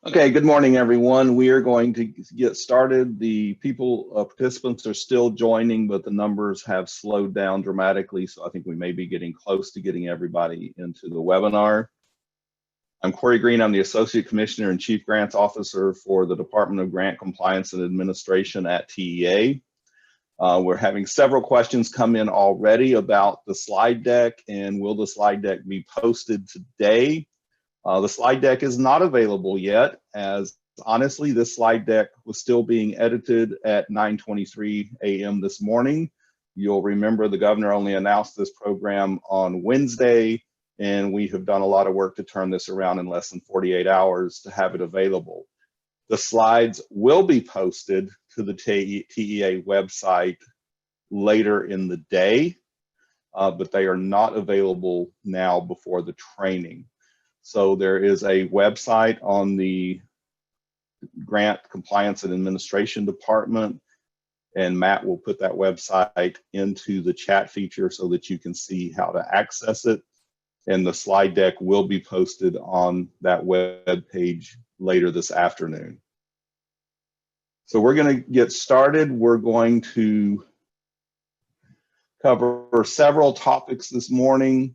Okay, good morning, everyone. We are going to get started. The participants are still joining, but the numbers have slowed down dramatically, so I think we may be getting close to getting everybody into the webinar. I'm Corey Green. I'm the Associate Commissioner and Chief Grants Officer for the Department of Grant Compliance and Administration at TEA. We're having several questions come in already about the slide deck, and will the slide deck be posted today? The slide deck is not available yet, as honestly, this slide deck was still being edited at 9:23 a.m. this morning. You'll remember the governor only announced this program on Wednesday, and we have done a lot of work to turn this around in less than 48 hours to have it available. The slides will be posted to the TEA website later in the day, but they are not available now before the training. So there is a website on the Grant Compliance and Administration Department, and Matt will put that website into the chat feature so that you can see how to access it. And the slide deck will be posted on that web page later this afternoon. So we're going to get started. We're going to cover several topics this morning.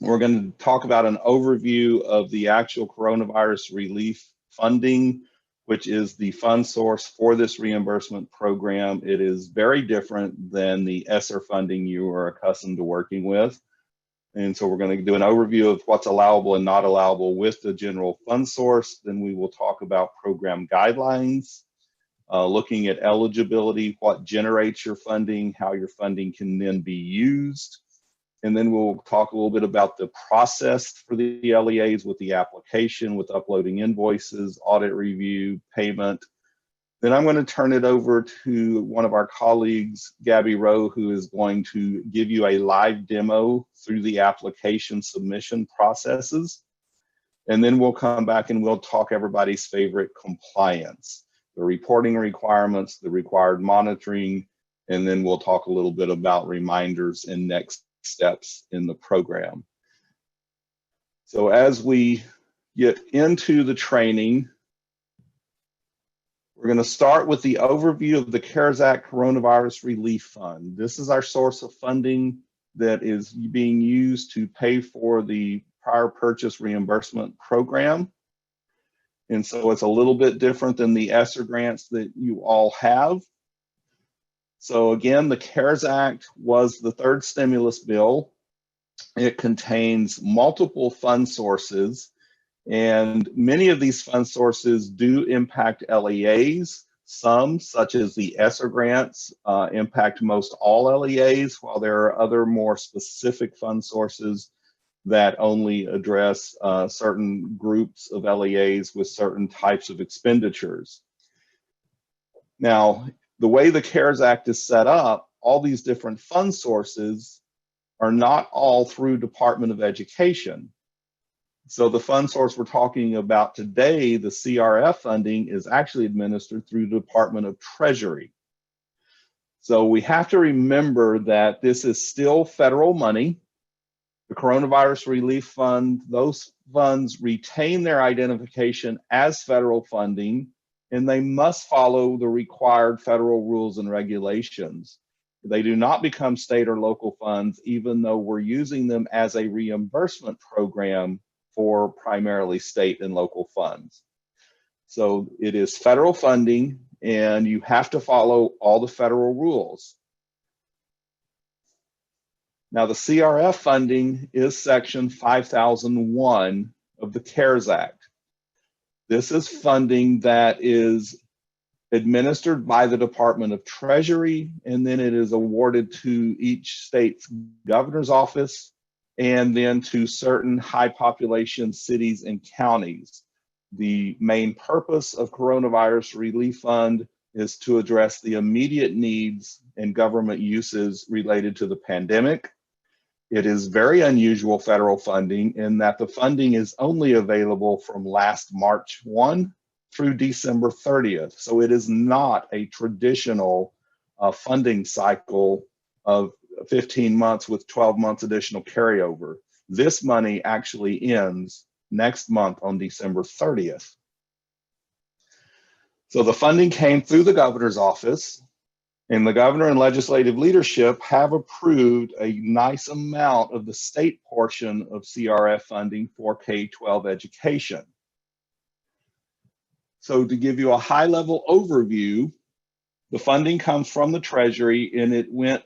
We're going to talk about an overview of the actual coronavirus relief funding, which is the fund source for this reimbursement program. It is very different than the ESSER funding you are accustomed to working with. And so we're going to do an overview of what's allowable and not allowable with the general fund source. Then we will talk about program guidelines, looking at eligibility, what generates your funding, how your funding can then be used. And then we'll talk a little bit about the process for the LEAs with the application, with uploading invoices, audit review, payment. Then I'm going to turn it over to one of our colleagues, Gabby Rowe, who is going to give you a live demo through the application submission processes. And then we'll come back and we'll talk everybody's favorite, compliance, the reporting requirements, the required monitoring, and then we'll talk a little bit about reminders and next steps in the program. So as we get into the training, we're going to start with the overview of the CARES Act Coronavirus Relief Fund. This is our source of funding that is being used to pay for the prior purchase reimbursement program. And so it's a little bit different than the ESSER grants that you all have. So again, the CARES Act was the third stimulus bill. It contains multiple fund sources, and many of these fund sources do impact LEAs. Some, such as the ESSER grants, impact most all LEAs, while there are other more specific fund sources that only address certain groups of LEAs with certain types of expenditures. Now, the way the CARES Act is set up, all these different fund sources are not all through Department of Education. So the fund source we're talking about today, the CRF funding, is actually administered through the Department of Treasury. So we have to remember that this is still federal money. The Coronavirus Relief Fund, those funds retain their identification as federal funding, and they must follow the required federal rules and regulations. They do not become state or local funds, even though we're using them as a reimbursement program for primarily state and local funds. So it is federal funding, and you have to follow all the federal rules. Now, the CRF funding is Section 5001 of the CARES Act. This is funding that is administered by the Department of Treasury, and then it is awarded to each state's governor's office, and then to certain high population cities and counties. The main purpose of Coronavirus Relief Fund is to address the immediate needs and government uses related to the pandemic. It is very unusual federal funding in that the funding is only available from last March 1 through December 30th. So it is not a traditional funding cycle of 15 months with 12 months additional carryover. This money actually ends next month on December 30th. So the funding came through the governor's office, and the governor and legislative leadership have approved a nice amount of the state portion of CRF funding for K-12 education. So to give you a high-level overview, the funding comes from the Treasury, and it went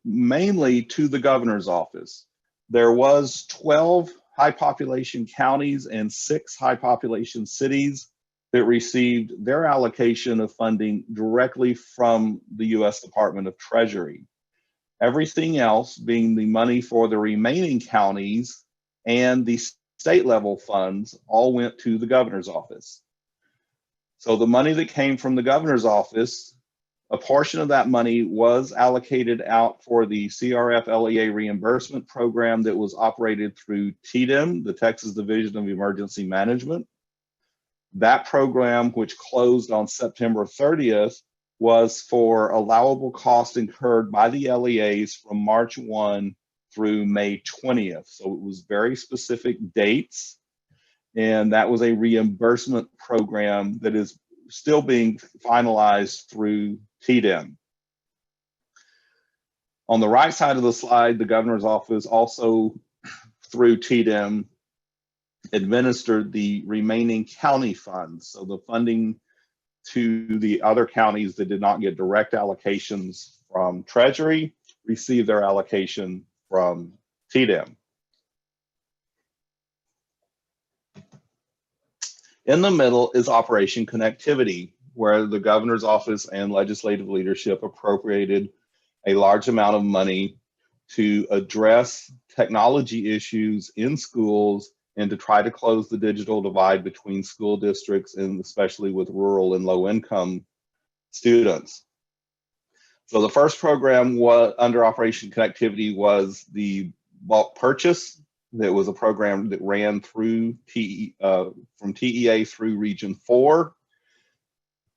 mainly to the governor's office. There was 12 high population counties and 6 high population cities that received their allocation of funding directly from the U.S. Department of Treasury. Everything else, being the money for the remaining counties and the state level funds, all went to the governor's office. So the money that came from the governor's office, a portion of that money was allocated out for the CRF LEA reimbursement program that was operated through TDEM, the Texas Division of Emergency Management. That program, which closed on September 30th, was for allowable costs incurred by the LEAs from March 1 through May 20th. So it was very specific dates, and that was a reimbursement program that is still being finalized through TDEM. On the right side of the slide, the governor's office also, through TDEM, administered the remaining county funds. So the funding to the other counties that did not get direct allocations from Treasury received their allocation from TDEM. In the middle is Operation Connectivity, where the governor's office and legislative leadership appropriated a large amount of money to address technology issues in schools and to try to close the digital divide between school districts, and especially with rural and low-income students. So the first program under Operation Connectivity was the bulk purchase. That was a program that ran through from TEA through Region 4,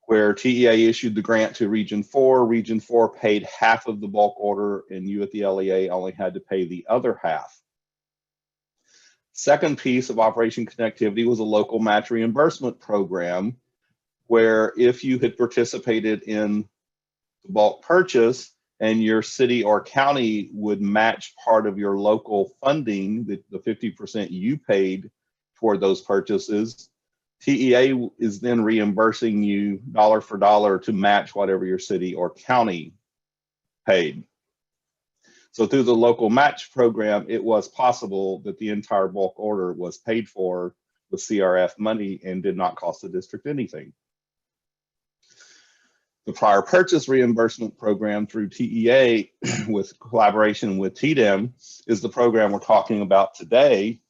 where TEA issued the grant to Region 4. Region 4 paid half of the bulk order, and you at the LEA only had to pay the other half. Second piece of Operation Connectivity was a local match reimbursement program, where if you had participated in the bulk purchase and your city or county would match part of your local funding, the 50% you paid toward those purchases, TEA is then reimbursing you dollar for dollar to match whatever your city or county paid. So through the local match program, it was possible that the entire bulk order was paid for with CRF money and did not cost the district anything. The prior purchase reimbursement program through TEA with collaboration with TDEM is the program we're talking about today.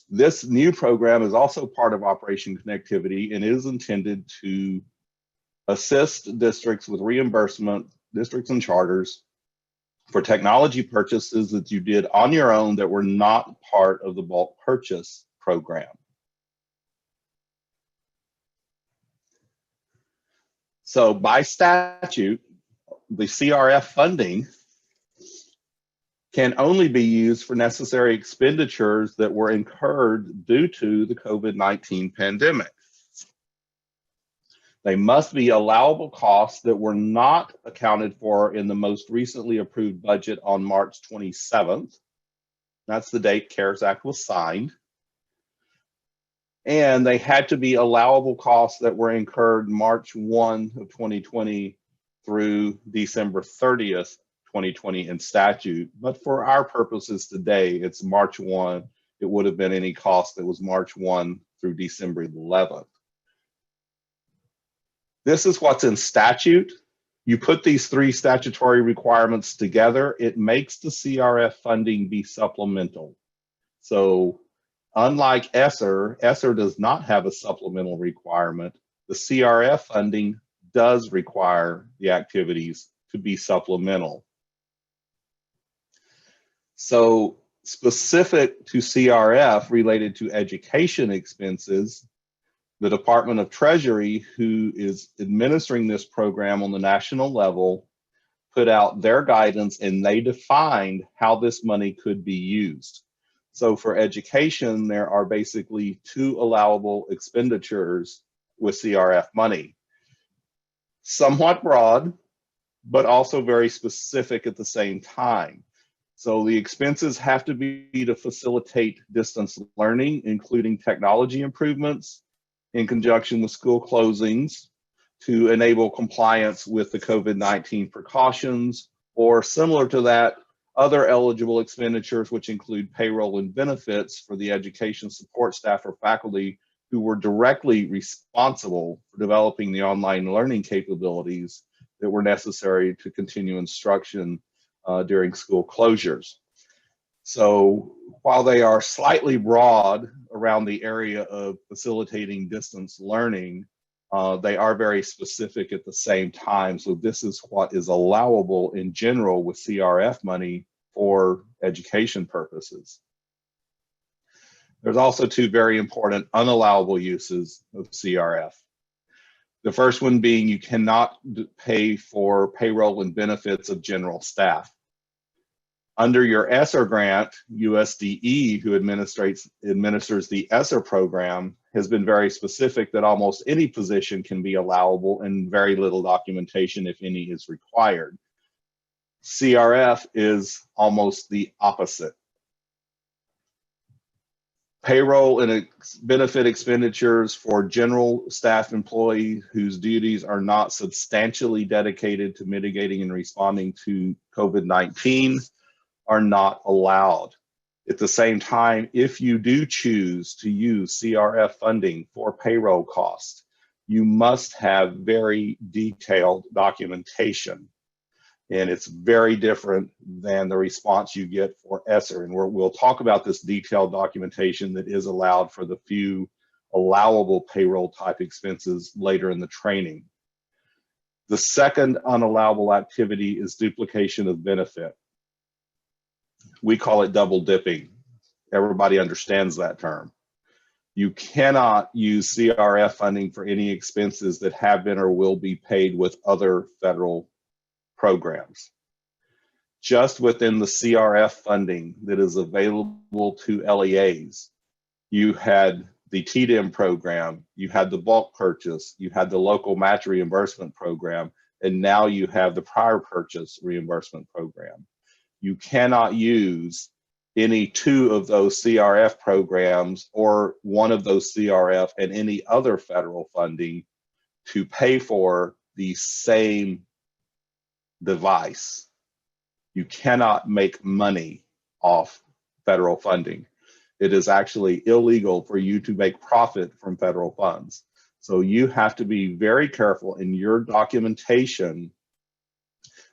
This new program is also part of Operation Connectivity and is intended to assist districts with reimbursement, districts and charters, for technology purchases that you did on your own that were not part of the bulk purchase program. So by statute, the CRF funding can only be used for necessary expenditures that were incurred due to the COVID-19 pandemic. They must be allowable costs that were not accounted for in the most recently approved budget on March 27th. That's the date CARES Act was signed. And they had to be allowable costs that were incurred March 1 of 2020 through December 30th, 2020 in statute. But for our purposes today, it's March 1. It would have been any cost that was March 1 through December 11th. This is what's in statute. You put these 3 statutory requirements together, it makes the CRF funding be supplemental. So unlike ESSER, ESSER does not have a supplemental requirement. The CRF funding does require the activities to be supplemental. So specific to CRF related to education expenses, the Department of Treasury, who is administering this program on the national level, put out their guidance and they defined how this money could be used. So for education, there are basically 2 allowable expenditures with CRF money. Somewhat broad, but also very specific at the same time. So the expenses have to be to facilitate distance learning, including technology improvements in conjunction with school closings to enable compliance with the COVID-19 precautions, or similar to that, other eligible expenditures, which include payroll and benefits for the education support staff or faculty who were directly responsible for developing the online learning capabilities that were necessary to continue instruction during school closures. So while they are slightly broad around the area of facilitating distance learning, they are very specific at the same time. So this is what is allowable in general with CRF money for education purposes. There's also two very important unallowable uses of CRF. The first one being you cannot pay for payroll and benefits of general staff. Under your ESSER grant, USDE, who administers the ESSER program, has been very specific that almost any position can be allowable and very little documentation, if any, is required. CRF is almost the opposite. Payroll and benefit expenditures for general staff employees whose duties are not substantially dedicated to mitigating and responding to COVID-19 are not allowed. At the same time, if you do choose to use CRF funding for payroll costs, you must have very detailed documentation. And it's very different than the response you get for ESSER. And we'll talk about this detailed documentation that is allowed for the few allowable payroll type expenses later in the training. The second unallowable activity is duplication of benefit. We call it double dipping. Everybody understands that term. You cannot use CRF funding for any expenses that have been or will be paid with other federal programs. Just within the CRF funding that is available to LEAs, you had the TDM program, you had the bulk purchase, you had the local match reimbursement program, and now you have the prior purchase reimbursement program. You cannot use any two of those CRF programs or one of those CRF and any other federal funding to pay for the same device. You cannot make money off federal funding. It is actually illegal for you to make profit from federal funds. So you have to be very careful in your documentation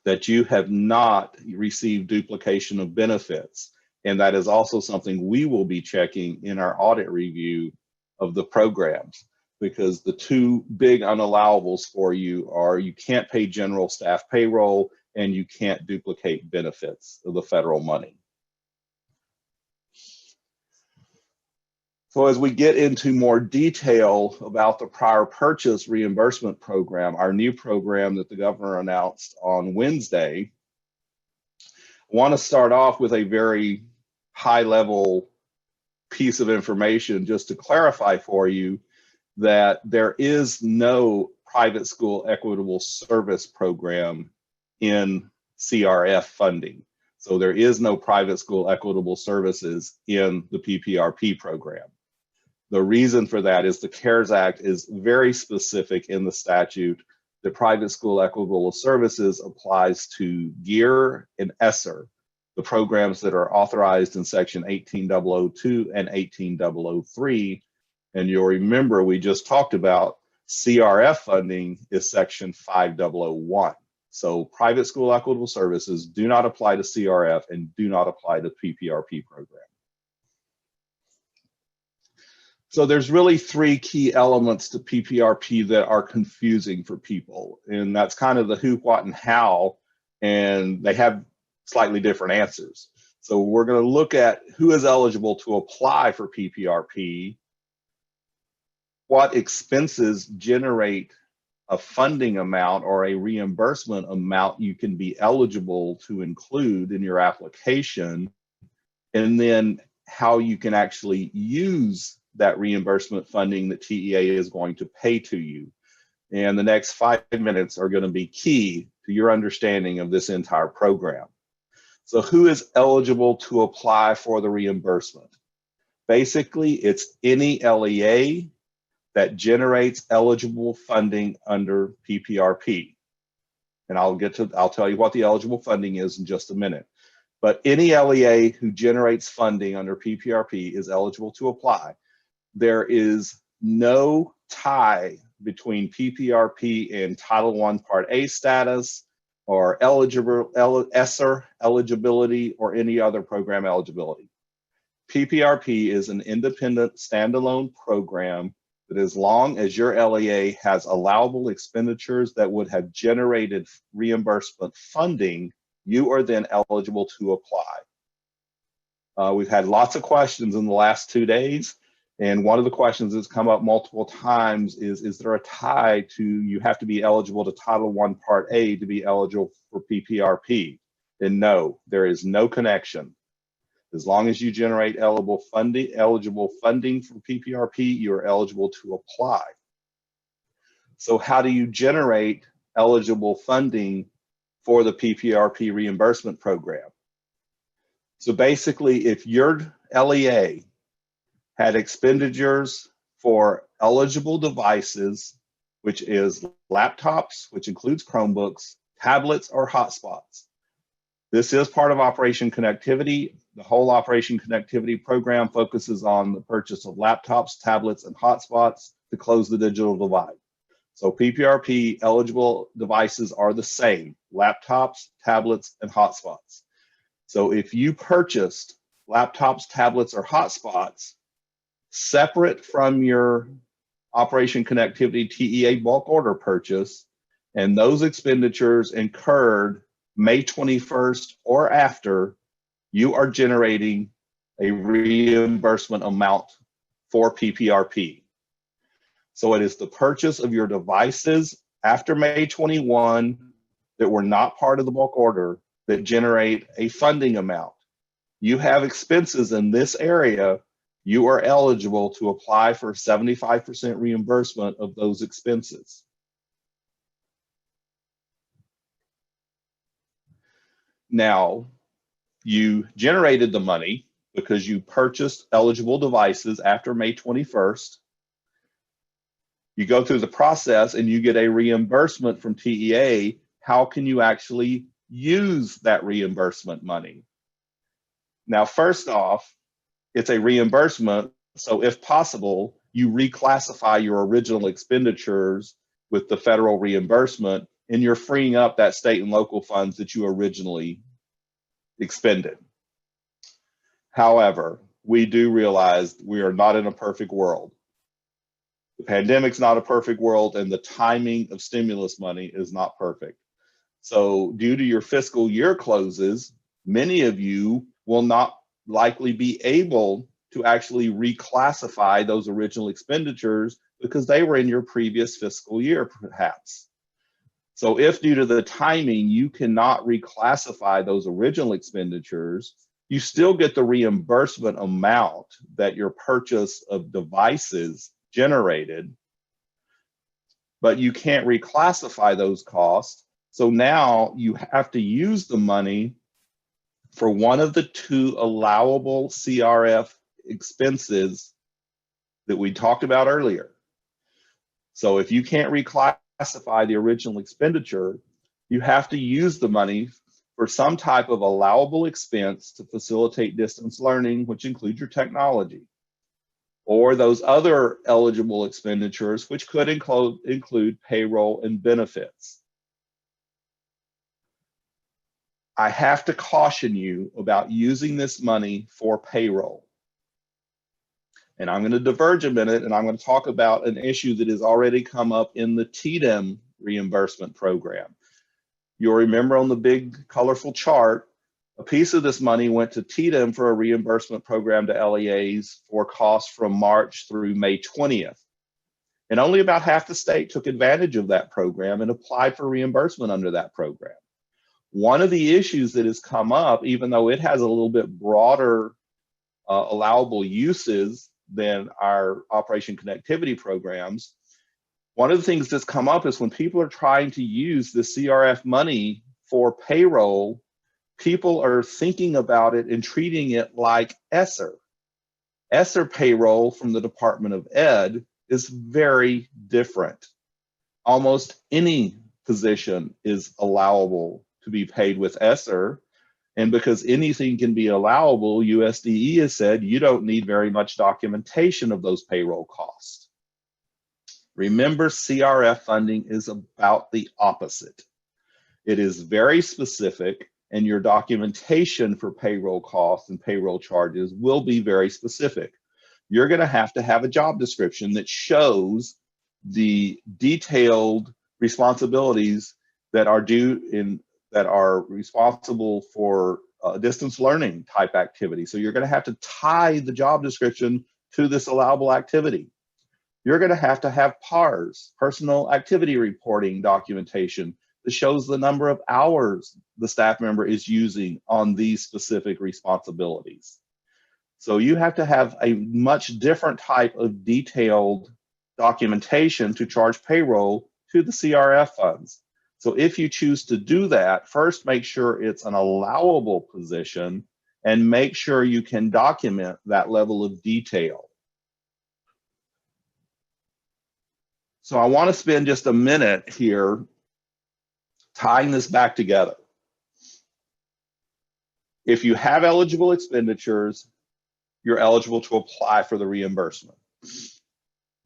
that you have not received duplication of benefits. And that is also something we will be checking in our audit review of the programs, because the two big unallowables for you are you can't pay general staff payroll and you can't duplicate benefits of the federal money. So as we get into more detail about the prior purchase reimbursement program, our new program that the governor announced on Wednesday, I want to start off with a very high level piece of information just to clarify for you that there is no private school equitable service program in CRF funding. So there is no private school equitable services in the PPRP program. The reason for that is the CARES Act is very specific in the statute. The private school equitable services applies to GEAR and ESSER, the programs that are authorized in section 18002 and 18003. And you'll remember we just talked about CRF funding is section 5001. So private school equitable services do not apply to CRF and do not apply to PPRP program. So there's really three key elements to PPRP that are confusing for people. And that's kind of the who, what, and how, and they have slightly different answers. So we're going to look at who is eligible to apply for PPRP, what expenses generate a funding amount or a reimbursement amount you can be eligible to include in your application, and then how you can actually use that reimbursement funding that TEA is going to pay to you. And the next 5 minutes are going to be key to your understanding of this entire program. So who is eligible to apply for the reimbursement? Basically, it's any LEA that generates eligible funding under PPRP. And I'll tell you what the eligible funding is in just a minute. But any LEA who generates funding under PPRP is eligible to apply. There is no tie between PPRP and Title I Part A status or ESSER eligibility or any other program eligibility. PPRP is an independent standalone program that, as long as your LEA has allowable expenditures that would have generated reimbursement funding, you are then eligible to apply. We've had lots of questions in the last 2 days, and one of the questions that's come up multiple times is there a tie to you have to be eligible to Title I Part A to be eligible for PPRP? And no, there is no connection. As long as you generate eligible funding from PPRP, you're eligible to apply. So how do you generate eligible funding for the PPRP reimbursement program? So basically, if your LEA had expenditures for eligible devices, which is laptops, which includes Chromebooks, tablets, or hotspots. This is part of Operation Connectivity. The whole Operation Connectivity program focuses on the purchase of laptops, tablets, and hotspots to close the digital divide. So PPRP eligible devices are the same: laptops, tablets, and hotspots. So if you purchased laptops, tablets, or hotspots separate from your Operation Connectivity TEA bulk order purchase, and those expenditures incurred May 21st or after, you are generating a reimbursement amount for PPRP. So it is the purchase of your devices after May 21 that were not part of the bulk order that generate a funding amount. You have expenses in this area, you are eligible to apply for 75% reimbursement of those expenses. Now, you generated the money because you purchased eligible devices after May 21st. You go through the process and you get a reimbursement from TEA. How can you actually use that reimbursement money? Now, first off, it's a reimbursement, so if possible, you reclassify your original expenditures with the federal reimbursement, and you're freeing up that state and local funds that you originally expended. However, we do realize we are not in a perfect world. The pandemic's not a perfect world, and the timing of stimulus money is not perfect. So due to your fiscal year closes, many of you will not likely be able to actually reclassify those original expenditures because they were in your previous fiscal year, perhaps. So if due to the timing you cannot reclassify those original expenditures, you still get the reimbursement amount that your purchase of devices generated, but you can't reclassify those costs. So now you have to use the money for one of the two allowable CRF expenses that we talked about earlier. So if you can't reclassify the original expenditure, you have to use the money for some type of allowable expense to facilitate distance learning, which includes your technology, or those other eligible expenditures, which could include payroll and benefits. I have to caution you about using this money for payroll. And I'm going to diverge a minute, and I'm going to talk about an issue that has already come up in the TDEM reimbursement program. You'll remember on the big colorful chart, a piece of this money went to TDEM for a reimbursement program to LEAs for costs from March through May 20th. And only about half the state took advantage of that program and applied for reimbursement under that program. One of the issues that has come up, even though it has a little bit broader allowable uses, than our Operation Connectivity programs. One of the things that's come up is when people are trying to use the CRF money for payroll, people are thinking about it and treating it like ESSER. ESSER payroll from the Department of Ed is very different. Almost any position is allowable to be paid with ESSER. And because anything can be allowable, USDE has said you don't need very much documentation of those payroll costs. Remember, CRF funding is about the opposite. It is very specific, and your documentation for payroll costs and payroll charges will be very specific. You're going to have a job description that shows the detailed responsibilities that are responsible for distance learning type activity. So you're going to have to tie the job description to this allowable activity. You're going to have PARs, personal activity reporting documentation, that shows the number of hours the staff member is using on these specific responsibilities. So you have to have a much different type of detailed documentation to charge payroll to the CRF funds. So if you choose to do that, first make sure it's an allowable position and make sure you can document that level of detail. So I want to spend just a minute here tying this back together. If you have eligible expenditures, you're eligible to apply for the reimbursement.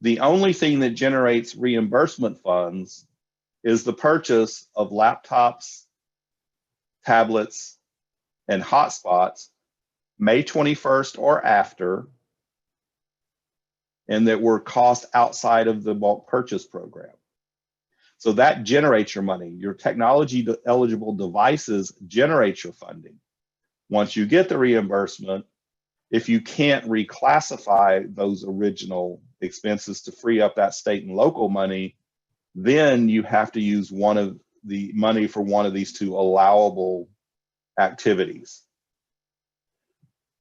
The only thing that generates reimbursement funds is the purchase of laptops, tablets, and hotspots May 21st or after, and that were cost outside of the bulk purchase program. So that generates your money. Your technology eligible devices generate your funding. Once you get the reimbursement, if you can't reclassify those original expenses to free up that state and local money, then you have to use one of the money for one of these two allowable activities.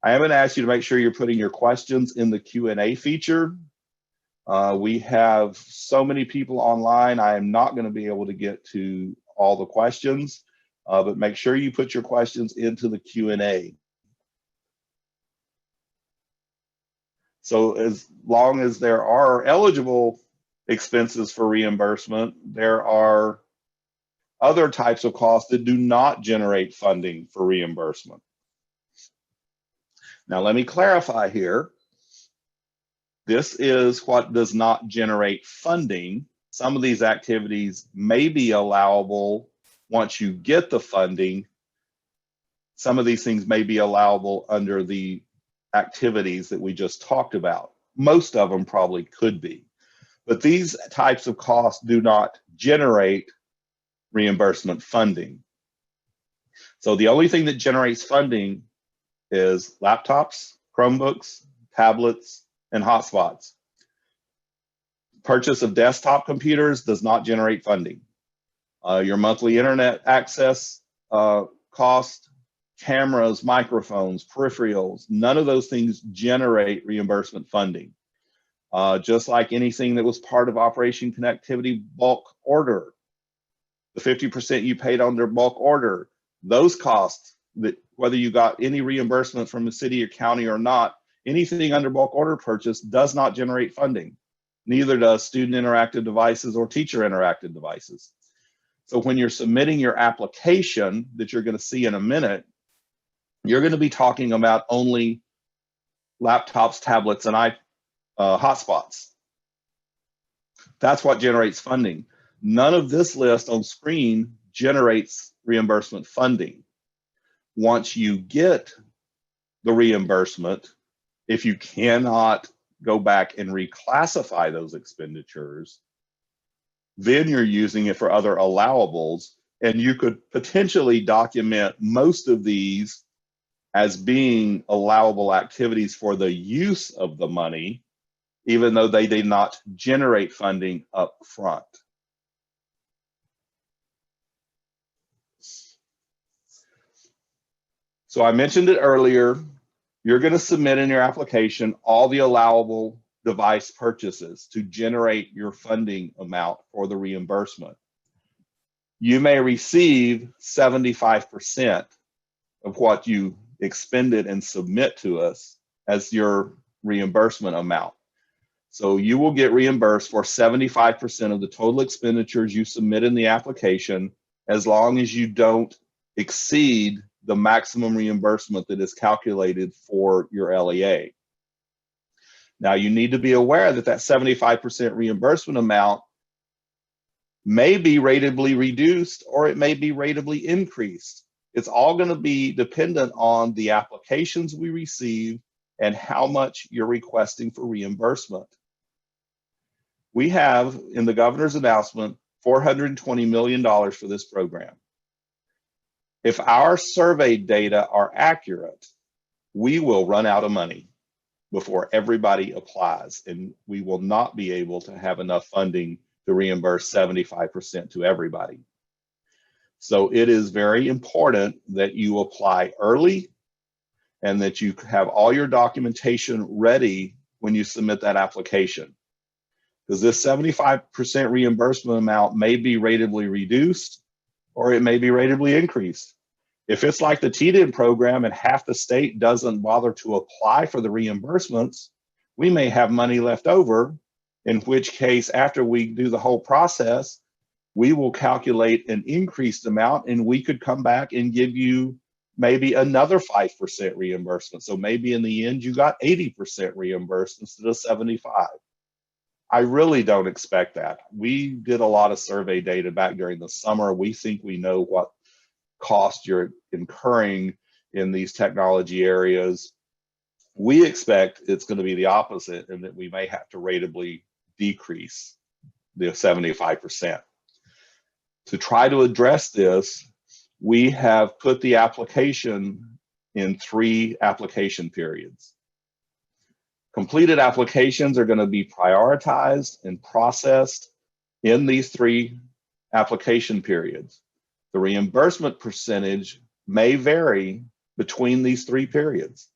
I haven't asked you to make sure you're putting your questions in the Q&A feature. We have so many people online, I am not going to be able to get to all the questions, but make sure you put your questions into the Q&A. So as long as there are eligible expenses for reimbursement, there are other types of costs that do not generate funding for reimbursement. Now let me clarify here. This is what does not generate funding. Some of these activities may be allowable once you get the funding. Some of these things may be allowable under the activities that we just talked about. Most of them probably could be. But these types of costs do not generate reimbursement funding. So the only thing that generates funding is laptops, Chromebooks, tablets, and hotspots. Purchase of desktop computers does not generate funding. Your monthly internet access cost, cameras, microphones, peripherals, none of those things generate reimbursement funding. Just like anything that was part of Operation Connectivity bulk order, the 50% you paid on their bulk order, those costs, that whether you got any reimbursement from the city or county or not, anything under bulk order purchase does not generate funding. Neither does student interactive devices or teacher interactive devices. So when you're submitting your application that you're going to see in a minute, you're going to be talking about only laptops, tablets, and hotspots. That's what generates funding. None of this list on screen generates reimbursement funding. Once you get the reimbursement, if you cannot go back and reclassify those expenditures, then you're using it for other allowables, and you could potentially document most of these as being allowable activities for the use of the money, even though they did not generate funding up front. So I mentioned it earlier, You're going to submit in your application all the allowable device purchases to generate your funding amount for the reimbursement. You may receive 75% of what you expended and submit to us as your reimbursement amount. So you will get reimbursed for 75% of the total expenditures you submit in the application, as long as you don't exceed the maximum reimbursement that is calculated for your LEA. Now, you need to be aware that that 75% reimbursement amount may be ratably reduced or it may be ratably increased. It's all going to be dependent on the applications we receive and how much you're requesting for reimbursement. We have, in the governor's announcement, $420 million for this program. If our survey data are accurate, we will run out of money before everybody applies, and we will not be able to have enough funding to reimburse 75% to everybody. So it is very important that you apply early and that you have all your documentation ready when you submit that application. Because this 75% reimbursement amount may be ratably reduced or it may be ratably increased. If it's like the TDIN program and half the state doesn't bother to apply for the reimbursements, we may have money left over, in which case, after we do the whole process, we will calculate an increased amount and we could come back and give you maybe another 5% reimbursement. So maybe in the end, you got 80% reimbursed instead of 75. I really don't expect that. We did a lot of survey data back during the summer. We think we know what cost you're incurring in these technology areas. We expect it's going to be the opposite, and that we may have to ratably decrease the 75%. To try to address this, we have put the application in 3 application periods. Completed applications are going to be prioritized and processed in these 3 application periods. The reimbursement percentage may vary between these 3 periods.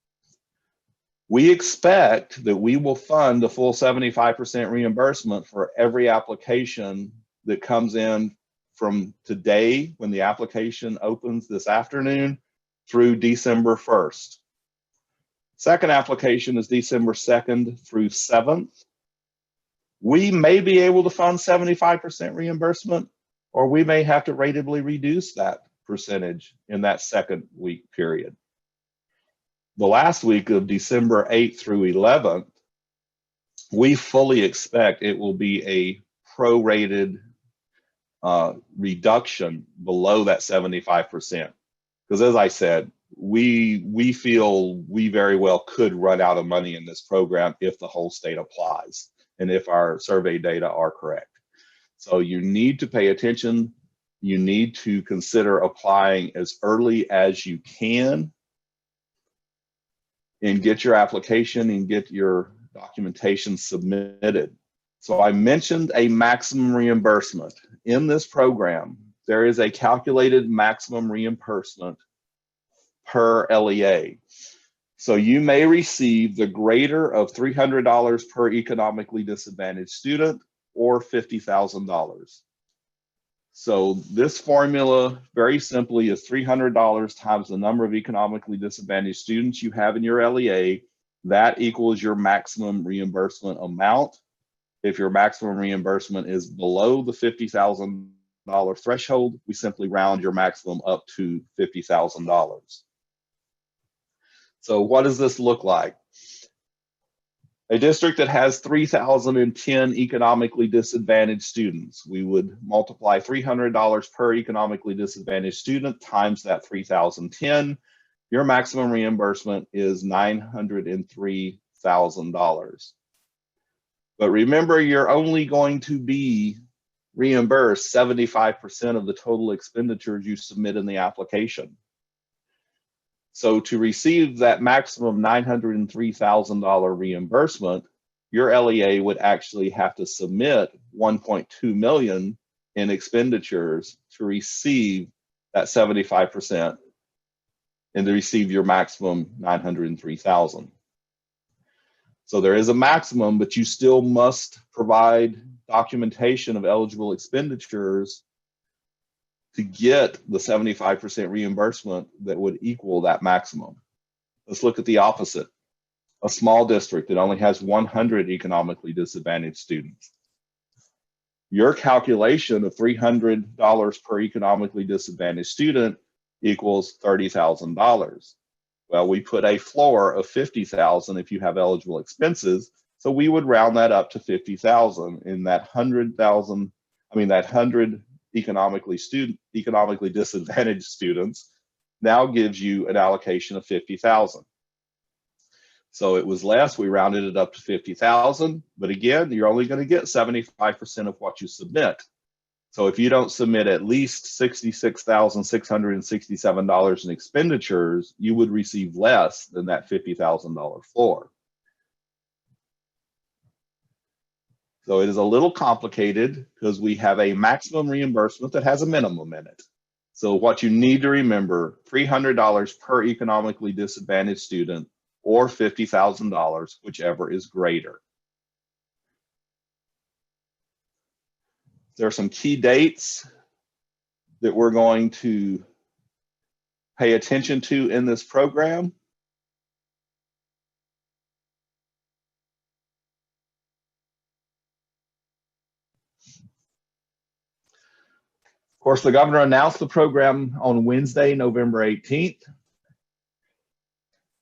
We expect that we will fund the full 75% reimbursement for every application that comes in from today, when the application opens this afternoon, through December 1st. Second application is December 2nd through 7th. We may be able to fund 75% reimbursement, or we may have to ratably reduce that percentage in that 2nd week period. The last week of December 8th through 11th, we fully expect it will be a prorated reduction below that 75%. Because as I said, we feel we very well could run out of money in this program if the whole state applies and if our survey data are correct. So you need to pay attention. You need to consider applying as early as you can and get your application and get your documentation submitted. So I mentioned a maximum reimbursement. In this program, there is a calculated maximum reimbursement per LEA. So you may receive the greater of $300 per economically disadvantaged student or $50,000. So this formula, very simply, is $300 times the number of economically disadvantaged students you have in your LEA. That equals your maximum reimbursement amount. If your maximum reimbursement is below the $50,000 threshold, we simply round your maximum up to $50,000. So what does this look like? A district that has 3,010 economically disadvantaged students, we would multiply $300 per economically disadvantaged student times that 3,010. Your maximum reimbursement is $903,000. But remember, you're only going to be reimbursed 75% of the total expenditures you submit in the application. So to receive that maximum $903,000 reimbursement, your LEA would actually have to submit $1.2 million in expenditures to receive that 75% and to receive your maximum $903,000. So there is a maximum, but you still must provide documentation of eligible expenditures to get the 75% reimbursement that would equal that maximum. Let's look at the opposite. A small district that only has 100 economically disadvantaged students. Your calculation of $300 per economically disadvantaged student equals $30,000. Well, we put a floor of $50,000 if you have eligible expenses, so we would round that up to $50,000. In that 100 economically disadvantaged students now gives you an allocation of $50,000. So it was less, we rounded it up to $50,000, but again, you're only going to get 75% of what you submit. So if you don't submit at least $66,667 in expenditures, you would receive less than that $50,000 floor. So it is a little complicated because we have a maximum reimbursement that has a minimum in it. So what you need to remember, $300 per economically disadvantaged student or $50,000, whichever is greater. There are some key dates that we're going to pay attention to in this program. Of course, the governor announced the program on Wednesday, November 18th.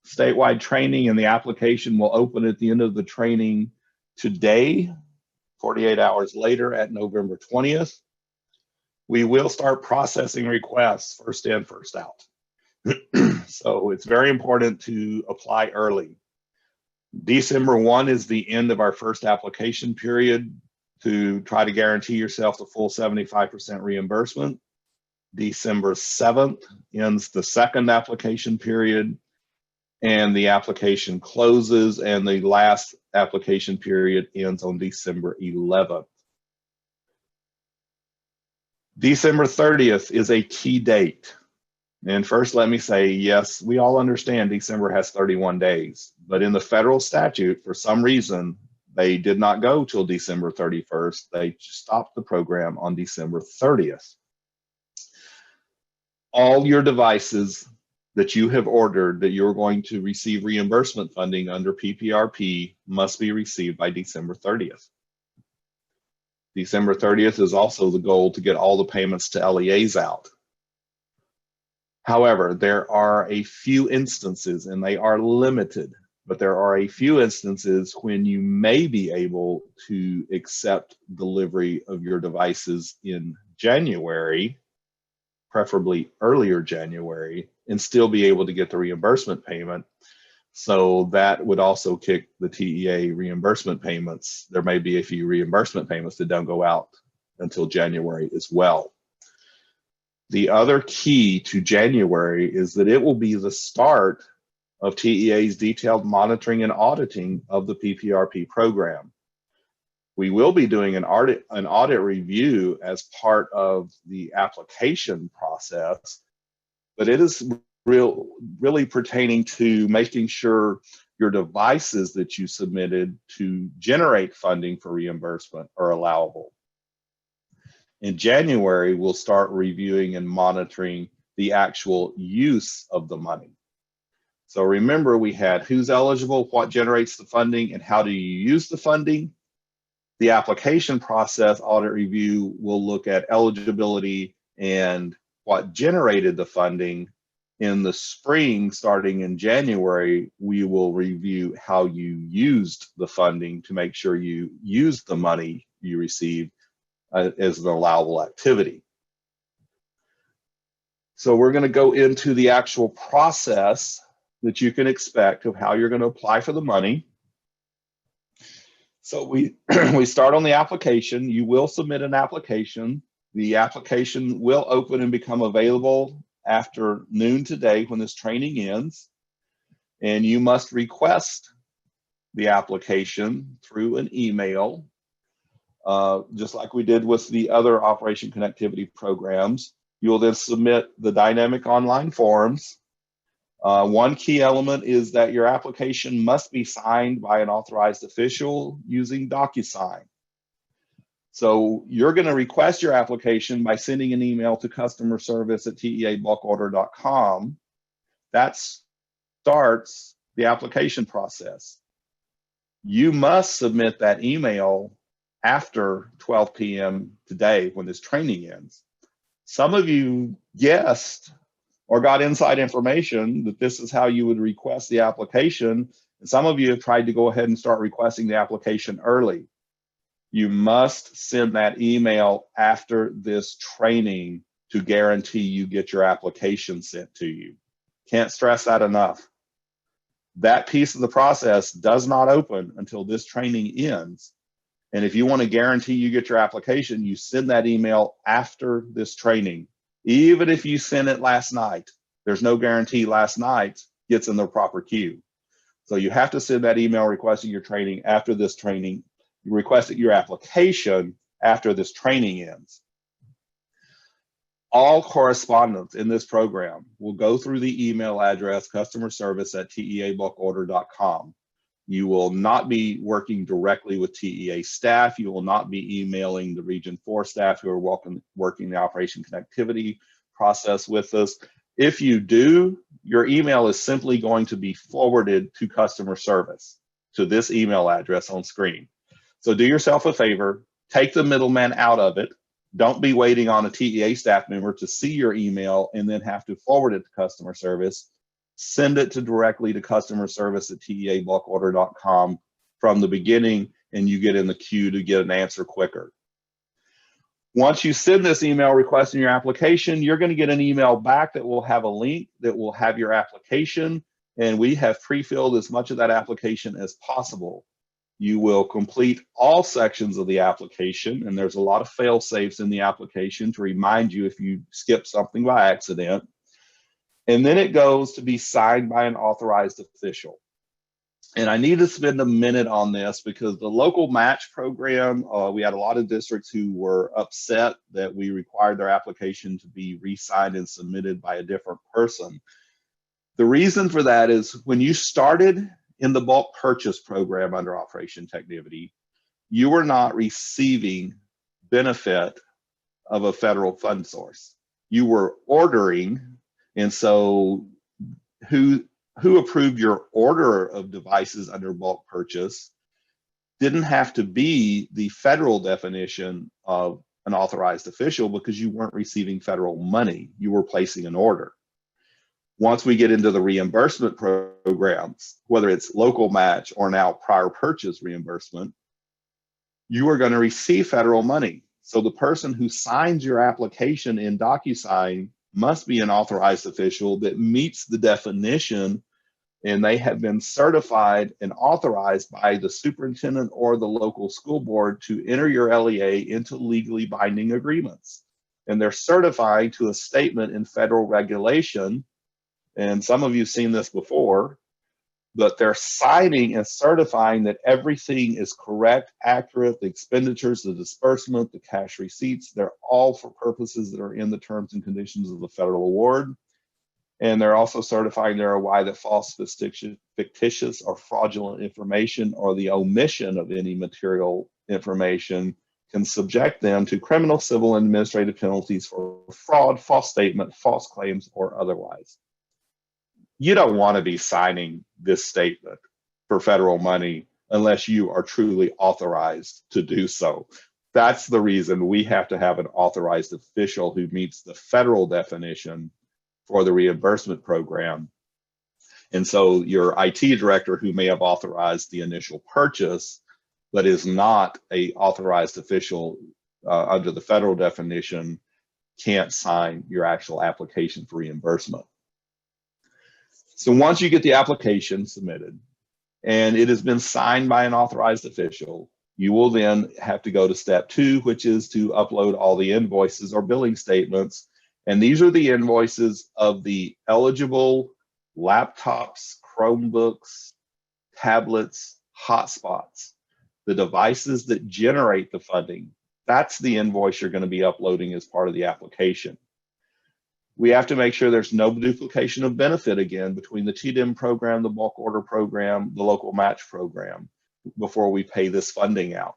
Statewide training and the application will open at the end of the training today, 48 hours later at November 20th. We will start processing requests first in, first out. So it's very important to apply early. December 1 is the end of our first application period to try to guarantee yourself the full 75% reimbursement. December 7th ends the second application period, and the application closes, and the last application period ends on December 11th. December 30th is a key date. And first, let me say, yes, we all understand December has 31 days, but in the federal statute, for some reason, they did not go till December 31st. They stopped the program on December 30th. All your devices that you have ordered that you're going to receive reimbursement funding under PPRP must be received by December 30th. December 30th is also the goal to get all the payments to LEAs out. However, there are a few instances, and they are limited, but there are a few instances when you may be able to accept delivery of your devices in January, preferably earlier January, and still be able to get the reimbursement payment. So that would also kick the TEA reimbursement payments. There may be a few reimbursement payments that don't go out until January as well. The other key to January is that it will be the start of TEA's detailed monitoring and auditing of the PPRP program. We will be doing an audit review as part of the application process, but it is really pertaining to making sure your devices that you submitted to generate funding for reimbursement are allowable. In January, we'll start reviewing and monitoring the actual use of the money. So remember, we had who's eligible, what generates the funding, and how do you use the funding. The application process audit review will look at eligibility and what generated the funding. In the spring, starting in January, we will review how you used the funding to make sure you used the money you received as an allowable activity. So we're going to go into the actual process that you can expect of how you're going to apply for the money. So we start on the application. You will submit an application. The application will open and become available after noon today when this training ends. And you must request the application through an email, just like we did with the other Operation Connectivity programs. You will then submit the dynamic online forms. One key element is that your application must be signed by an authorized official using DocuSign. So you're going to request your application by sending an email to customerservice@teabulkorder.com. That starts the application process. You must submit that email after 12 p.m. today when this training ends. Some of you guessed or got inside information that this is how you would request the application. And some of you have tried to go ahead and start requesting the application early. You must send that email after this training to guarantee you get your application sent to you. Can't stress that enough. That piece of the process does not open until this training ends. And if you want to guarantee you get your application, you send that email after this training. Even if you sent it last night, there's no guarantee last night gets in the proper queue. So you have to send that email requesting your training after this training. You request your application after this training ends. All correspondence in this program will go through the email address customerservice@teabulkorder.com. You will not be working directly with TEA staff. You will not be emailing the Region 4 staff who are working the Operation Connectivity process with us. If you do, your email is simply going to be forwarded to customer service, to this email address on screen. So do yourself a favor, take the middleman out of it. Don't be waiting on a TEA staff member to see your email and then have to forward it to customer service. Send it directly to customer service@teabulkorder.com from the beginning, and you get in the queue to get an answer quicker. Once you send this email requesting your application, you're going to get an email back that will have a link that will have your application, and we have pre-filled as much of that application as possible. You will complete all sections of the application, and there's a lot of fail-safes in the application to remind you if you skip something by accident. And then it goes to be signed by an authorized official. And I need to spend a minute on this because the local match program, we had a lot of districts who were upset that we required their application to be re-signed and submitted by a different person. The reason for that is when you started in the bulk purchase program under Operation Technivity, you were not receiving benefit of a federal fund source. You were ordering, and so who approved your order of devices under bulk purchase didn't have to be the federal definition of an authorized official because you weren't receiving federal money. You were placing an order. Once we get into the reimbursement programs, whether it's local match or now prior purchase reimbursement, you are going to receive federal money. So the person who signs your application in DocuSign must be an authorized official that meets the definition, and they have been certified and authorized by the superintendent or the local school board to enter your LEA into legally binding agreements. And they're certifying to a statement in federal regulation, and some of you have seen this before, but they're signing and certifying that everything is correct, accurate, the expenditures, the disbursement, the cash receipts, they're all for purposes that are in the terms and conditions of the federal award. And they're also certifying their OI that false, fictitious, or fraudulent information or the omission of any material information can subject them to criminal, civil, and administrative penalties for fraud, false statement, false claims, or otherwise. You don't want to be signing this statement for federal money unless you are truly authorized to do so. That's the reason we have to have an authorized official who meets the federal definition for the reimbursement program. And so your IT director who may have authorized the initial purchase, but is not an authorized official under the federal definition, can't sign your actual application for reimbursement. So once you get the application submitted and it has been signed by an authorized official, you will then have to go to step 2, which is to upload all the invoices or billing statements. And these are the invoices of the eligible laptops, Chromebooks, tablets, hotspots, the devices that generate the funding. That's the invoice you're going to be uploading as part of the application. We have to make sure there's no duplication of benefit again between the TDIM program, the bulk order program, the local match program before we pay this funding out.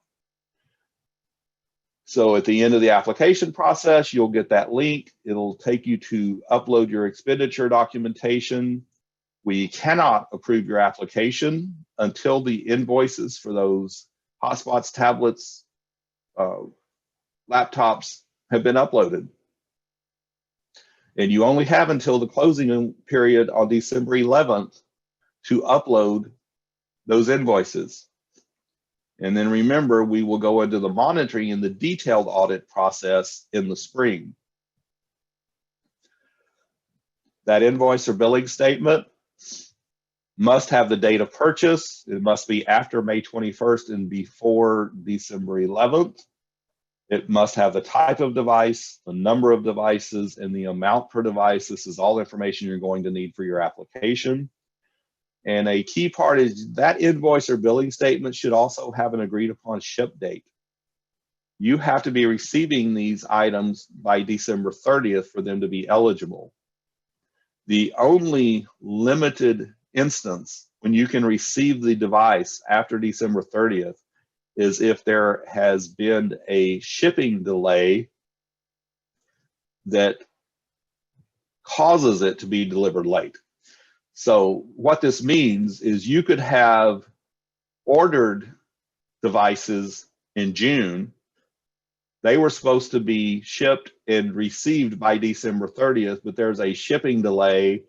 So at the end of the application process, you'll get that link. It'll take you to upload your expenditure documentation. We cannot approve your application until the invoices for those hotspots, tablets, laptops have been uploaded. And you only have until the closing period on December 11th to upload those invoices. And then remember, we will go into the monitoring and the detailed audit process in the spring. That invoice or billing statement must have the date of purchase. It must be after May 21st and before December 11th. It must have the type of device, the number of devices, and the amount per device. This is all information you're going to need for your application. And a key part is that invoice or billing statement should also have an agreed upon ship date. You have to be receiving these items by December 30th for them to be eligible. The only limited instance when you can receive the device after December 30th is if there has been a shipping delay that causes it to be delivered late. So what this means is you could have ordered devices in June. They were supposed to be shipped and received by December 30th, but there's a shipping delay,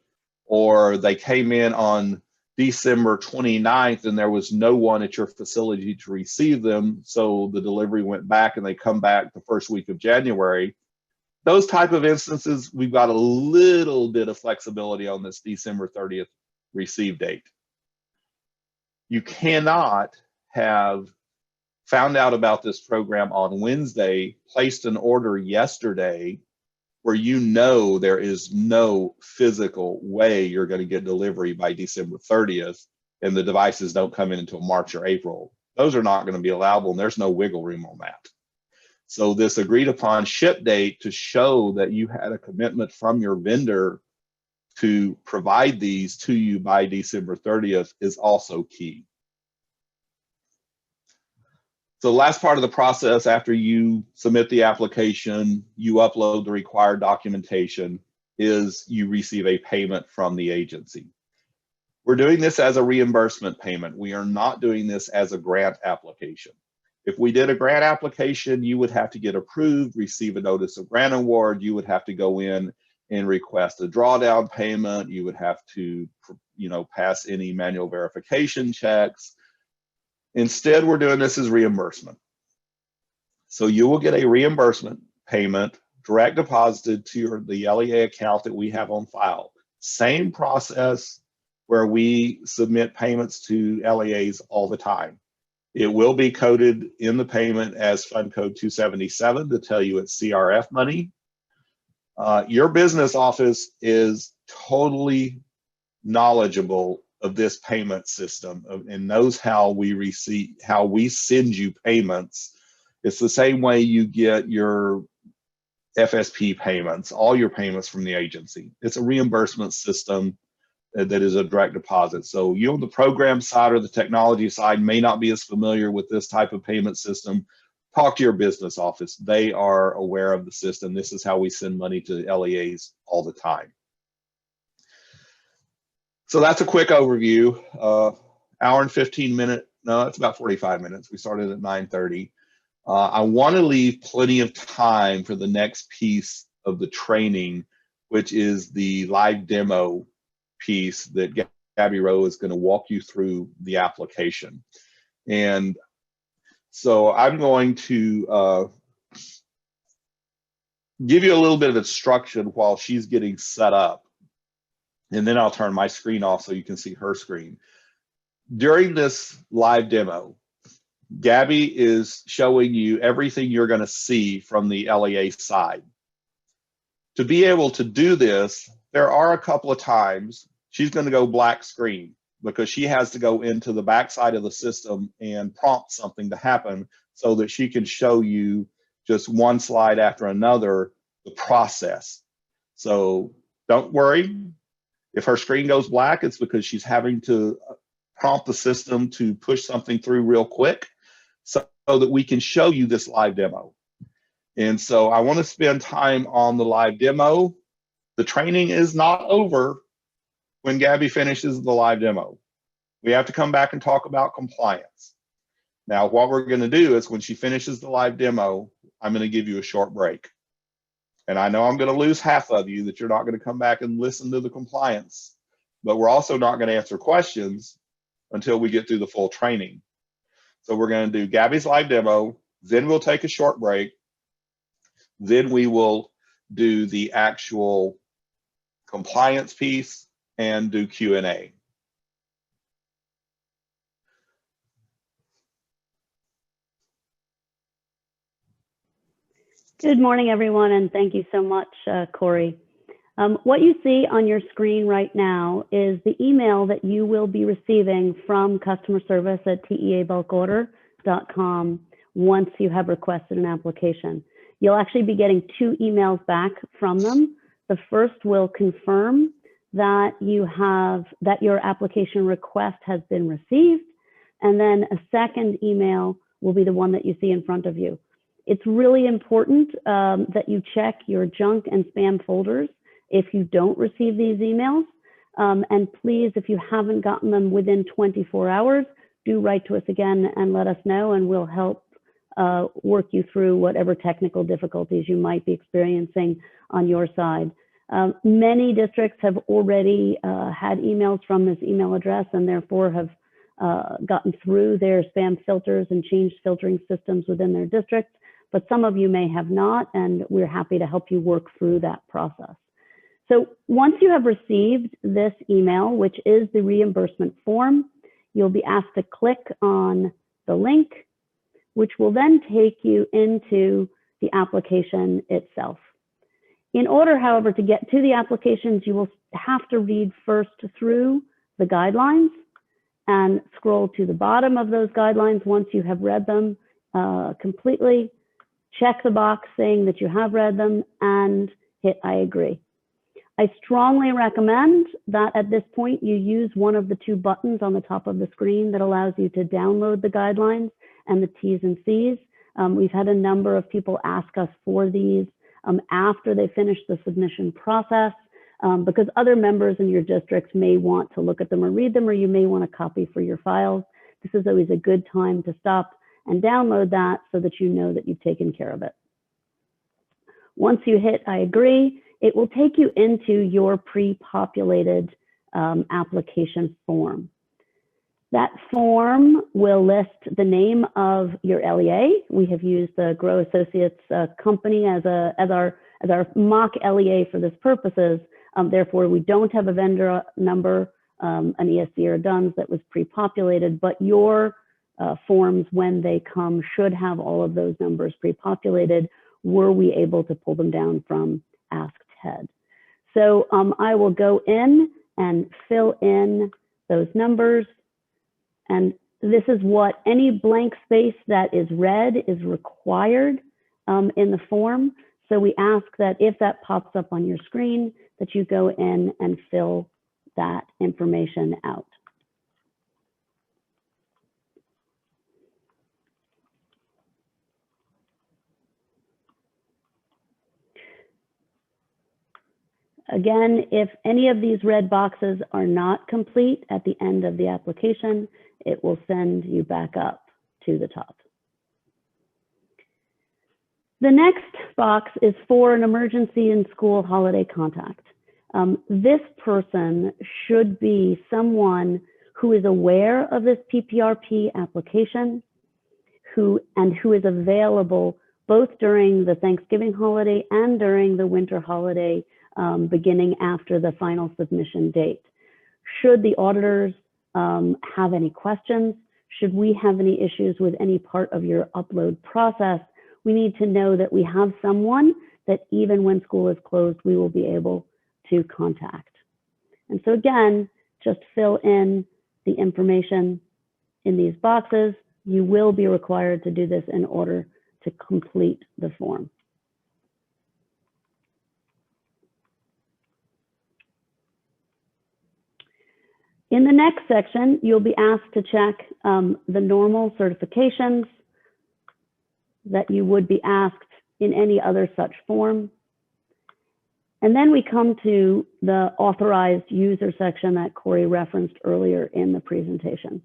or they came in on December 29th and there was no one at your facility to receive them, so the delivery went back and they come back the first week of January. Those type of instances, we've got a little bit of flexibility on this December 30th receive date. You cannot have found out about this program on Wednesday, placed an order yesterday, where you know there is no physical way you're going to get delivery by December 30th, and the devices don't come in until March or April. Those are not going to be allowable, and there's no wiggle room on that. So this agreed upon ship date to show that you had a commitment from your vendor to provide these to you by December 30th is also key. So the last part of the process, after you submit the application, you upload the required documentation, is you receive a payment from the agency. We're doing this as a reimbursement payment. We are not doing this as a grant application. If we did a grant application, you would have to get approved, receive a notice of grant award. You would have to go in and request a drawdown payment. You would have to, pass any manual verification checks. Instead, we're doing this as reimbursement. So you will get a reimbursement payment direct deposited to the LEA account that we have on file. Same process where we submit payments to LEAs all the time. It will be coded in the payment as Fund Code 277 to tell you it's CRF money. Your business office is totally knowledgeable of this payment system and knows how we send you payments. It's the same way you get your FSP payments, all your payments from the agency. It's a reimbursement system that is a direct deposit. So you on the program side or the technology side may not be as familiar with this type of payment system. Talk to your business office. They are aware of the system. This is how we send money to LEAs all the time. So that's a quick overview. Hour and 15 minute, no, it's about 45 minutes. We started at 9:30. I want to leave plenty of time for the next piece of the training, which is the live demo piece that Gabby Rowe is going to walk you through the application. And so I'm going to give you a little bit of instruction while she's getting set up. And then I'll turn my screen off so you can see her screen. During this live demo, Gabby is showing you everything you're going to see from the LEA side. To be able to do this, there are a couple of times she's going to go black screen because she has to go into the backside of the system and prompt something to happen so that she can show you just one slide after another, the process. So don't worry. If her screen goes black, it's because she's having to prompt the system to push something through real quick so that we can show you this live demo. And so I want to spend time on the live demo. The training is not over when Gabby finishes the live demo. We have to come back and talk about compliance. Now, what we're going to do is when she finishes the live demo, I'm going to give you a short break. And I know I'm going to lose half of you, that you're not going to come back and listen to the compliance, but we're also not going to answer questions until we get through the full training. So we're going to do Gabby's live demo, then we'll take a short break, then we will do the actual compliance piece and do Q&A. Good morning, everyone, and thank you so much, Corey. What you see on your screen right now is the email that you will be receiving from customer service at teabulkorder.com once you have requested an application. You'll actually be getting 2 emails back from them. The first will confirm that your application request has been received, and then a second email will be the one that you see in front of you. It's really important that you check your junk and spam folders if you don't receive these emails. And please, if you haven't gotten them within 24 hours, do write to us again and let us know, and we'll help work you through whatever technical difficulties you might be experiencing on your side. Many districts have already had emails from this email address and therefore have gotten through their spam filters and changed filtering systems within their districts. But some of you may have not, and we're happy to help you work through that process. So once you have received this email, which is the reimbursement form, you'll be asked to click on the link, which will then take you into the application itself. In order, however, to get to the applications, you will have to read first through the guidelines and scroll to the bottom of those guidelines once you have read them completely. Check the box saying that you have read them and hit I agree. I strongly recommend that at this point you use one of the 2 buttons on the top of the screen that allows you to download the guidelines and the T's and C's. We've had a number of people ask us for these after they finish the submission process because other members in your districts may want to look at them or read them, or you may want a copy for your files. This is always a good time to stop and download that so that you know that you've taken care of it. Once you hit I agree, it will take you into your pre-populated application form. That form will list the name of your LEA. We have used the Grow Associates company as our mock LEA for this purposes. Therefore, we don't have a vendor number, an ESC or a DUNS that was pre-populated, but your forms, when they come, should have all of those numbers pre-populated were we able to pull them down from Ask TED. So I will go in and fill in those numbers. And this is what any blank space that is red is required in the form. So we ask that if that pops up on your screen, that you go in and fill that information out. Again, if any of these red boxes are not complete at the end of the application, it will send you back up to the top. The next box is for an emergency and school holiday contact. This person should be someone who is aware of this PPRP application, who is available both during the Thanksgiving holiday and during the winter holiday beginning after the final submission date. Should the auditors have any questions, should we have any issues with any part of your upload process, we need to know that we have someone that even when school is closed, we will be able to contact. And so again, just fill in the information in these boxes. You will be required to do this in order to complete the form. In the next section, you'll be asked to check the normal certifications that you would be asked in any other such form. And then we come to the authorized user section that Corey referenced earlier in the presentation.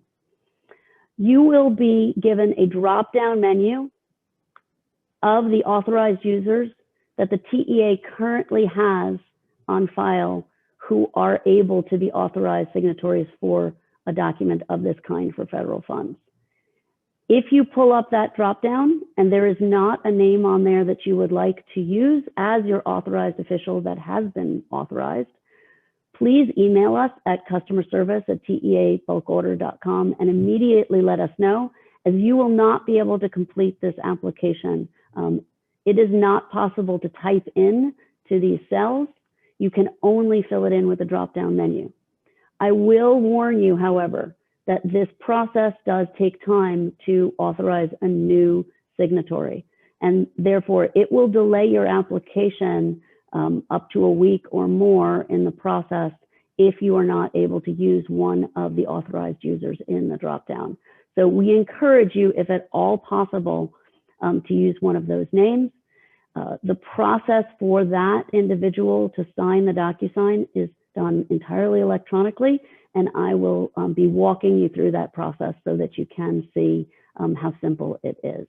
You will be given a drop-down menu of the authorized users that the TEA currently has on file who are able to be authorized signatories for a document of this kind for federal funds. If you pull up that drop-down and there is not a name on there that you would like to use as your authorized official that has been authorized, please email us at customerservice@teabulkorder.com and immediately let us know, as you will not be able to complete this application. It is not possible to type in to these cells. You can only fill it in with the drop-down menu. I will warn you, however, that this process does take time to authorize a new signatory, and therefore it will delay your application up to a week or more in the process if you are not able to use one of the authorized users in the drop-down. So we encourage you, if at all possible, to use one of those names. The process for that individual to sign the DocuSign is done entirely electronically, and I will be walking you through that process so that you can see how simple it is.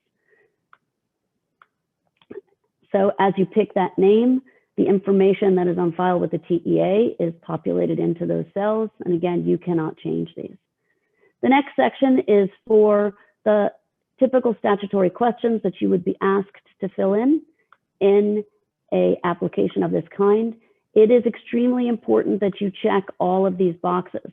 So as you pick that name, the information that is on file with the TEA is populated into those cells, and again, you cannot change these. The next section is for the typical statutory questions that you would be asked to fill in an application of this kind. It is extremely important that you check all of these boxes.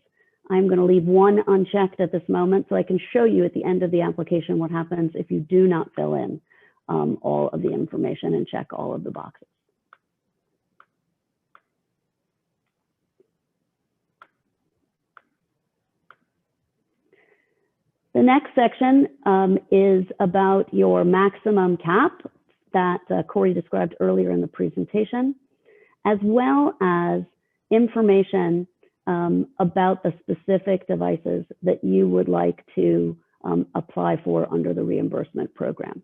I'm going to leave one unchecked at this moment so I can show you at the end of the application what happens if you do not fill in all of the information and check all of the boxes. The next section is about your maximum cap that Corey described earlier in the presentation, as well as information about the specific devices that you would like to apply for under the reimbursement program.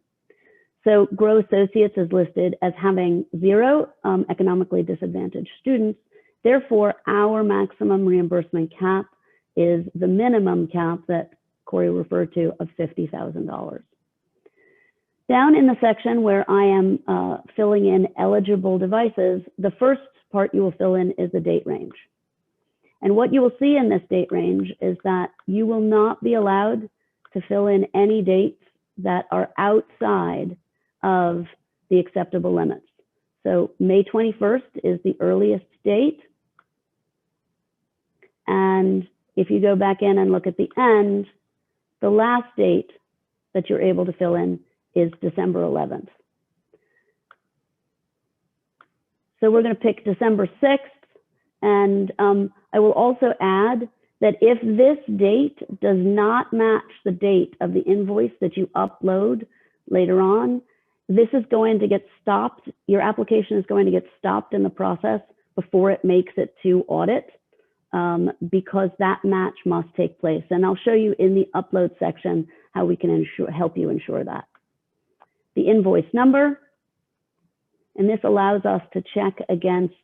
So Grow Associates is listed as having 0 economically disadvantaged students. Therefore, our maximum reimbursement cap is the minimum cap that Corey referred to of $50,000. Down in the section where I am filling in eligible devices, the first part you will fill in is the date range. And what you will see in this date range is that you will not be allowed to fill in any dates that are outside of the acceptable limits. So May 21st is the earliest date. And if you go back in and look at the end, the last date that you're able to fill in is December 11th. So we're going to pick December 6th. And I will also add that if this date does not match the date of the invoice that you upload later on, this is going to get stopped. Your application is going to get stopped in the process before it makes it to audit, because that match must take place. And I'll show you in the upload section how we can help you ensure that. The invoice number, and this allows us to check against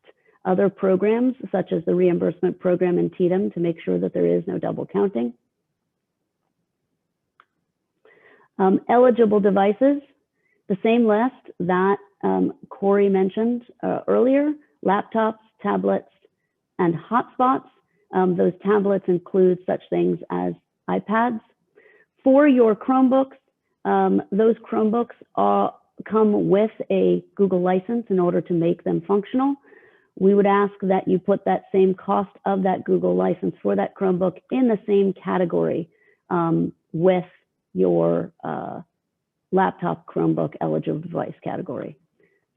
other programs such as the reimbursement program in TDM to make sure that there is no double counting. Eligible devices, the same list that Corey mentioned earlier: laptops, tablets, and hotspots. Those tablets include such things as iPads. For your Chromebooks, those Chromebooks come with a Google license in order to make them functional. We would ask that you put that same cost of that Google license for that Chromebook in the same category with your laptop Chromebook eligible device category.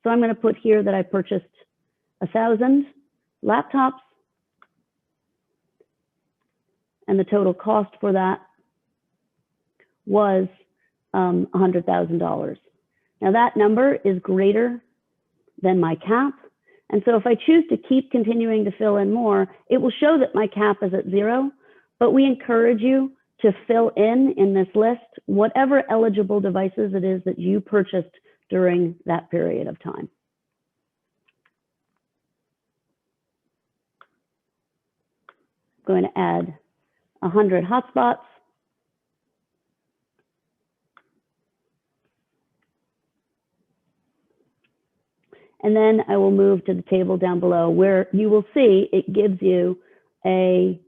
So I'm going to put here that I purchased 1,000 laptops, and the total cost for that was $100,000. Now that number is greater than my cap. And so if I choose to keep continuing to fill in more, it will show that my cap is at 0, but we encourage you to fill in this list whatever eligible devices it is that you purchased during that period of time. I'm going to add 100 hotspots. And then I will move to the table down below where you will see it gives you a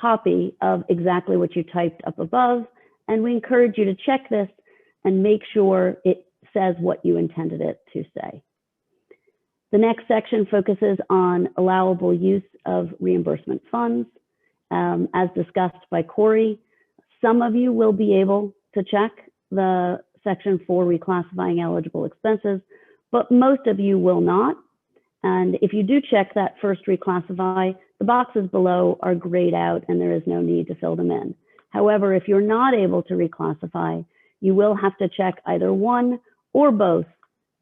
copy of exactly what you typed up above. And we encourage you to check this and make sure it says what you intended it to say. The next section focuses on allowable use of reimbursement funds. As discussed by Corey, some of you will be able to check the section for reclassifying eligible expenses, but most of you will not. And if you do check that first reclassify, the boxes below are grayed out and there is no need to fill them in. However, if you're not able to reclassify, you will have to check either one or both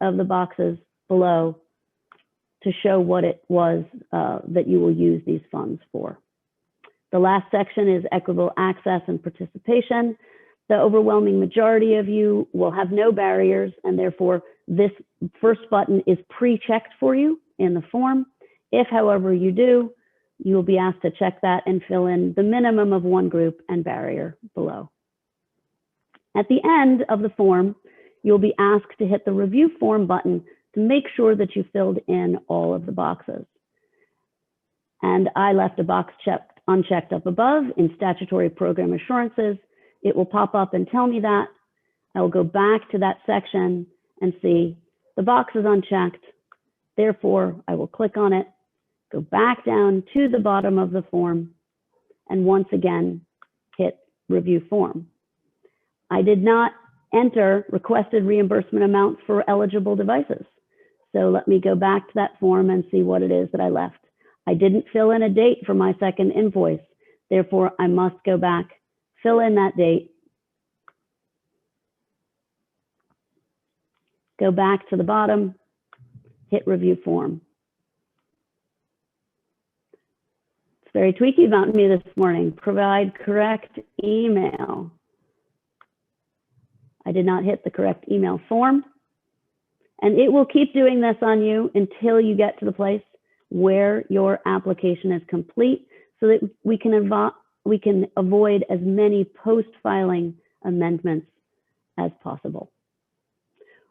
of the boxes below to show what it was that you will use these funds for. The last section is equitable access and participation. The overwhelming majority of you will have no barriers, and therefore this first button is pre-checked for you in the form. If, however, you do, you will be asked to check that and fill in the minimum of one group and barrier below. At the end of the form, you'll be asked to hit the review form button to make sure that you filled in all of the boxes. And I left a box unchecked up above in statutory program assurances. It will pop up and tell me that. I will go back to that section and see the box is unchecked. Therefore, I will click on it, go back down to the bottom of the form, and once again, hit review form. I did not enter requested reimbursement amounts for eligible devices. So let me go back to that form and see what it is that I left. I didn't fill in a date for my second invoice. Therefore, I must go back, fill in that date, go back to the bottom, hit review form. It's very tweaky about me this morning. Provide correct email. I did not hit the correct email form. And it will keep doing this on you until you get to the place where your application is complete so that we can avoid as many post-filing amendments as possible.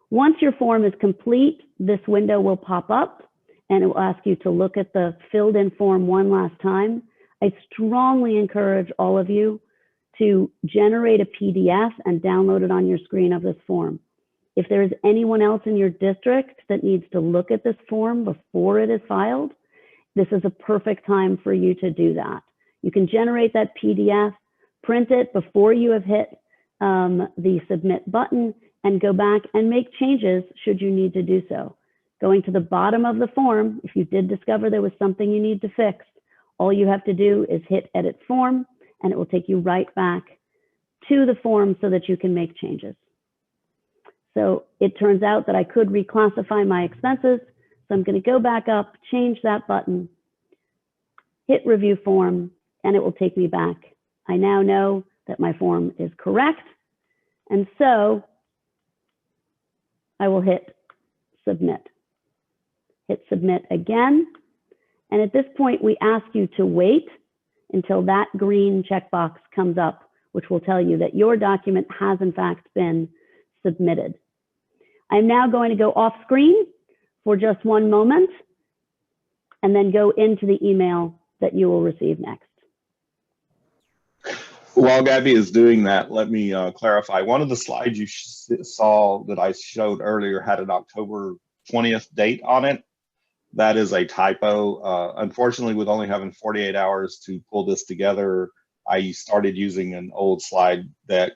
Once your form is complete, this window will pop up and it will ask you to look at the filled in form one last time. I strongly encourage all of you to generate a PDF and download it on your screen of this form. If there is anyone else in your district that needs to look at this form before it is filed, this is a perfect time for you to do that. You can generate that PDF, print it before you have hit the submit button, and go back and make changes should you need to do so. Going to the bottom of the form, if you did discover there was something you need to fix, all you have to do is hit edit form, and it will take you right back to the form so that you can make changes. So it turns out that I could reclassify my expenses. So I'm going to go back up, change that button, hit review form, and it will take me back. I now know that my form is correct. And so I will hit submit. Hit submit again. And at this point, we ask you to wait until that green checkbox comes up, which will tell you that your document has in fact been submitted. I'm now going to go off screen for just one moment and then go into the email that you will receive next. While Gabby is doing that, let me clarify. One of the slides you saw that I showed earlier had an October 20th date on it. That is a typo. Unfortunately, with only having 48 hours to pull this together, I started using an old slide deck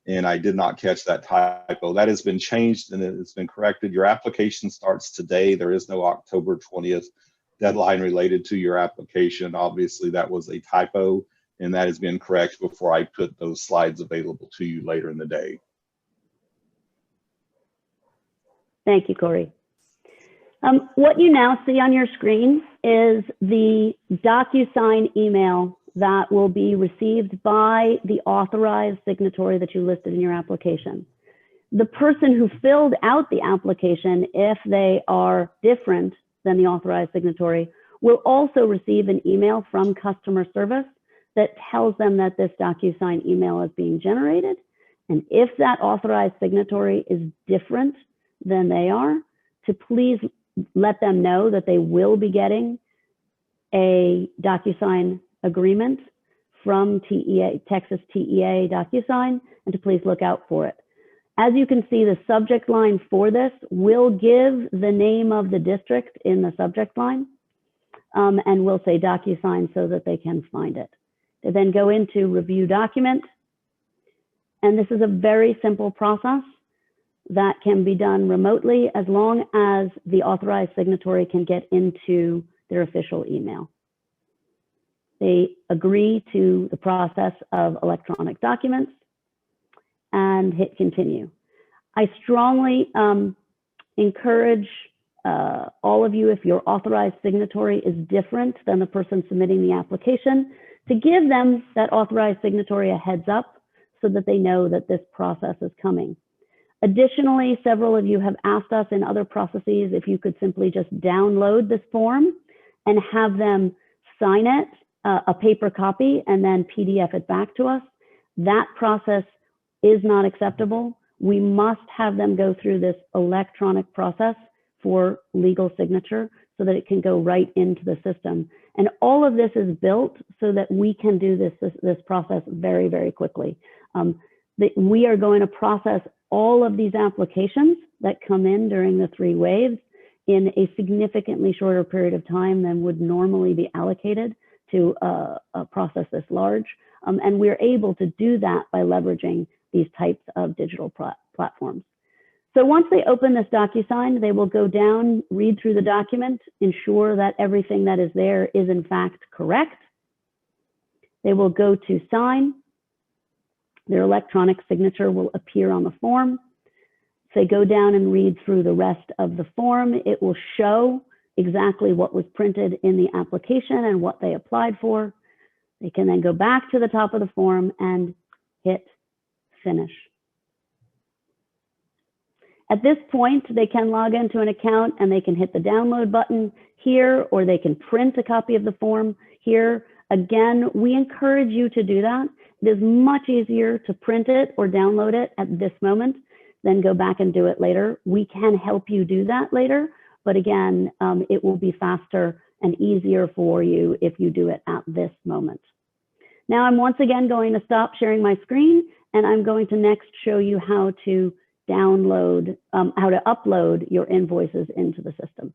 and I did not catch that typo. That has been changed and it's been corrected. Your application starts today. There is no October 20th deadline related to your application. Obviously, that was a typo and that has been corrected before I put those slides available to you later in the day. Thank you, Corey. What you now see on your screen is the DocuSign email that will be received by the authorized signatory that you listed in your application. The person who filled out the application, if they are different than the authorized signatory, will also receive an email from customer service that tells them that this DocuSign email is being generated. And if that authorized signatory is different than they are, to please let them know that they will be getting a DocuSign agreement from TEA, Texas TEA DocuSign, and to please look out for it. As you can see, the subject line for this will give the name of the district in the subject line, and will say DocuSign so that they can find it. They then go into review document, and this is a very simple process that can be done remotely as long as the authorized signatory can get into their official email. They agree to the process of electronic documents and hit continue. I strongly encourage all of you, if your authorized signatory is different than the person submitting the application, to give them that authorized signatory a heads up so that they know that this process is coming. Additionally, several of you have asked us in other processes if you could simply just download this form and have them sign it, a paper copy, and then PDF it back to us. That process is not acceptable. We must have them go through this electronic process for legal signature so that it can go right into the system. And all of this is built so that we can do this process very, very quickly. We are going to process all of these applications that come in during the 3 waves in a significantly shorter period of time than would normally be allocated to a process this large. And we're able to do that by leveraging these types of digital platforms. So once they open this DocuSign, they will go down, read through the document, ensure that everything that is there is in fact correct. They will go to sign. Their electronic signature will appear on the form. If they go down and read through the rest of the form, it will show exactly what was printed in the application and what they applied for. They can then go back to the top of the form and hit finish. At this point, they can log into an account and they can hit the download button here, or they can print a copy of the form here. Again, we encourage you to do that. It is much easier to print it or download it at this moment than go back and do it later. We can help you do that later, but again, it will be faster and easier for you if you do it at this moment. Now I'm once again going to stop sharing my screen, and I'm going to next show you how to download, how to upload your invoices into the system.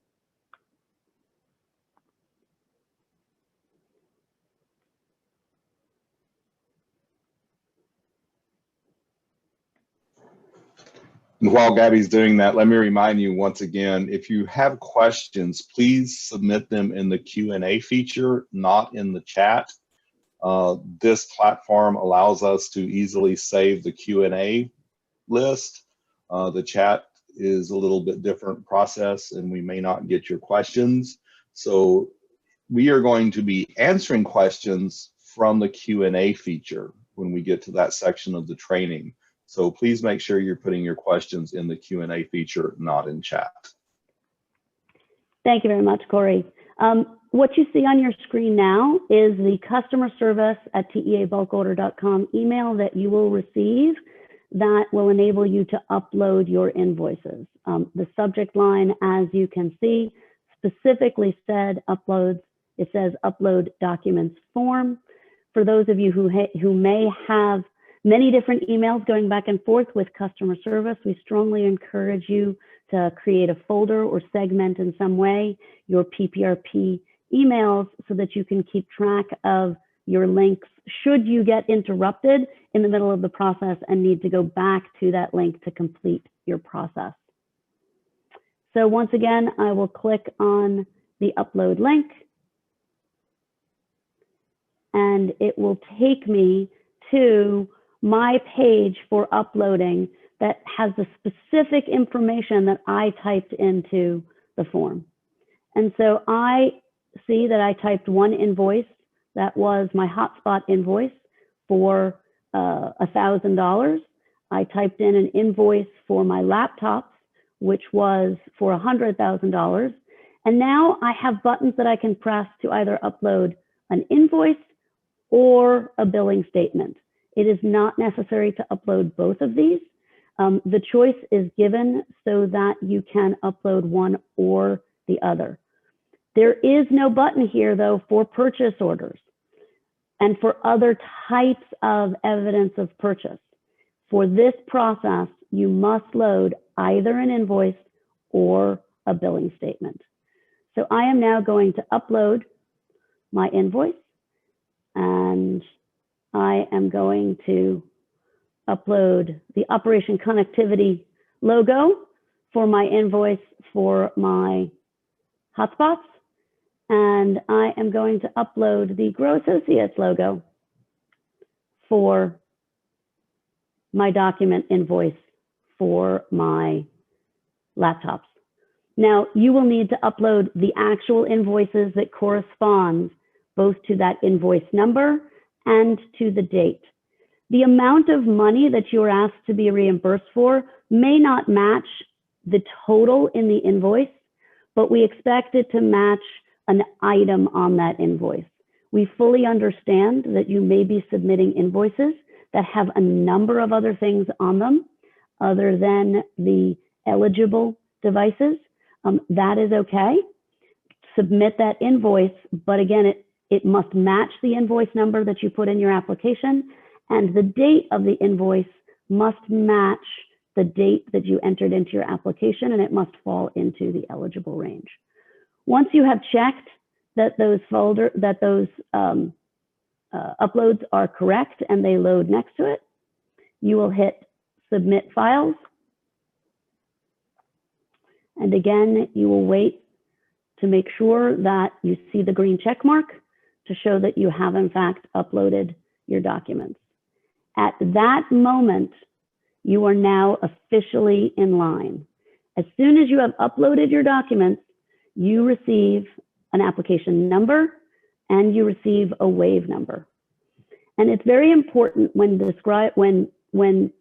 And while Gabby's doing that, let me remind you once again, if you have questions, please submit them in the Q&A feature, not in the chat. This platform allows us to easily save the Q&A list. The chat is a little bit different process and we may not get your questions. So we are going to be answering questions from the Q&A feature when we get to that section of the training. So please make sure you're putting your questions in the Q&A feature, not in chat. Thank you very much, Corey. What you see on your screen now is the customer service at teabulkorder.com email that you will receive that will enable you to upload your invoices. The subject line, as you can see, specifically said uploads. It says upload documents form. For those of you who may have many different emails going back and forth with customer service, we strongly encourage you to create a folder or segment in some way your PPRP emails so that you can keep track of your links should you get interrupted in the middle of the process and need to go back to that link to complete your process. So once again, I will click on the upload link and it will take me to my page for uploading that has the specific information that I typed into the form. And so I see that I typed one invoice that was my hotspot invoice for $1,000. I typed in an invoice for my laptops, which was for $100,000. And now I have buttons that I can press to either upload an invoice or a billing statement. It is not necessary to upload both of these. The choice is given so that you can upload one or the other. There is no button here, though, for purchase orders and for other types of evidence of purchase. For this process, you must load either an invoice or a billing statement. So I am now going to upload my invoice, and I am going to upload the Operation Connectivity logo for my invoice for my hotspots. And I am going to upload the Grow Associates logo for my document invoice for my laptops. Now, you will need to upload the actual invoices that correspond both to that invoice number and to the date. The amount of money that you are asked to be reimbursed for may not match the total in the invoice, but we expect it to match an item on that invoice. We fully understand that you may be submitting invoices that have a number of other things on them other than the eligible devices. That is okay. Submit that invoice, but again, it must match the invoice number that you put in your application, and the date of the invoice must match the date that you entered into your application, and it must fall into the eligible range. Once you have checked that those uploads are correct and they load next to it, you will hit Submit Files. And again, you will wait to make sure that you see the green check mark to show that you have in fact uploaded your documents. At that moment, you are now officially in line. As soon as you have uploaded your documents, you receive an application number and you receive a waive number. And it's very important when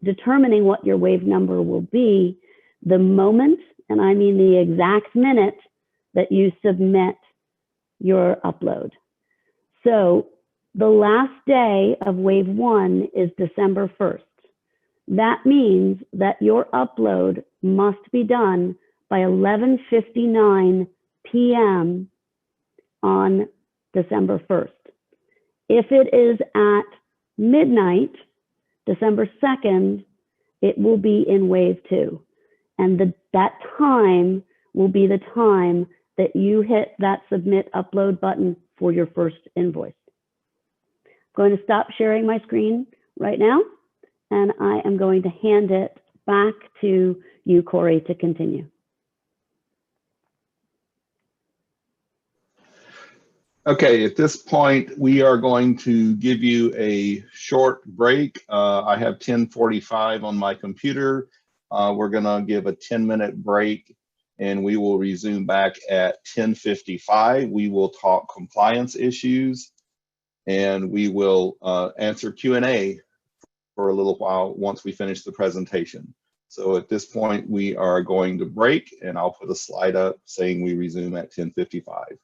determining what your waive number will be, the moment, and I mean the exact minute that you submit your upload. So the last day of wave 1 is December 1st. That means that your upload must be done by 11:59 p.m. on December 1st. If it is at midnight, December 2nd, it will be in wave 2. And that time will be the time that you hit that submit upload button for your first invoice. I'm going to stop sharing my screen right now, and I am going to hand it back to you, Corey, to continue. Okay, at this point, we are going to give you a short break. I have 10:45 on my computer. We're gonna give a 10-minute break and we will resume back at 10:55. We will talk compliance issues and we will answer Q&A for a little while once we finish the presentation. So at this point, we are going to break and I'll put a slide up saying we resume at 10:55.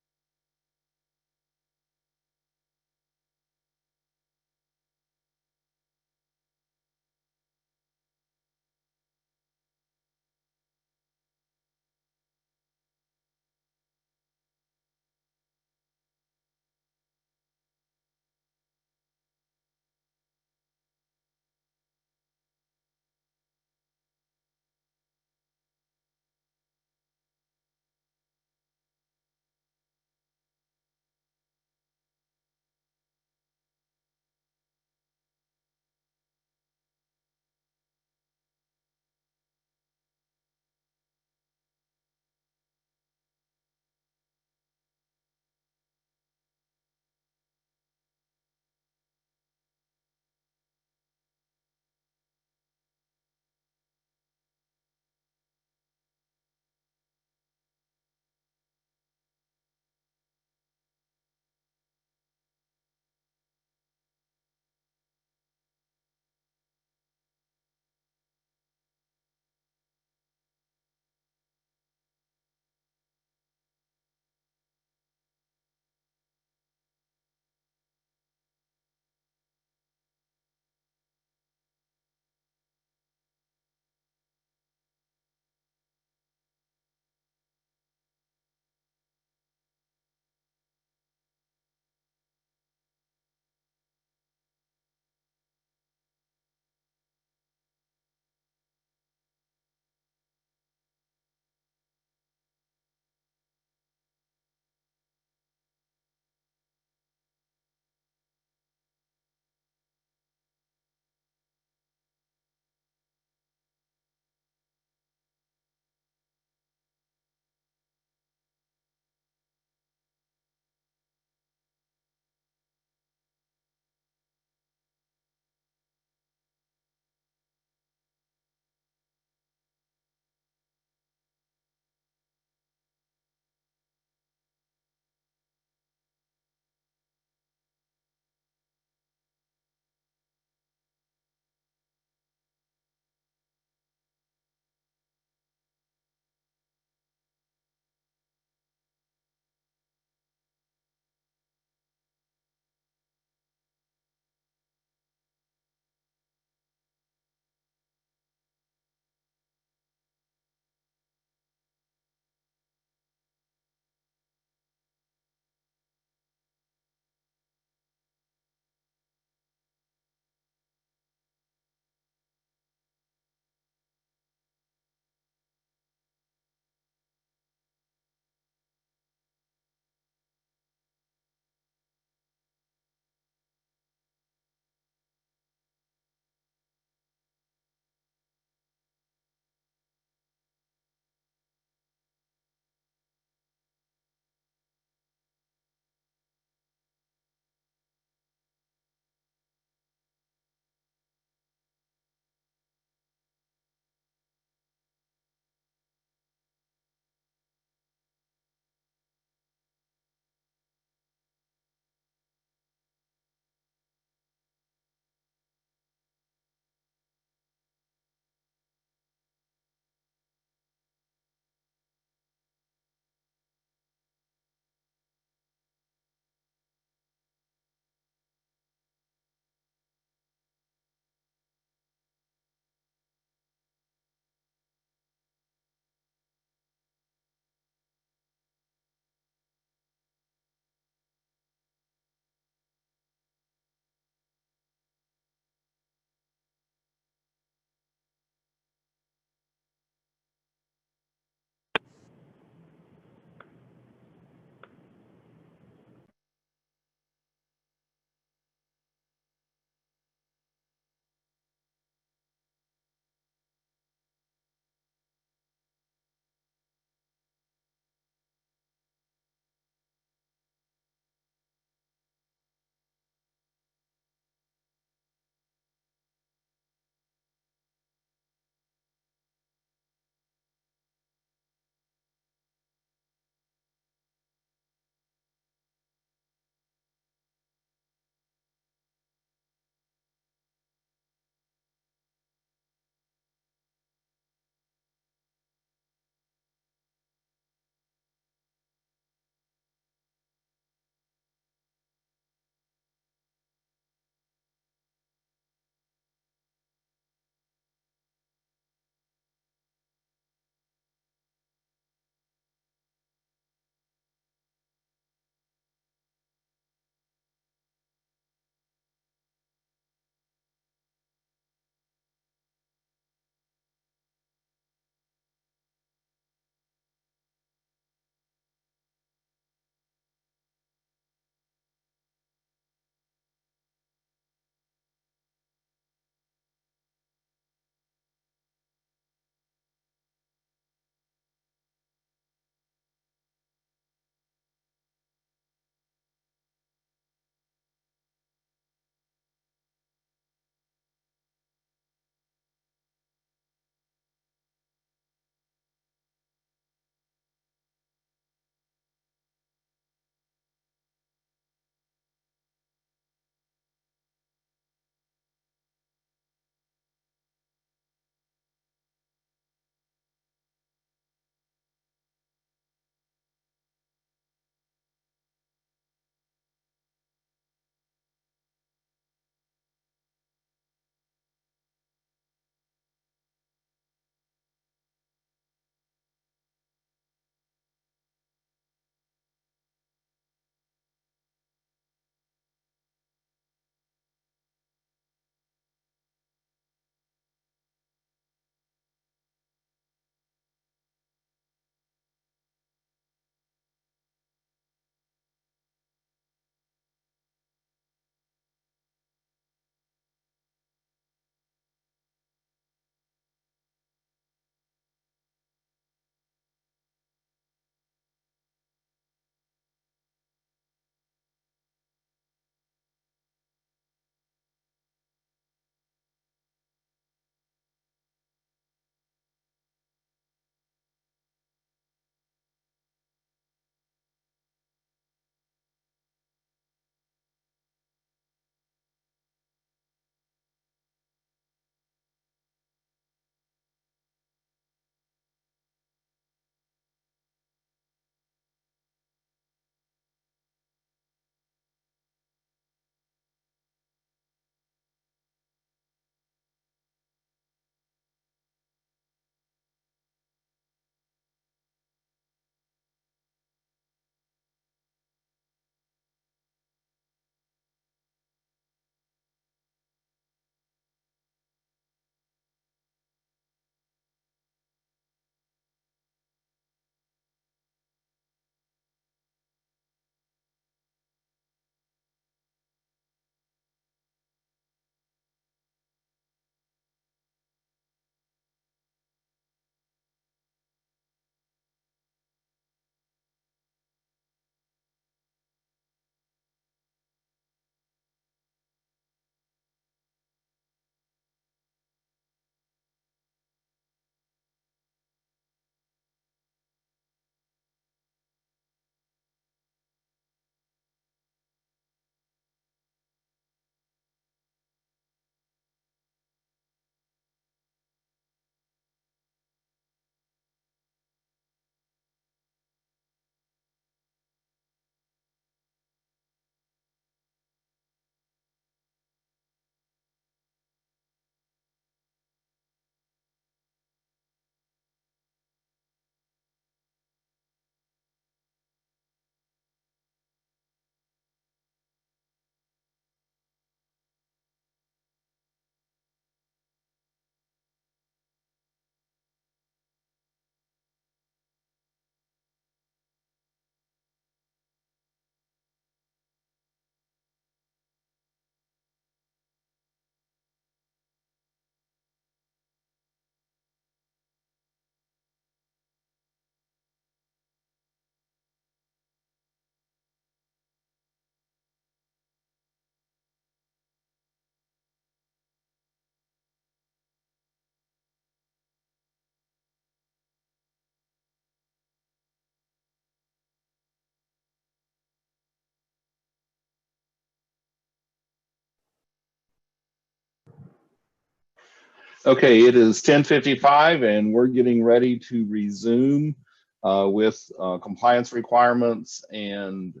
Okay, it is 10:55 and we're getting ready to resume with compliance requirements and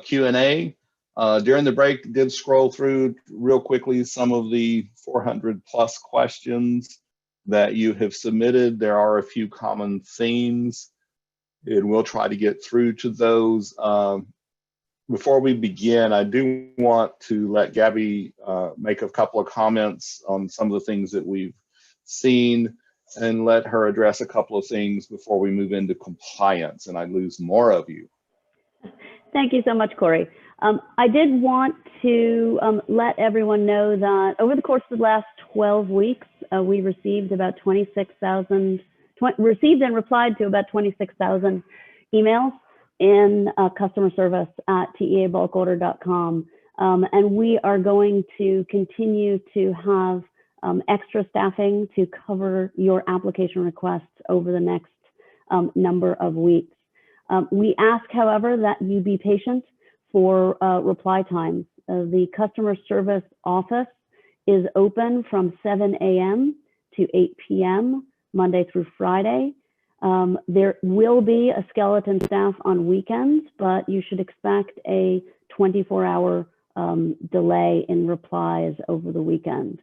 Q&A. During the break, did scroll through real quickly some of the 400 plus questions that you have submitted. There are a few common themes and we'll try to get through to those. Before we begin, I do want to let Gabby make a couple of comments on some of the things that we've seen and let her address a couple of things before we move into compliance and I lose more of you. Thank you so much, Corey. I did want to let everyone know that over the course of the last 12 weeks, we received about 26,000, received and replied to about 26,000 emails in customer service at teabulkorder.com. And we are going to continue to have extra staffing to cover your application requests over the next number of weeks. We ask, however, that you be patient for reply times. The customer service office is open from 7 a.m. to 8 p.m. Monday through Friday. There will be a skeleton staff on weekends, but you should expect a 24-hour delay in replies over the weekend.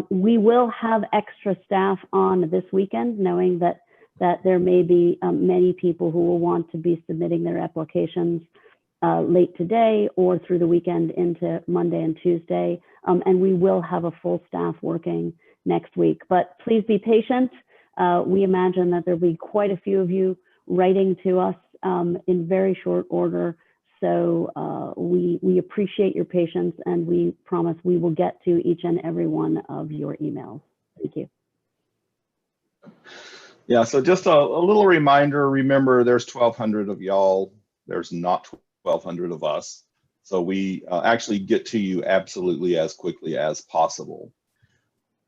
We will have extra staff on this weekend, knowing that there may be many people who will want to be submitting their applications late today or through the weekend into Monday and Tuesday. And we will have a full staff working next week, but please be patient. We imagine that there'll be quite a few of you writing to us in very short order. So we appreciate your patience and we promise we will get to each and every one of your emails. Thank you. Yeah, so just a little reminder, remember there's 1,200 of y'all, there's not 1,200 of us. So we actually get to you absolutely as quickly as possible.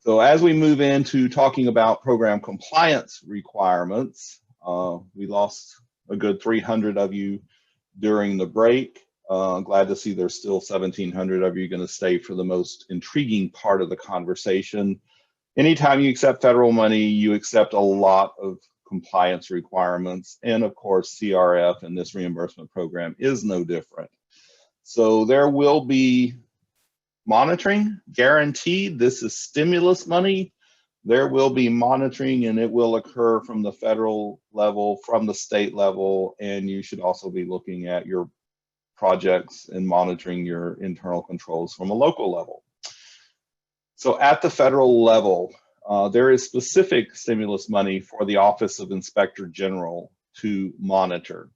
So as we move into talking about program compliance requirements, we lost a good 300 of you during the break. Glad to see there's still 1,700 of you going to stay for the most intriguing part of the conversation. Anytime you accept federal money, you accept a lot of compliance requirements. And of course, CRF and this reimbursement program is no different. So there will be monitoring, guaranteed. This is stimulus money. There will be monitoring and it will occur from the federal level, from the state level, and you should also be looking at your projects and monitoring your internal controls from a local level. So at the federal level, there is specific stimulus money for the Office of Inspector General to monitor.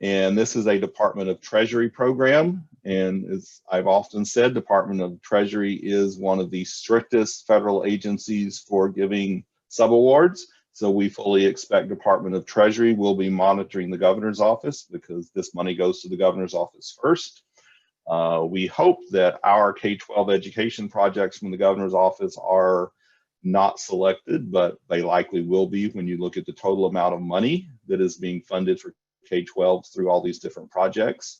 And this is a Department of Treasury program. And as I've often said, Department of Treasury is one of the strictest federal agencies for giving subawards. So we fully expect Department of Treasury will be monitoring the governor's office because this money goes to the governor's office first. We hope that our K-12 education projects from the governor's office are not selected, but they likely will be when you look at the total amount of money that is being funded for K-12 through all these different projects.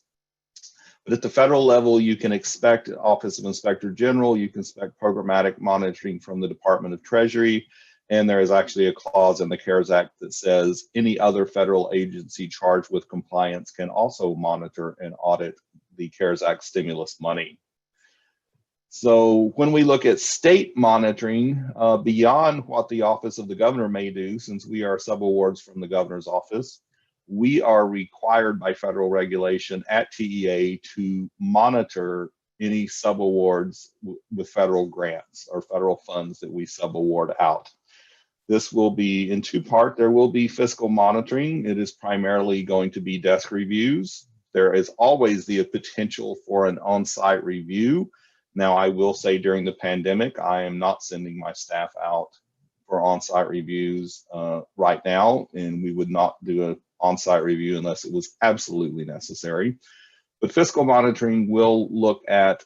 But at the federal level, you can expect Office of Inspector General, you can expect programmatic monitoring from the Department of Treasury, and there is actually a clause in the CARES Act that says any other federal agency charged with compliance can also monitor and audit the CARES Act stimulus money. So when we look at state monitoring, beyond what the Office of the Governor may do, since we are subawards from the governor's office, we are required by federal regulation at TEA to monitor any subawards with federal grants or federal funds that we subaward out. This will be in two parts. There will be fiscal monitoring. It is primarily going to be desk reviews. There is always the potential for an on-site review. Now, I will say during the pandemic, I am not sending my staff out for on-site reviews right now, and we would not do an on-site review unless it was absolutely necessary. But fiscal monitoring will look at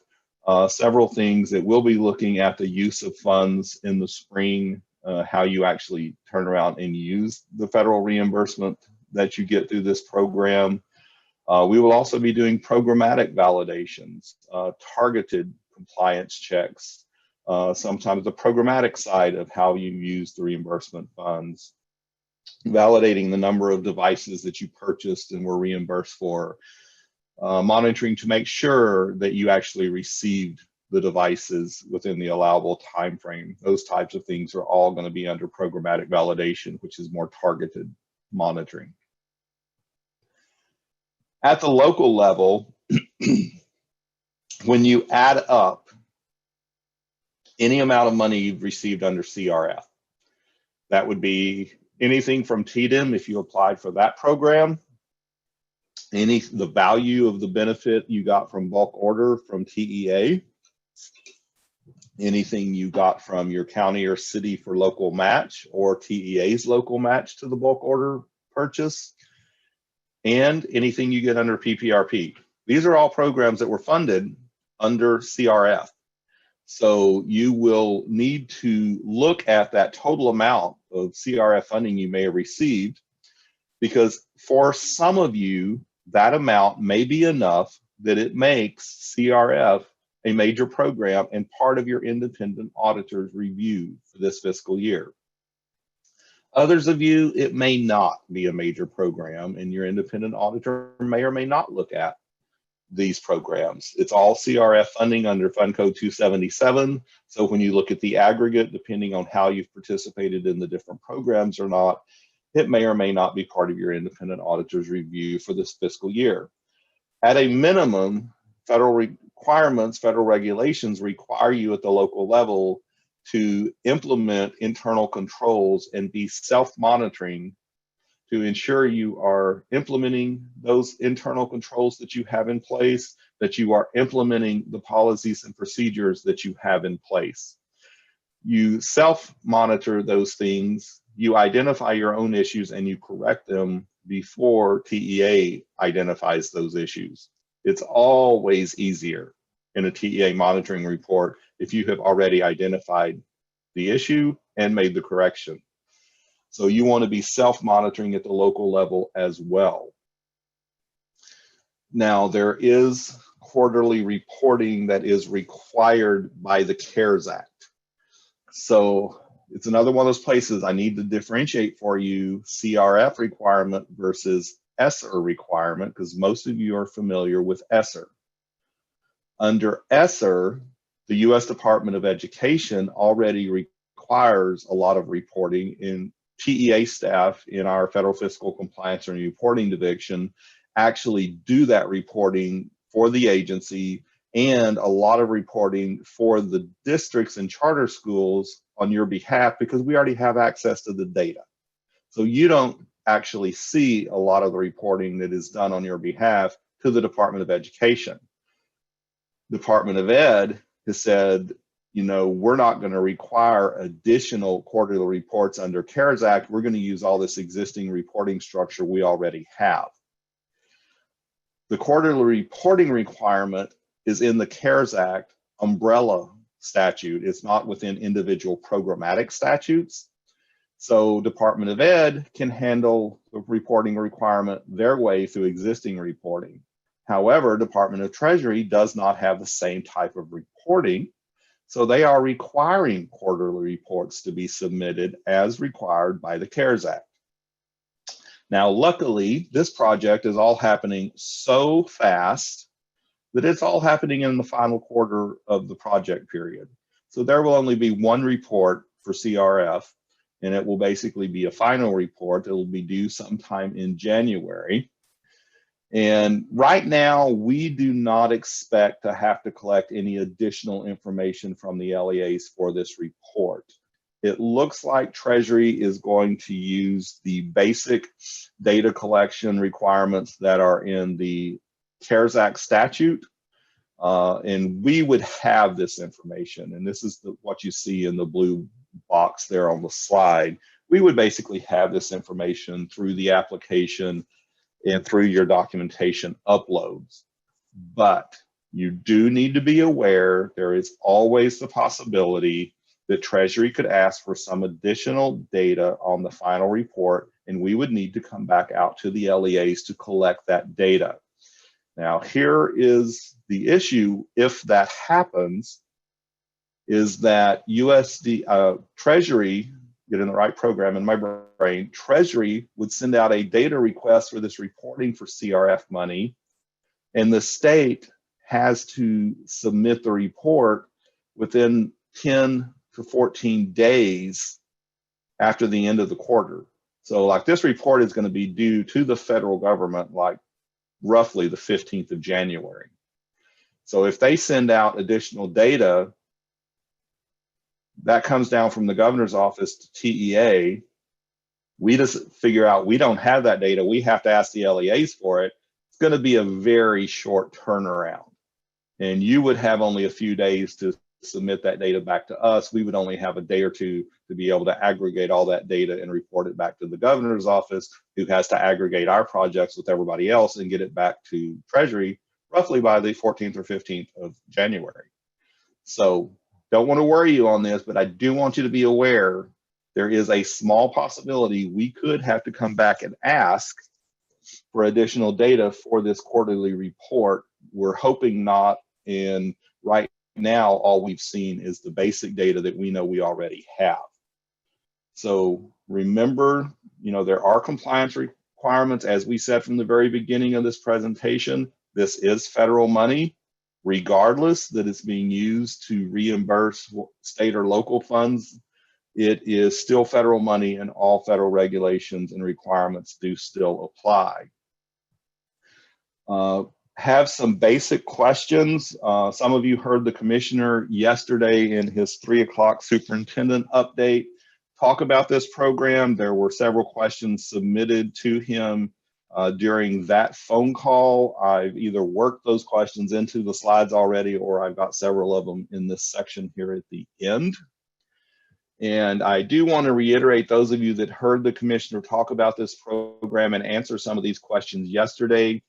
several things. It will be looking at the use of funds in the spring, how you actually turn around and use the federal reimbursement that you get through this program. We will also be doing programmatic validations, targeted compliance checks, sometimes the programmatic side of how you use the reimbursement funds, validating the number of devices that you purchased and were reimbursed for, monitoring to make sure that you actually received the devices within the allowable time frame. Those types of things are all going to be under programmatic validation, which is more targeted monitoring. At the local level, when you add up any amount of money you've received under CRF, that would be anything from TDM if you applied for that program, the value of the benefit you got from bulk order from TEA, anything you got from your county or city for local match or TEA's local match to the bulk order purchase, and anything you get under PPRP. These are all programs that were funded under CRF. So you will need to look at that total amount of CRF funding you may have received, because for some of you, that amount may be enough that it makes CRF a major program and part of your independent auditor's review for this fiscal year. Others of you, it may not be a major program, and your independent auditor may or may not look at these programs. It's all CRF funding under Fund Code 277. So when you look at the aggregate, depending on how you've participated in the different programs or not, it may or may not be part of your independent auditor's review for this fiscal year. At a minimum, federal requirements, federal regulations require you at the local level to implement internal controls and be self-monitoring to ensure you are implementing those internal controls that you have in place, that you are implementing the policies and procedures that you have in place. You self-monitor those things, you identify your own issues, and you correct them before TEA identifies those issues. It's always easier in a TEA monitoring report if you have already identified the issue and made the correction. So you want to be self-monitoring at the local level as well. Now, there is quarterly reporting that is required by the CARES Act. So it's another one of those places I need to differentiate for you CRF requirement versus ESSER requirement, because most of you are familiar with ESSER. Under ESSER, the U.S. Department of Education already requires a lot of reporting, in TEA staff in our Federal Fiscal Compliance and Reporting Division actually do that reporting for the agency, and a lot of reporting for the districts and charter schools on your behalf, because we already have access to the data. So you don't actually see a lot of the reporting that is done on your behalf to the Department of Education. Department of Ed has said, you know, we're not going to require additional quarterly reports under CARES Act. We're going to use all this existing reporting structure we already have. The quarterly reporting requirement is in the CARES Act umbrella statute. It's not within individual programmatic statutes. So Department of Ed can handle the reporting requirement their way through existing reporting. However, Department of Treasury does not have the same type of reporting. So they are requiring quarterly reports to be submitted as required by the CARES Act. Now, luckily, this project is all happening so fast that it's all happening in the final quarter of the project period. So there will only be one report for CRF, and it will basically be a final report. It will be due sometime in January. And right now, we do not expect to have to collect any additional information from the LEAs for this report. It looks like Treasury is going to use the basic data collection requirements that are in the CARES Act statute, and we would have this information. And this is what you see in the blue box there on the slide. We would basically have this information through the application and through your documentation uploads. But you do need to be aware there is always the possibility that Treasury could ask for some additional data on the final report, and we would need to come back out to the LEAs to collect that data. Now, here is the issue if that happens. is that Treasury, get in the right program in my brain, Treasury would send out a data request for this reporting for CRF money, and the state has to submit the report within 10 to 14 days after the end of the quarter. So like this report is going to be due to the federal government like roughly the 15th of January. So if they send out additional data, that comes down from the governor's office to TEA. We just figure out we don't have that data. We have to ask the LEAs for it. It's going to be a very short turnaround. And you would have only a few days to submit that data back to us. We would only have a day or two to be able to aggregate all that data and report it back to the governor's office, who has to aggregate our projects with everybody else and get it back to Treasury roughly by the 14th or 15th of January. So don't want to worry you on this, but I do want you to be aware there is a small possibility we could have to come back and ask for additional data for this quarterly report. We're hoping not, and right now all we've seen is the basic data that we know we already have. So remember, there are compliance requirements, as we said from the very beginning of this presentation. This is federal money, regardless that it's being used to reimburse state or local funds. It is still federal money, and all federal regulations and requirements do still apply. Have some basic questions. Some of you heard the commissioner yesterday in his 3 o'clock superintendent update talk about this program. There were several questions submitted to him during that phone call. I've either worked those questions into the slides already, or I've got several of them in this section here at the end. And I do want to reiterate, those of you that heard the commissioner talk about this program and answer some of these questions yesterday,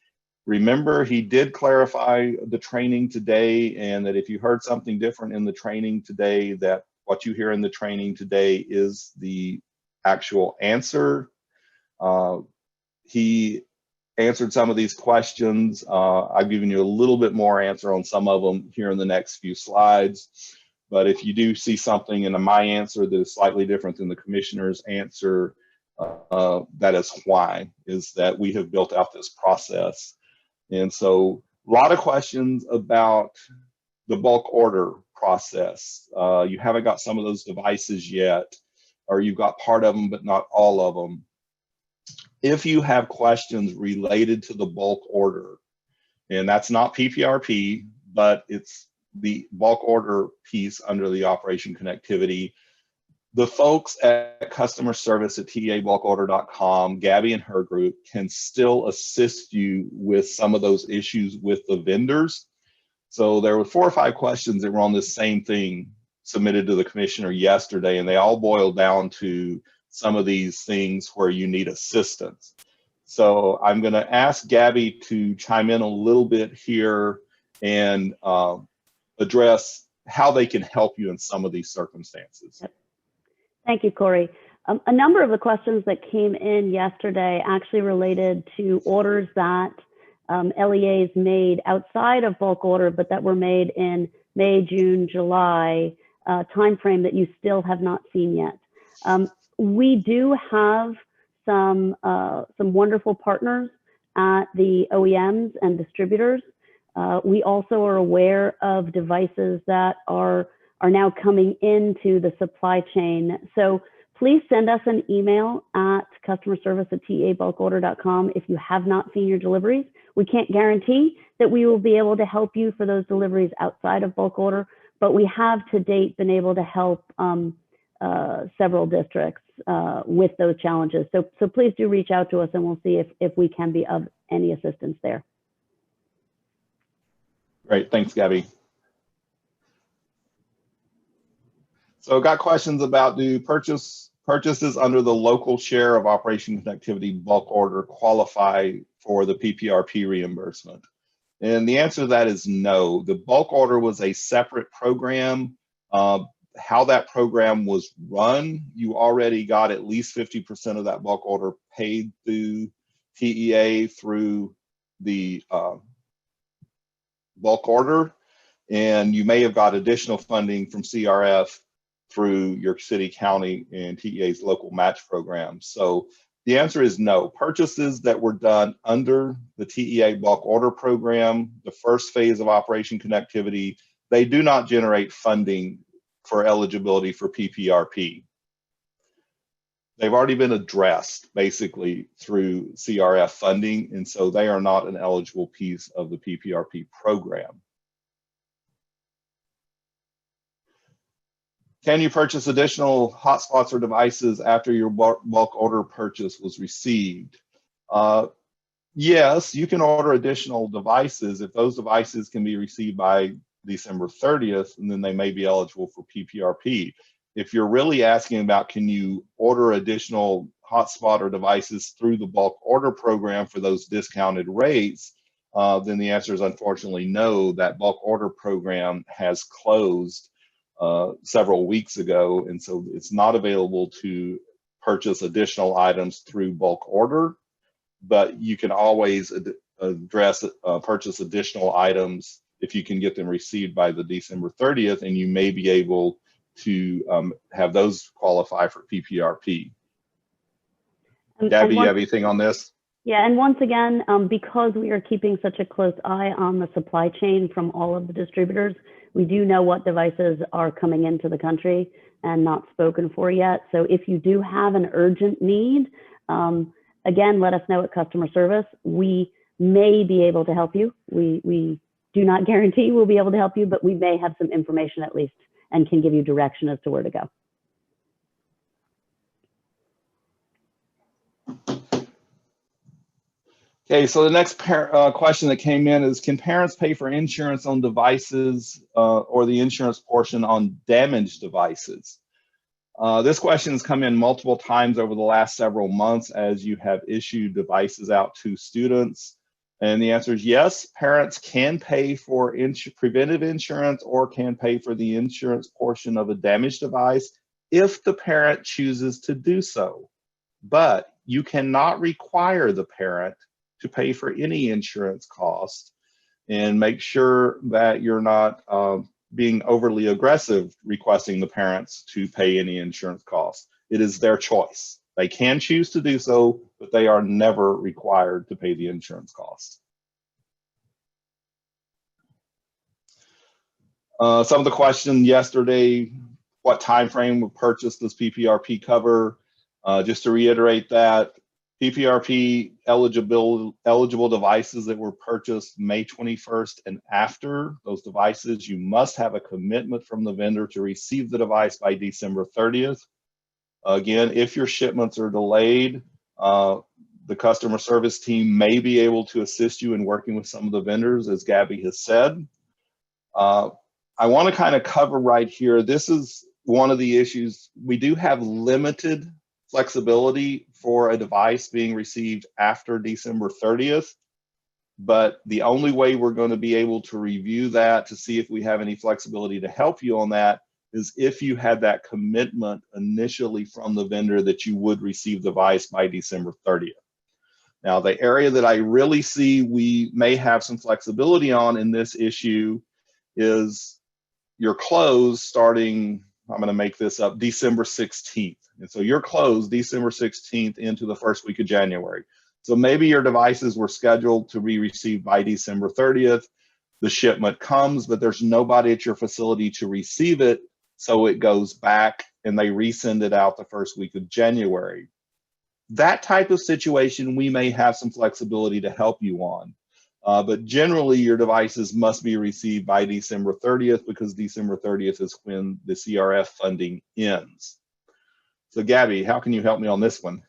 remember he did clarify the training today, and that if you heard something different in the training today, that what you hear in the training today is the actual answer. He answered some of these questions. I've given you a little bit more answer on some of them here in the next few slides. But if you do see something in my answer that is slightly different than the commissioner's answer, that is why, is that we have built out this process. And so a lot of questions about the bulk order process. You haven't got some of those devices yet, or you've got part of them, but not all of them. If you have questions related to the bulk order, and that's not PPRP, but it's the bulk order piece under the Operation Connectivity, the folks at customer service at teabulkorder.com, Gabby and her group, can still assist you with some of those issues with the vendors. So there were 4 or 5 questions that were on this same thing submitted to the commissioner yesterday, and they all boiled down to some of these things where you need assistance. So I'm going to ask Gabby to chime in a little bit here and address how they can help you in some of these circumstances. Thank you, Corey. A number of the questions that came in yesterday actually related to orders that LEAs made outside of bulk order, but that were made in May, June, July timeframe that you still have not seen yet. We do have some wonderful partners at the OEMs and distributors. We also are aware of devices that are now coming into the supply chain. So please send us an email at customerservice@teabulkorder.com if you have not seen your deliveries. We can't guarantee that we will be able to help you for those deliveries outside of bulk order, but we have to date been able to help several districts with those challenges. So please do reach out to us, and we'll see if we can be of any assistance there. Great, thanks, Gabby. So got questions about, do purchases under the local share of Operation Connectivity bulk order qualify for the PPRP reimbursement? And the answer to that is no. The bulk order was a separate program. How that program was run, you already got at least 50% of that bulk order paid through TEA through the bulk order. and you may have got additional funding from CRF through your city, county, and TEA's local match program. So the answer is no. Purchases that were done under the TEA bulk order program, the first phase of Operation Connectivity, they do not generate funding for eligibility for PPRP. They've already been addressed basically through CRF funding, and so they are not an eligible piece of the PPRP program. Can you purchase additional hotspots or devices after your bulk order purchase was received? Yes, you can order additional devices if those devices can be received by December 30th, and then they may be eligible for PPRP. If you're really asking about can you order additional hotspot or devices through the bulk order program for those discounted rates, then the answer is unfortunately no. That bulk order program has closed several weeks ago, and so it's not available to purchase additional items through bulk order, but you can always purchase additional items if you can get them received by the December 30th, and you may be able to have those qualify for PPRP. Gabby, you have anything on this? Yeah, and once again, because we are keeping such a close eye on the supply chain from all of the distributors, we do know what devices are coming into the country and not spoken for yet. So if you do have an urgent need, again, let us know at customer service. We may be able to help you. We do not guarantee we'll be able to help you, but we may have some information at least and can give you direction as to where to go. Okay, so the next question that came in is, can parents pay for insurance on devices or the insurance portion on damaged devices? This question has come in multiple times over the last several months as you have issued devices out to students. And the answer is yes, parents can pay for preventive insurance or can pay for the insurance portion of a damaged device if the parent chooses to do so. But you cannot require the parent to pay for any insurance cost, and make sure that you're not being overly aggressive requesting the parents to pay any insurance costs. It is their choice. They can choose to do so, but they are never required to pay the insurance costs. Some of the questions yesterday, what time frame of purchase does PPRP cover? Just to reiterate that, PPRP eligible devices that were purchased May 21st and after, those devices, you must have a commitment from the vendor to receive the device by December 30th. Again, if your shipments are delayed, the customer service team may be able to assist you in working with some of the vendors, as Gabby has said. I want to kind of cover right here, this is one of the issues. We do have limited flexibility for a device being received after December 30th, but the only way we're going to be able to review that to see if we have any flexibility to help you on that is if you had that commitment initially from the vendor that you would receive the device by December 30th. Now, the area that I really see we may have some flexibility on in this issue is your close starting, I'm going to make this up, December 16th. And so you're closed December 16th into the first week of January. So maybe your devices were scheduled to be received by December 30th. The shipment comes, but there's nobody at your facility to receive it. So it goes back and they resend it out the first week of January. That type of situation, we may have some flexibility to help you on. But generally, your devices must be received by December 30th because December 30th is when the CRF funding ends. So Gabby, how can you help me on this one?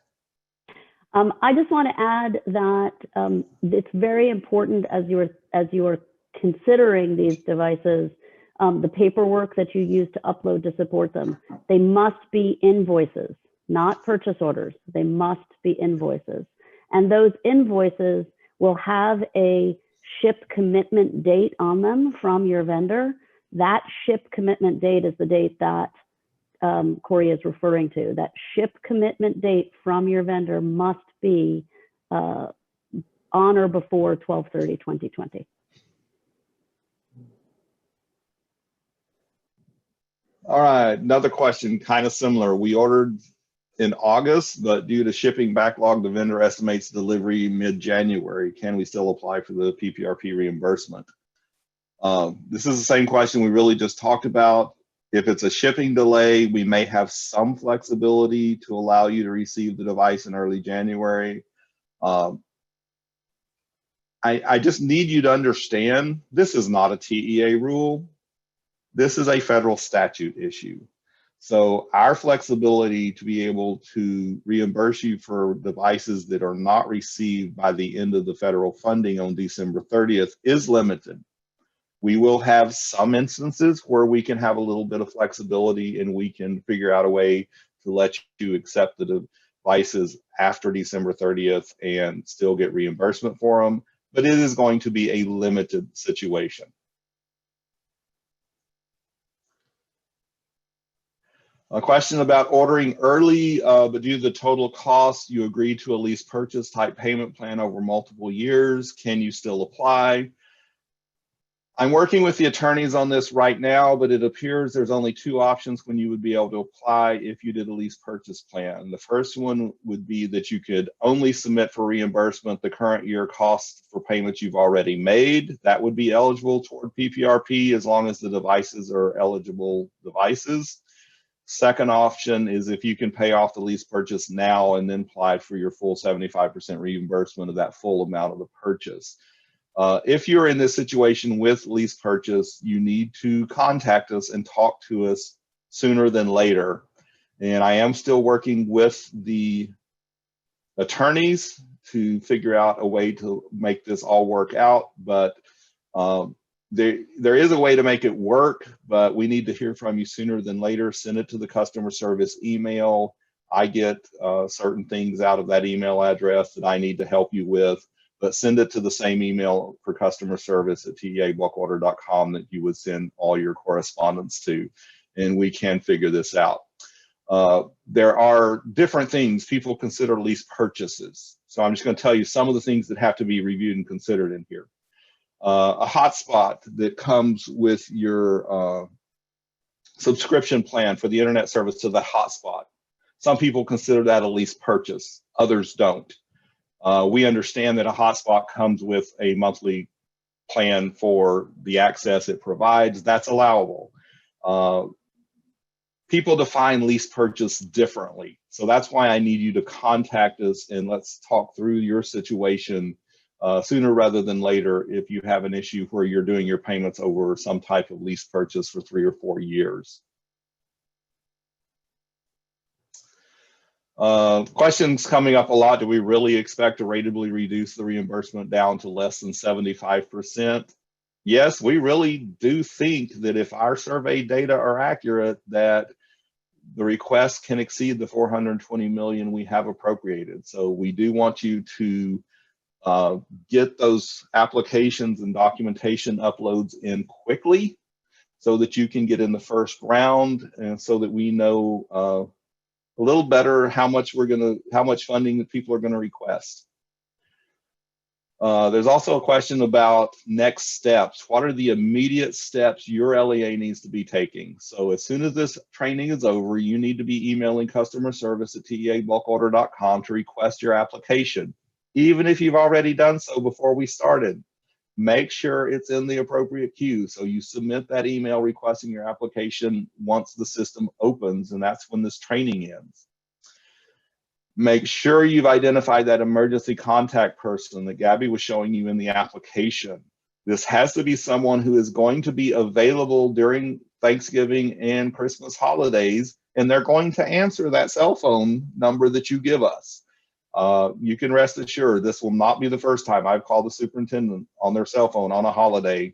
I just want to add that it's very important as you are considering these devices, the paperwork that you use to upload to support them. They must be invoices, not purchase orders. They must be invoices. And those invoices will have a ship commitment date on them from your vendor. That ship commitment date is the date that Corey is referring to. That ship commitment date from your vendor must be on or before 12/30/2020. All right, another question, kind of similar. We ordered in August, but due to shipping backlog, the vendor estimates delivery mid-January. Can we still apply for the PPRP reimbursement? This is the same question we really just talked about. If it's a shipping delay, we may have some flexibility to allow you to receive the device in early January. I just need you to understand, this is not a TEA rule. This is a federal statute issue. So our flexibility to be able to reimburse you for devices that are not received by the end of the federal funding on December 30th is limited. We will have some instances where we can have a little bit of flexibility and we can figure out a way to let you accept the devices after December 30th and still get reimbursement for them, but it is going to be a limited situation. A question about ordering early, but due to the total cost, you agree to a lease purchase type payment plan over multiple years. Can you still apply? I'm working with the attorneys on this right now, but it appears there's only two options when you would be able to apply if you did a lease purchase plan. The first one would be that you could only submit for reimbursement the current year cost for payments you've already made. That would be eligible toward PPRP as long as the devices are eligible devices. Second option is if you can pay off the lease purchase now and then apply for your full 75% reimbursement of that full amount of the purchase. If you're in this situation with lease purchase, you need to contact us and talk to us sooner than later. And I am still working with the attorneys to figure out a way to make this all work out, but there is a way to make it work, but we need to hear from you sooner than later. Send it to the customer service email. I get certain things out of that email address that I need to help you with, but send it to the same email for customer service at teabulkorder.com that you would send all your correspondence to, and we can figure this out. There are different things people consider lease purchases. So I'm just going to tell you some of the things that have to be reviewed and considered in here. A hotspot that comes with your subscription plan for the internet service to the hotspot. Some people consider that a lease purchase, others don't. We understand that a hotspot comes with a monthly plan for the access it provides. That's allowable. People define lease purchase differently. So that's why I need you to contact us and let's talk through your situation sooner rather than later if you have an issue where you're doing your payments over some type of lease purchase for 3 or 4 years. Questions coming up a lot. Do we really expect to ratably reduce the reimbursement down to less than 75%? Yes, we really do think that if our survey data are accurate, that the request can exceed the 420 million we have appropriated. So we do want you to get those applications and documentation uploads in quickly so that you can get in the first round and so that we know a little better how much funding that people are going to request. There's also a question about next steps. What are the immediate steps your LEA needs to be taking? So as soon as this training is over, you need to be emailing customer service at teabulkorder.com to request your application. Even if you've already done so before we started, make sure it's in the appropriate queue. So you submit that email requesting your application once the system opens, and that's when this training ends. Make sure you've identified that emergency contact person that Gabby was showing you in the application. This has to be someone who is going to be available during Thanksgiving and Christmas holidays, and they're going to answer that cell phone number that you give us. You can rest assured this will not be the first time I've called the superintendent on their cell phone on a holiday.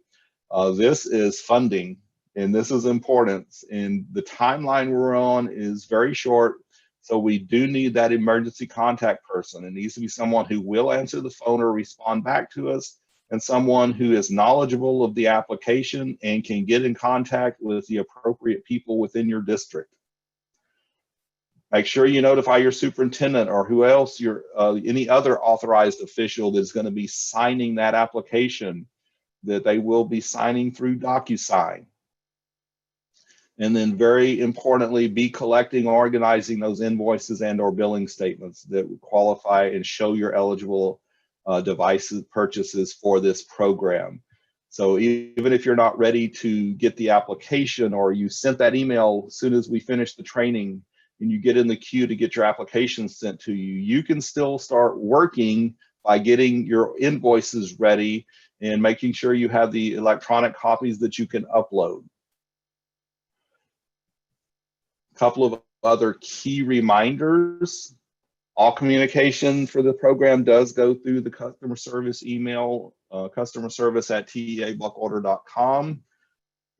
This is funding, and this is important, and the timeline we're on is very short, so we do need that emergency contact person. It needs to be someone who will answer the phone or respond back to us, and someone who is knowledgeable of the application and can get in contact with the appropriate people within your district. Make sure you notify your superintendent or who else, any other authorized official that's going to be signing that application, that they will be signing through DocuSign. And then very importantly, be collecting, organizing those invoices and or billing statements that qualify and show your eligible devices purchases for this program. So even if you're not ready to get the application, or you sent that email as soon as we finish the training and you get in the queue to get your application sent to you, you can still start working by getting your invoices ready and making sure you have the electronic copies that you can upload. A couple of other key reminders. All communication for the program does go through the customer service email, customerservice@teabulkorder.com.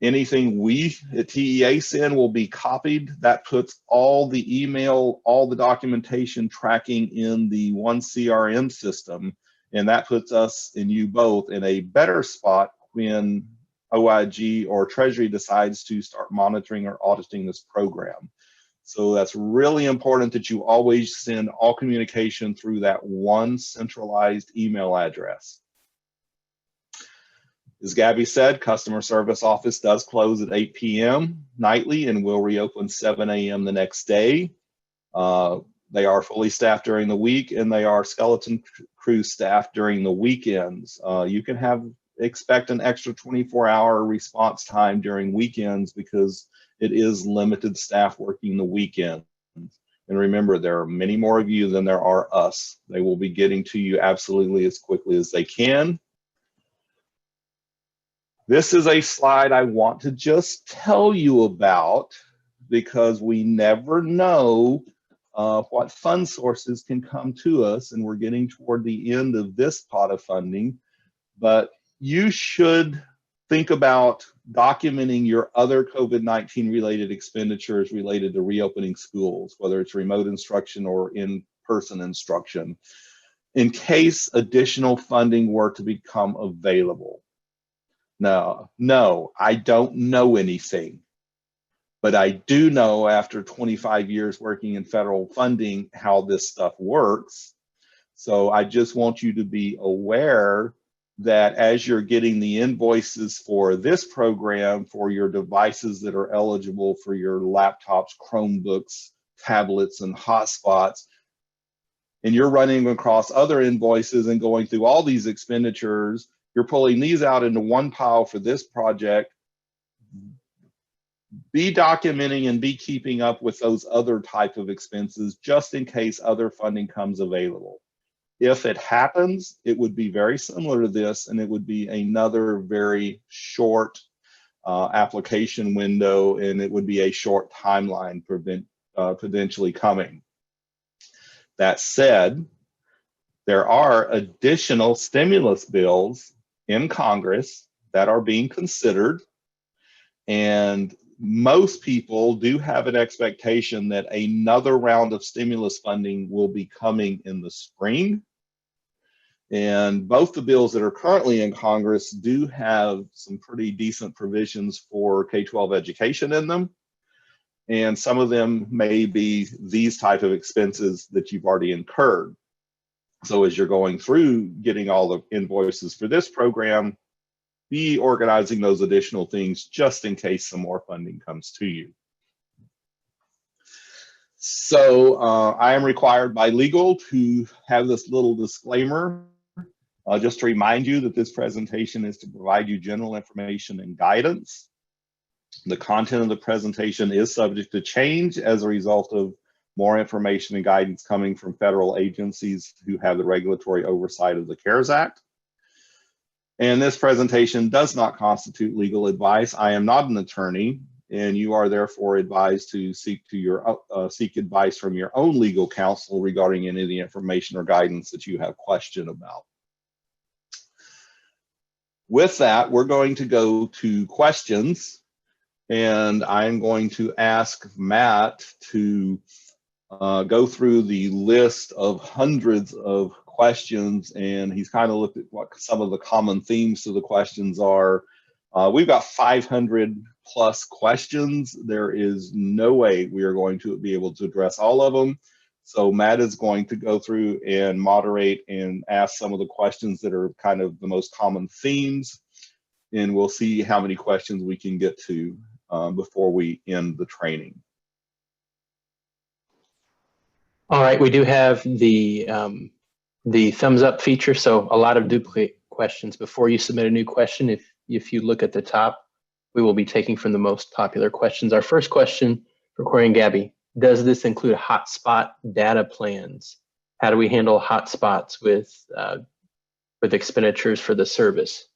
Anything we at TEA send will be copied. That puts all the email, all the documentation tracking in the one CRM system. And that puts us and you both in a better spot when OIG or Treasury decides to start monitoring or auditing this program. So that's really important that you always send all communication through that one centralized email address. As Gabby said, customer service office does close at 8 p.m. nightly and will reopen 7 a.m. the next day. They are fully staffed during the week, and they are skeleton crew staffed during the weekends. You can expect an extra 24-hour response time during weekends because it is limited staff working the weekend. And remember, there are many more of you than there are us. They will be getting to you absolutely as quickly as they can. This is a slide I want to just tell you about because we never know what fund sources can come to us, and we're getting toward the end of this pot of funding. But you should think about documenting your other COVID-19 related expenditures related to reopening schools, whether it's remote instruction or in-person instruction, in case additional funding were to become available. Now, no, I don't know anything, but I do know after 25 years working in federal funding how this stuff works. So I just want you to be aware that as you're getting the invoices for this program for your devices that are eligible for your laptops, Chromebooks, tablets, and hotspots, and you're running across other invoices and going through all these expenditures, you're pulling these out into one pile for this project. Be documenting and be keeping up with those other type of expenses just in case other funding comes available. If it happens, it would be very similar to this, and it would be another very short application window, and it would be a short timeline potentially coming. That said, there are additional stimulus bills in Congress that are being considered, and most people do have an expectation that another round of stimulus funding will be coming in the spring. And both the bills that are currently in Congress do have some pretty decent provisions for K-12 education in them. And some of them may be these type of expenses that you've already incurred. So as you're going through getting all the invoices for this program, be organizing those additional things just in case some more funding comes to you. So I am required by legal to have this little disclaimer. Just to remind you that this presentation is to provide you general information and guidance. The content of the presentation is subject to change as a result of more information and guidance coming from federal agencies who have the regulatory oversight of the CARES Act. And this presentation does not constitute legal advice. I am not an attorney, and you are therefore advised to seek advice from your own legal counsel regarding any of the information or guidance that you have question about. With that, we're going to go to questions, and I'm going to ask Matt to go through the list of hundreds of questions, and he's kind of looked at what some of the common themes to the questions are. We've got 500 plus questions. There is no way we are going to be able to address all of them. So Matt is going to go through and moderate and ask some of the questions that are kind of the most common themes, and we'll see how many questions we can get to. before we end the training. All right, we do have the thumbs up feature, so a lot of duplicate questions. Before you submit a new question, if you look at the top, we will be taking from the most popular questions. Our first question for Corey and Gabby: does this include hotspot data plans? How do we handle hotspots with expenditures for the service?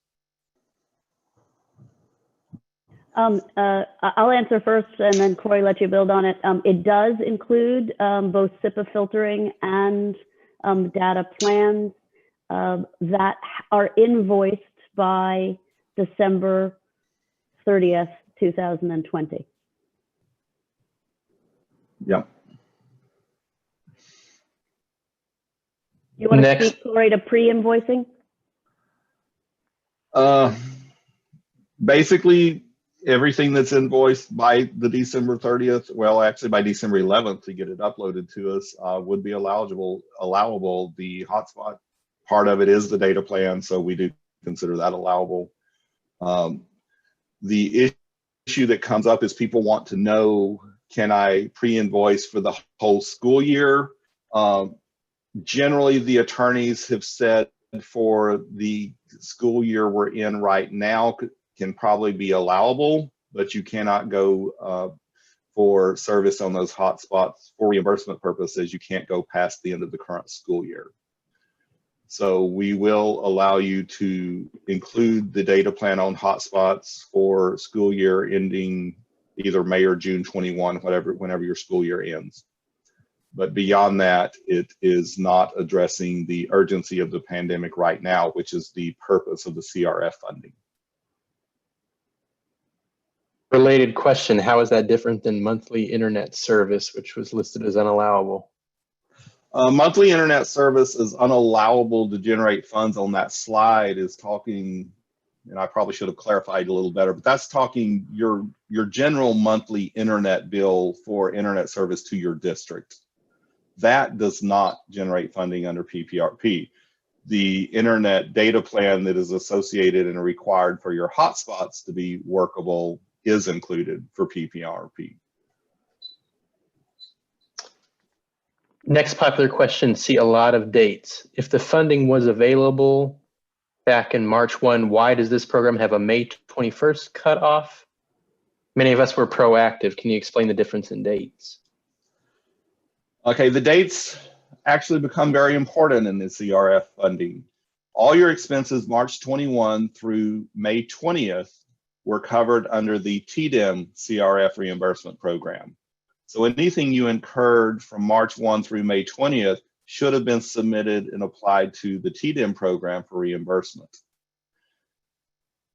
I'll answer first, and then Corey, let you build on it. It does include both SIPA filtering and data plans that are invoiced by December 30th, 2020. Yeah. You want to Next. speak, Corey, to pre-invoicing? Basically, everything that's invoiced by the December 30th, well, actually by December 11th to get it uploaded to us, would be allowable. The hotspot part of it is the data plan, so we do consider that allowable. The issue that comes up is people want to know, can I pre-invoice for the whole school year? Generally, the attorneys have said for the school year we're in right now can probably be allowable, but you cannot go for service on those hotspots for reimbursement purposes. You can't go past the end of the current school year. So we will allow you to include the data plan on hotspots for school year ending either May or June 21, whenever your school year ends. But beyond that, it is not addressing the urgency of the pandemic right now, which is the purpose of the CRF funding. Related question: how is that different than monthly internet service, which was listed as unallowable? Monthly internet service is unallowable to generate funds on that slide is talking, and I probably should have clarified a little better, but that's talking your general monthly internet bill for internet service to your district. That does not generate funding under PPRP. The internet data plan that is associated and required for your hotspots to be workable is included for PPRP. Next popular question, see a lot of dates. If the funding was available back in March 1, why does this program have a May 21st cutoff? Many of us were proactive. Can you explain the difference in dates? Okay, the dates actually become very important in the CRF funding. All your expenses March 21 through May 20th were covered under the TDEM CRF reimbursement program. So anything you incurred from March 1 through May 20th should have been submitted and applied to the TDEM program for reimbursement.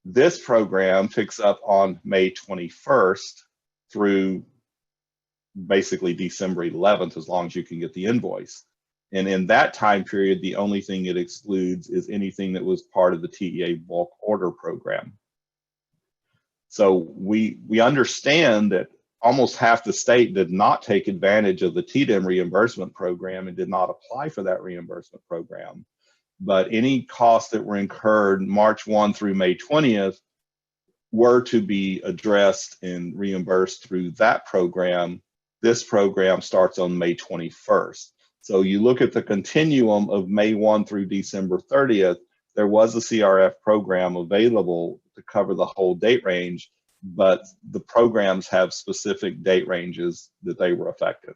This program picks up on May 21st through basically December 11th, as long as you can get the invoice. And in that time period, the only thing it excludes is anything that was part of the TEA bulk order program. So we understand that almost half the state did not take advantage of the TDEM reimbursement program and did not apply for that reimbursement program. But any costs that were incurred March 1 through May 20th were to be addressed and reimbursed through that program. This program starts on May 21st. So you look at the continuum of May 1 through December 30th, there was a CRF program available to cover the whole date range, but the programs have specific date ranges that they were effective.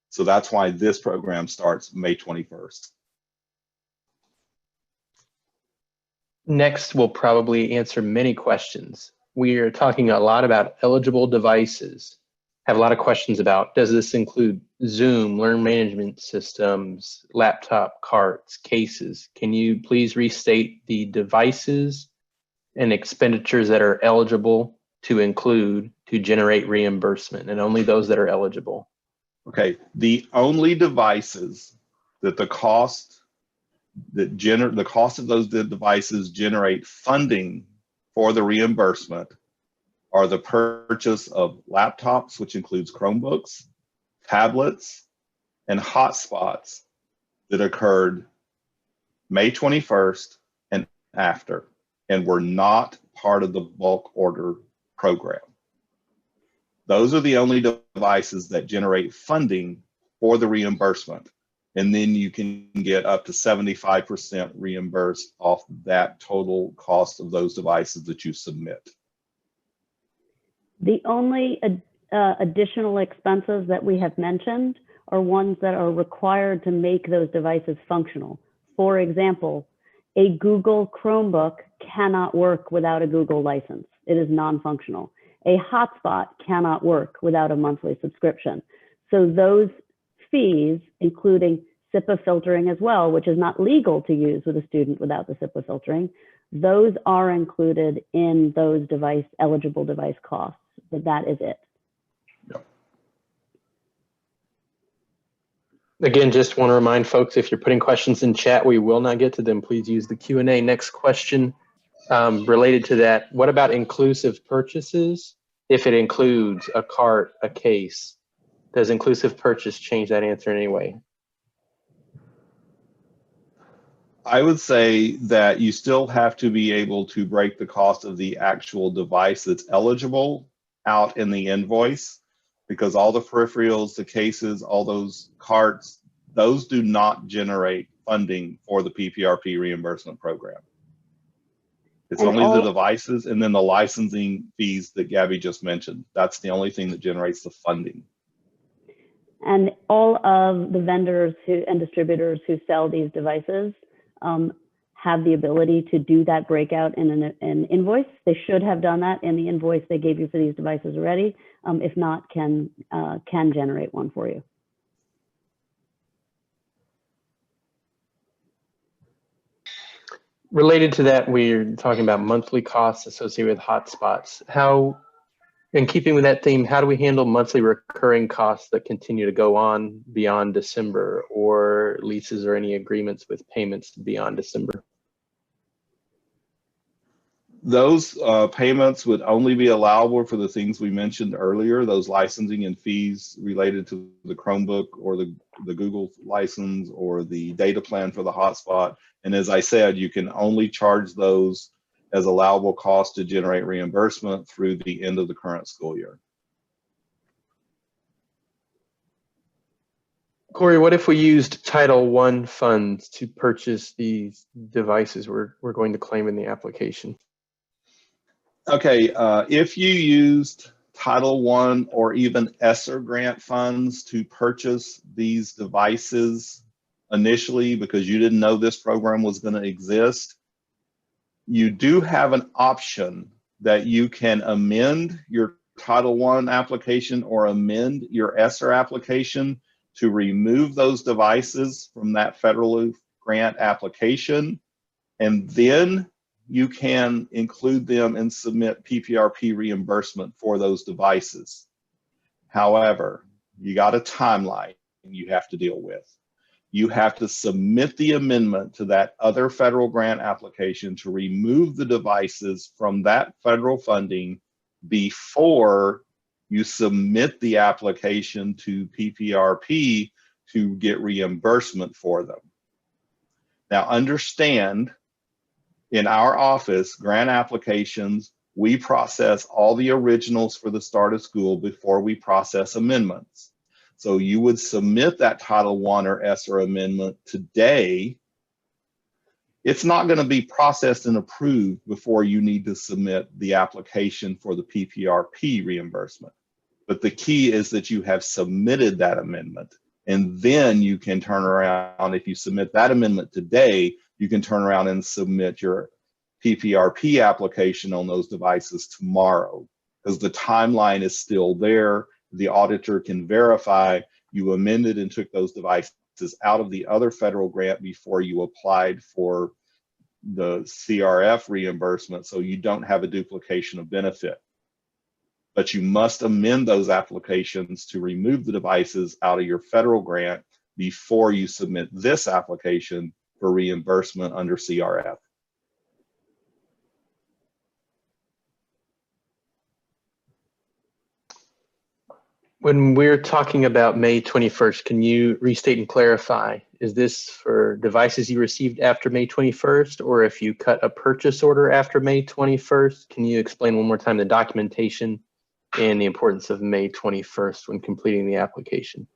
So that's why this program starts May 21st. Next, we'll probably answer many questions. We are talking a lot about eligible devices. Have a lot of questions about, does this include Zoom, learn management systems, laptop carts, cases? Can you please restate the devices and expenditures that are eligible to include to generate reimbursement, and only those that are eligible? Okay, the only devices that the cost of those devices generate funding for the reimbursement are the purchase of laptops, which includes Chromebooks, tablets, and hotspots that occurred May 21st and after, and were not part of the bulk order program. Those are the only devices that generate funding for the reimbursement. And then you can get up to 75% reimbursed off that total cost of those devices that you submit. The only additional expenses that we have mentioned are ones that are required to make those devices functional. For example, a Google Chromebook cannot work without a Google license. It is non-functional. A hotspot cannot work without a monthly subscription. So those fees, including SIPA filtering as well, which is not legal to use with a student without the SIPA filtering, those are included in those eligible device costs, but that is it. Yep. Again, just want to remind folks, if you're putting questions in chat, we will not get to them. Please use the Q&A. Next question related to that. What about inclusive purchases? If it includes a cart, a case, does inclusive purchase change that answer in any way? I would say that you still have to be able to break the cost of the actual device that's eligible out in the invoice, because all the peripherals, the cases, all those carts, those do not generate funding for the PPRP reimbursement program. It's only the devices and then the licensing fees that Gabby just mentioned. That's the only thing that generates the funding. And all of the vendors and distributors who sell these devices have the ability to do that breakout in an invoice. They should have done that in the invoice they gave you for these devices already. If not, can generate one for you. Related to that, we're talking about monthly costs associated with hotspots. How, in keeping with that theme, how do we handle monthly recurring costs that continue to go on beyond December, or leases or any agreements with payments beyond December? Those payments would only be allowable for the things we mentioned earlier, those licensing and fees related to the Chromebook or the Google license or the data plan for the hotspot. And as I said, you can only charge those as allowable costs to generate reimbursement through the end of the current school year. Corey, what if we used Title I funds to purchase these devices we're going to claim in the application? Okay, if you used Title I or even ESSER grant funds to purchase these devices initially because you didn't know this program was going to exist, you do have an option that you can amend your Title I application or amend your ESSER application to remove those devices from that federal grant application, and then you can include them and submit PPRP reimbursement for those devices. However, you got a timeline you have to deal with. You have to submit the amendment to that other federal grant application to remove the devices from that federal funding before you submit the application to PPRP to get reimbursement for them. Now understand, in our office, grant applications, we process all the originals for the start of school before we process amendments. So you would submit that Title I or ESSER amendment today. It's not going to be processed and approved before you need to submit the application for the PPRP reimbursement. But the key is that you have submitted that amendment, and then you can turn around. If you submit that amendment today, you can turn around and submit your PPRP application on those devices tomorrow, because the timeline is still there. The auditor can verify you amended and took those devices out of the other federal grant before you applied for the CRF reimbursement, so you don't have a duplication of benefit. But you must amend those applications to remove the devices out of your federal grant before you submit this application for reimbursement under CRF. When we're talking about May 21st, can you restate and clarify, is this for devices you received after May 21st, or if you cut a purchase order after May 21st? Can you explain one more time the documentation and the importance of May 21st when completing the application?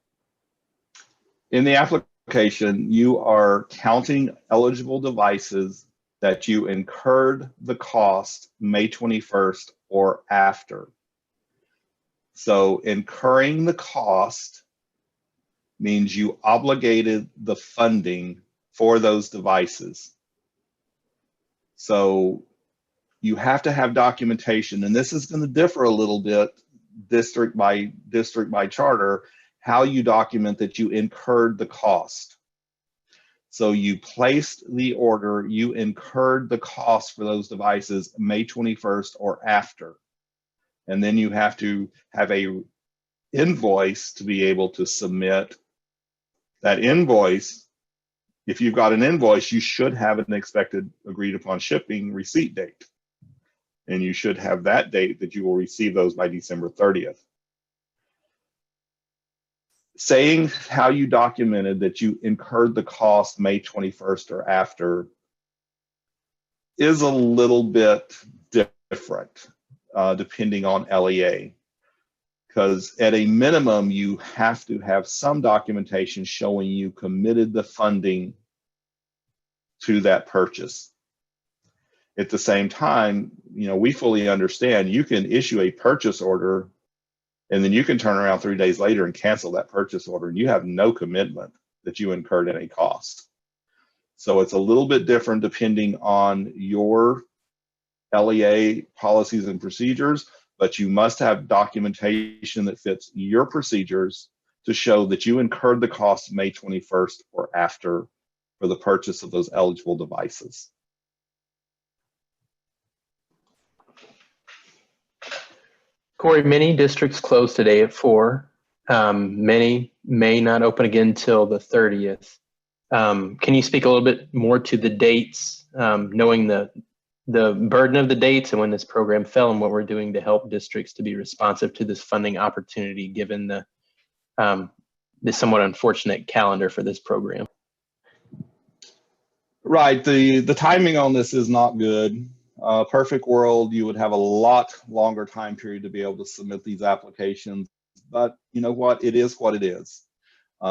In the application, you are counting eligible devices that you incurred the cost May 21st or after. So incurring the cost means you obligated the funding for those devices. So you have to have documentation, and this is going to differ a little bit district by charter, how you document that you incurred the cost. So you placed the order, you incurred the cost for those devices May 21st or after. And then you have to have a invoice to be able to submit. That invoice, if you've got an invoice, you should have an expected agreed upon shipping receipt date. And you should have that date that you will receive those by December 30th. Saying how you documented that you incurred the cost May 21st or after is a little bit different depending on LEA. Because at a minimum, you have to have some documentation showing you committed the funding to that purchase. At the same time, we fully understand you can issue a purchase order and then you can turn around 3 days later and cancel that purchase order, and you have no commitment that you incurred any cost. So it's a little bit different depending on your LEA policies and procedures, but you must have documentation that fits your procedures to show that you incurred the cost May 21st or after for the purchase of those eligible devices. Corey, many districts close today at 4. Many may not open again till the 30th. Can you speak a little bit more to the dates, knowing the burden of the dates and when this program fell and what we're doing to help districts to be responsive to this funding opportunity given the somewhat unfortunate calendar for this program? Right, the timing on this is not good. Perfect world, you would have a lot longer time period to be able to submit these applications, but you know what, it is what it is.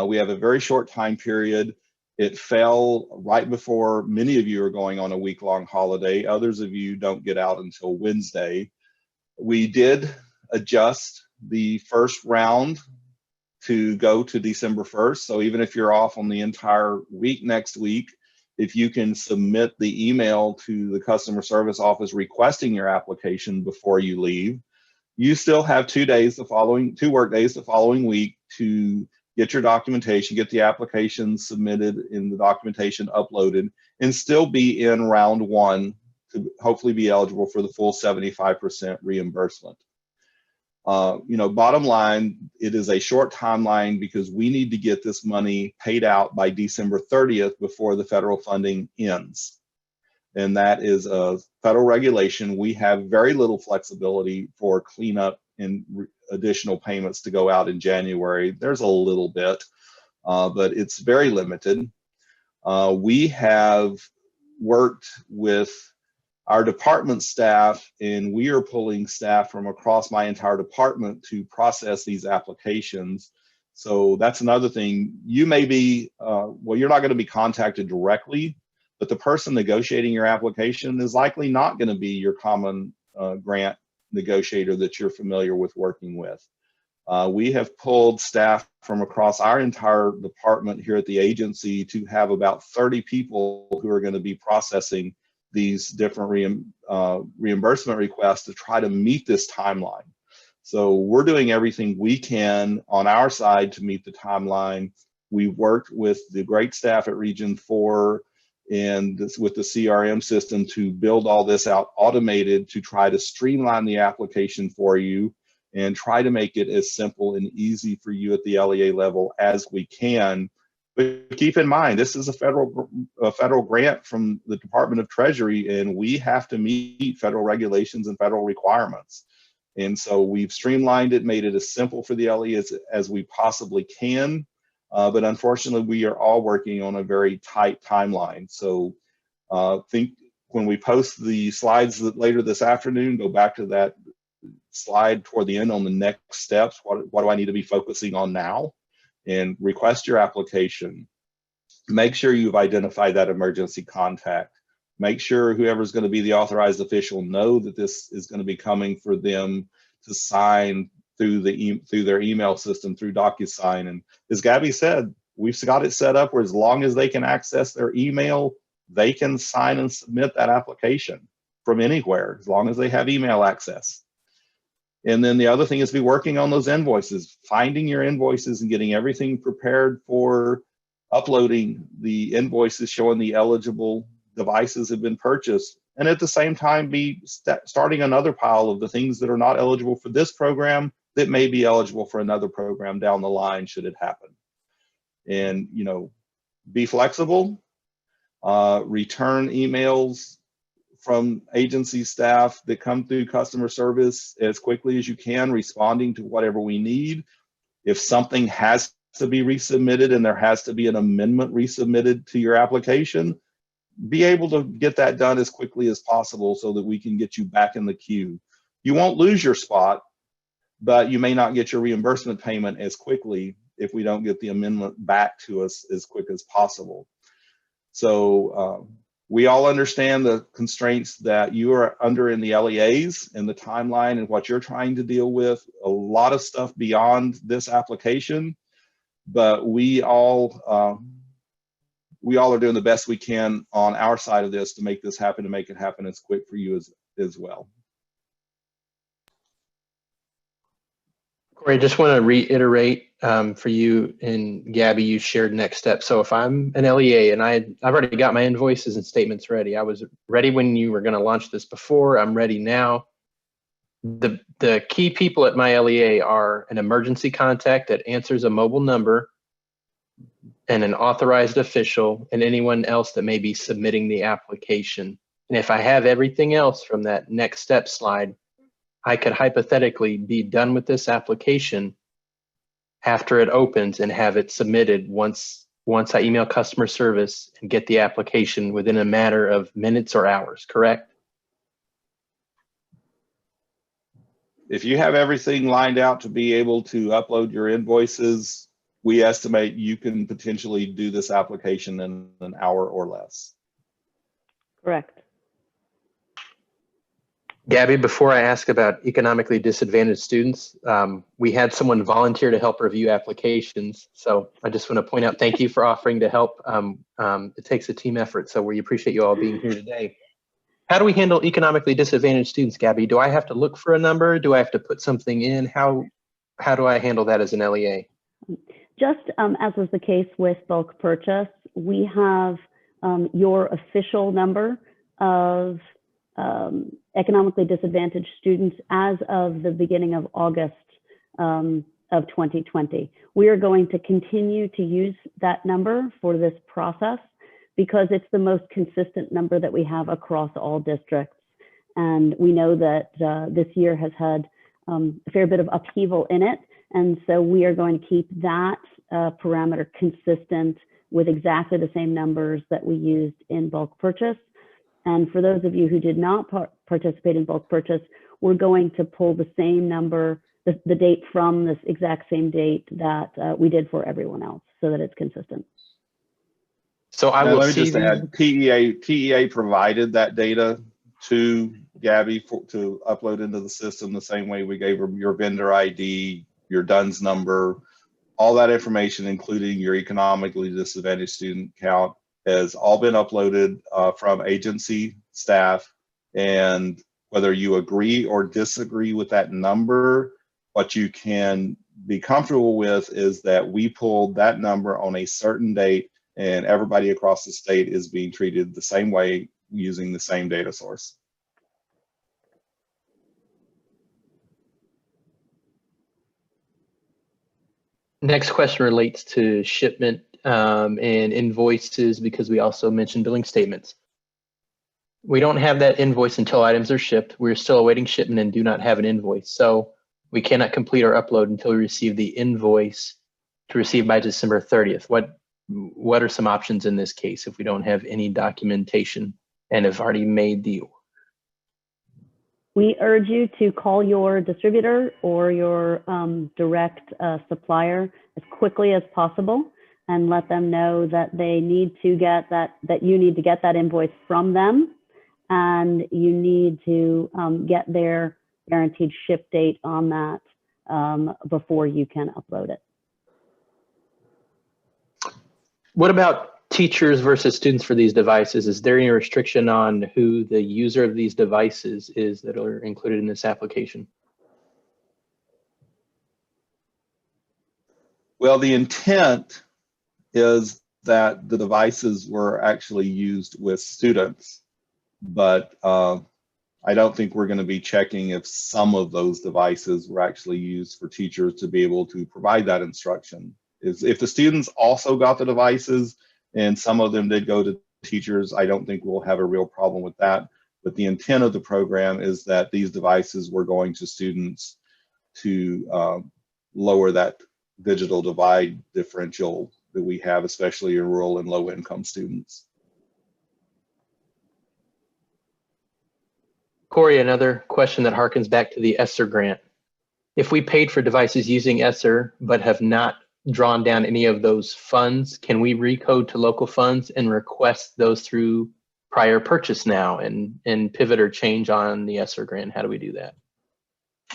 We have a very short time period. It fell right before many of you are going on a week-long holiday. Others of you don't get out until Wednesday. We did adjust the first round to go to December 1st. So even if you're off on the entire week next week, if you can submit the email to the customer service office requesting your application before you leave, you still have 2 work days the following week to get your documentation, get the application submitted in the documentation uploaded, and still be in round 1 to hopefully be eligible for the full 75% reimbursement. Bottom line, it is a short timeline because we need to get this money paid out by December 30th before the federal funding ends. And that is a federal regulation. We have very little flexibility for cleanup and additional payments to go out in January. There's a little bit, but it's very limited. We have worked with our department staff, and we are pulling staff from across my entire department to process these applications. So that's another thing. You may be, you're not going to be contacted directly, but the person negotiating your application is likely not going to be your common grant negotiator that you're familiar with working with. We have pulled staff from across our entire department here at the agency to have about 30 people who are going to be processing these different reimbursement requests to try to meet this timeline. So we're doing everything we can on our side to meet the timeline. We've worked with the great staff at Region 4 and with the CRM system to build all this out automated to try to streamline the application for you and try to make it as simple and easy for you at the LEA level as we can. But keep in mind, this is a federal grant from the Department of Treasury, and we have to meet federal regulations and federal requirements. And so we've streamlined it, made it as simple for the LEA as we possibly can. But unfortunately, we are all working on a very tight timeline. So think when we post the slides later this afternoon, go back to that slide toward the end on the next steps. What do I need to be focusing on now? And request your application. Make sure you've identified that emergency contact. Make sure whoever's going to be the authorized official know that this is going to be coming for them to sign through their email system, through DocuSign. And as Gabby said, we've got it set up where as long as they can access their email, they can sign and submit that application from anywhere, as long as they have email access. And then the other thing is be working on those invoices, finding your invoices and getting everything prepared for uploading the invoices showing the eligible devices have been purchased. And at the same time, be starting another pile of the things that are not eligible for this program that may be eligible for another program down the line should it happen. And, you know, be flexible, return emails from agency staff that come through customer service as quickly as you can, responding to whatever we need. If something has to be resubmitted and there has to be an amendment resubmitted to your application, be able to get that done as quickly as possible so that we can get you back in the queue. You won't lose your spot, but you may not get your reimbursement payment as quickly if we don't get the amendment back to us as quick as possible. So we all understand the constraints that you are under in the LEAs and the timeline and what you're trying to deal with. A lot of stuff beyond this application, but we all are doing the best we can on our side of this to make this happen, to make it happen as quick for you as well. Corey, I just want to reiterate for you and Gabby, you shared next steps. So if I'm an LEA and I've already got my invoices and statements ready, I was ready when you were going to launch this before, I'm ready now. The key people at my LEA are an emergency contact that answers a mobile number, and an authorized official, and anyone else that may be submitting the application. And if I have everything else from that next step slide, I could hypothetically be done with this application after it opens and have it submitted once I email customer service and get the application within a matter of minutes or hours, correct? If you have everything lined out to be able to upload your invoices, we estimate you can potentially do this application in an hour or less. Correct. Gabby, before I ask about economically disadvantaged students, we had someone volunteer to help review applications. So I just want to point out, thank you for offering to help. It takes a team effort, so we appreciate you all being here today. How do we handle economically disadvantaged students, Gabby? Do I have to look for a number? Do I have to put something in? How do I handle that as an LEA? Just as was the case with bulk purchase, we have your official number of economically disadvantaged students as of the beginning of August of 2020. We are going to continue to use that number for this process because it's the most consistent number that we have across all districts. And we know that this year has had a fair bit of upheaval in it. And so we are going to keep that parameter consistent with exactly the same numbers that we used in bulk purchase. And for those of you who did not participate in bulk purchase, we're going to pull the same number, the date from this exact same date that we did for everyone else so that it's consistent. So I will let me just add, TEA provided that data to Gabby to upload into the system the same way we gave her your vendor ID, your DUNS number, all that information, including your economically disadvantaged student count, has all been uploaded from agency staff. And whether you agree or disagree with that number, what you can be comfortable with is that we pulled that number on a certain date and everybody across the state is being treated the same way using the same data source. Next question relates to shipment and invoices, because we also mentioned billing statements. We don't have that invoice until items are shipped. We're still awaiting shipment and do not have an invoice. So we cannot complete our upload until we receive the invoice to receive by December 30th. What are some options in this case if we don't have any documentation and have already made the order? We urge you to call your distributor or your direct supplier as quickly as possible and let them know that they need to get that you need to get that invoice from them, and you need to get their guaranteed ship date on that before you can upload it. What about teachers versus students for these devices? Is there any restriction on who the user of these devices is that are included in this application? Well, the intent is that the devices were actually used with students, but I don't think we're going to be checking if some of those devices were actually used for teachers to be able to provide that instruction. If the students also got the devices and some of them did go to teachers, I don't think we'll have a real problem with that. But the intent of the program is that these devices were going to students to lower that digital divide differential that we have, especially in rural and low income students. Corey, another question that harkens back to the ESSER grant. If we paid for devices using ESSER but have not drawn down any of those funds, can we recode to local funds and request those through prior purchase now and pivot or change on the ESSER grant? How do we do that?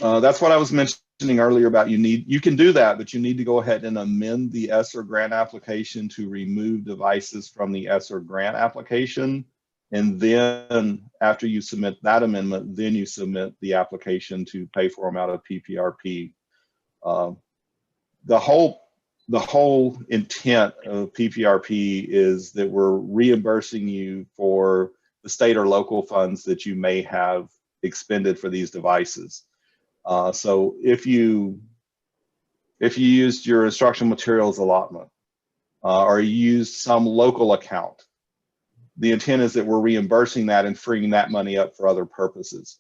That's what I was mentioning earlier about you can do that, but you need to go ahead and amend the ESSER grant application to remove devices from the ESSER grant application. And then after you submit that amendment, then you submit the application to pay for them out of PPRP. The whole intent of PPRP is that we're reimbursing you for the state or local funds that you may have expended for these devices. So if you used your instructional materials allotment or you used some local account, the intent is that we're reimbursing that and freeing that money up for other purposes.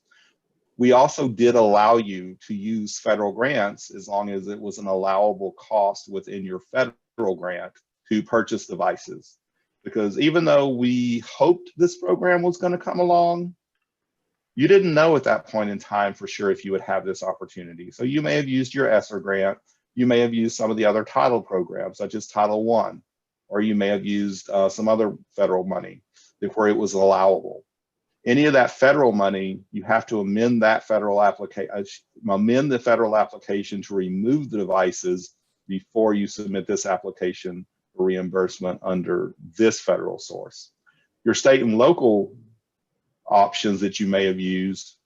We also did allow you to use federal grants as long as it was an allowable cost within your federal grant to purchase devices. Because even though we hoped this program was going to come along, you didn't know at that point in time for sure if you would have this opportunity. So you may have used your ESSER grant, you may have used some of the other title programs such as Title I, or you may have used some other federal money where it was allowable. Any of that federal money, you have to amend that federal application, amend the federal application to remove the devices before you submit this application for reimbursement under this federal source. Your state and local options that you may have used,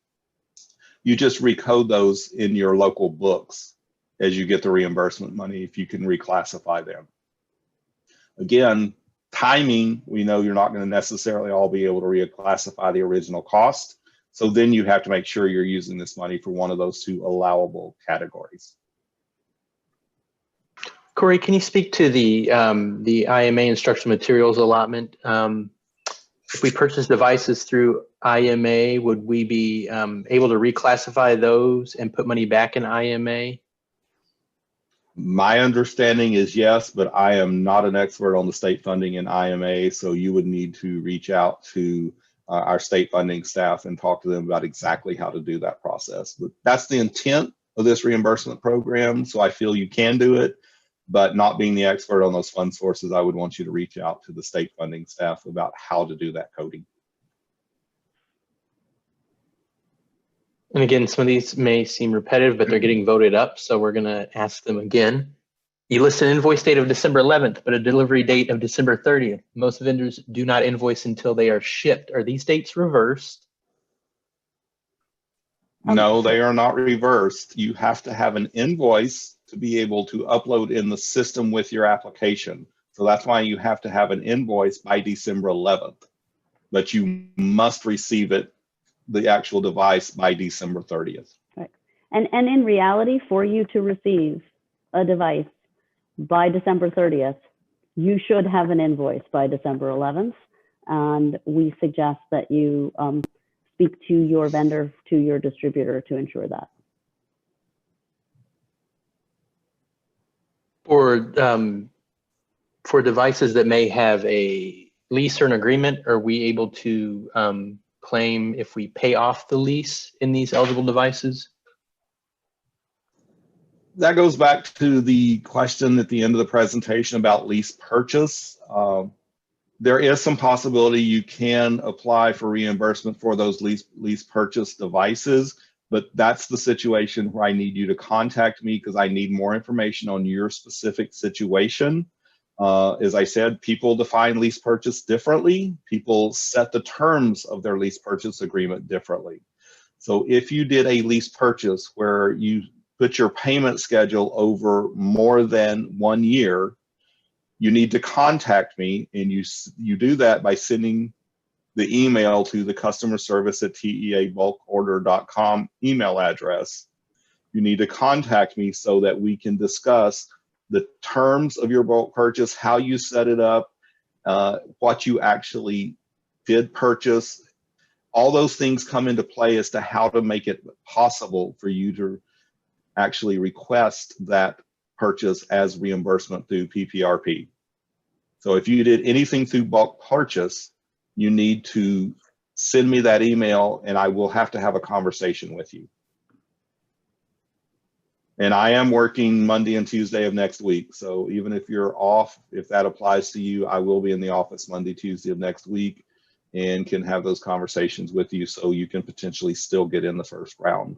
you just recode those in your local books as you get the reimbursement money if you can reclassify them. Again, timing, we know you're not going to necessarily all be able to reclassify the original cost. So then you have to make sure you're using this money for one of those two allowable categories. Corey, can you speak to the IMA instructional materials allotment? If we purchase devices through IMA, would we be able to reclassify those and put money back in IMA? My understanding is yes, but I am not an expert on the state funding in IMA, so you would need to reach out to our state funding staff and talk to them about exactly how to do that process. But that's the intent of this reimbursement program, so I feel you can do it, but not being the expert on those fund sources, I would want you to reach out to the state funding staff about how to do that coding. And again, some of these may seem repetitive, but they're getting voted up. So we're going to ask them again. You list an invoice date of December 11th, but a delivery date of December 30th. Most vendors do not invoice until they are shipped. Are these dates reversed? No, they are not reversed. You have to have an invoice to be able to upload in the system with your application. So that's why you have to have an invoice by December 11th, but you must receive it, the actual device, by December 30th. Right. And in reality, for you to receive a device by December 30th, you should have an invoice by December 11th. And we suggest that you speak to your vendor, to your distributor to ensure that. For devices that may have a lease or an agreement, are we able to claim if we pay off the lease in these eligible devices? That goes back to the question at the end of the presentation about lease purchase. There is some possibility you can apply for reimbursement for those lease purchase devices, but that's the situation where I need you to contact me because I need more information on your specific situation. As I said, people define lease purchase differently. People set the terms of their lease purchase agreement differently. So if you did a lease purchase where you put your payment schedule over more than 1 year, you need to contact me, and you do that by sending the email to the customer service at teabulkorder.com email address. You need to contact me so that we can discuss the terms of your bulk purchase, how you set it up, what you actually did purchase. All those things come into play as to how to make it possible for you to actually request that purchase as reimbursement through PPRP. So if you did anything through bulk purchase, you need to send me that email and I will have to have a conversation with you. And I am working Monday and Tuesday of next week. So even if you're off, if that applies to you, I will be in the office Monday, Tuesday of next week and can have those conversations with you so you can potentially still get in the first round.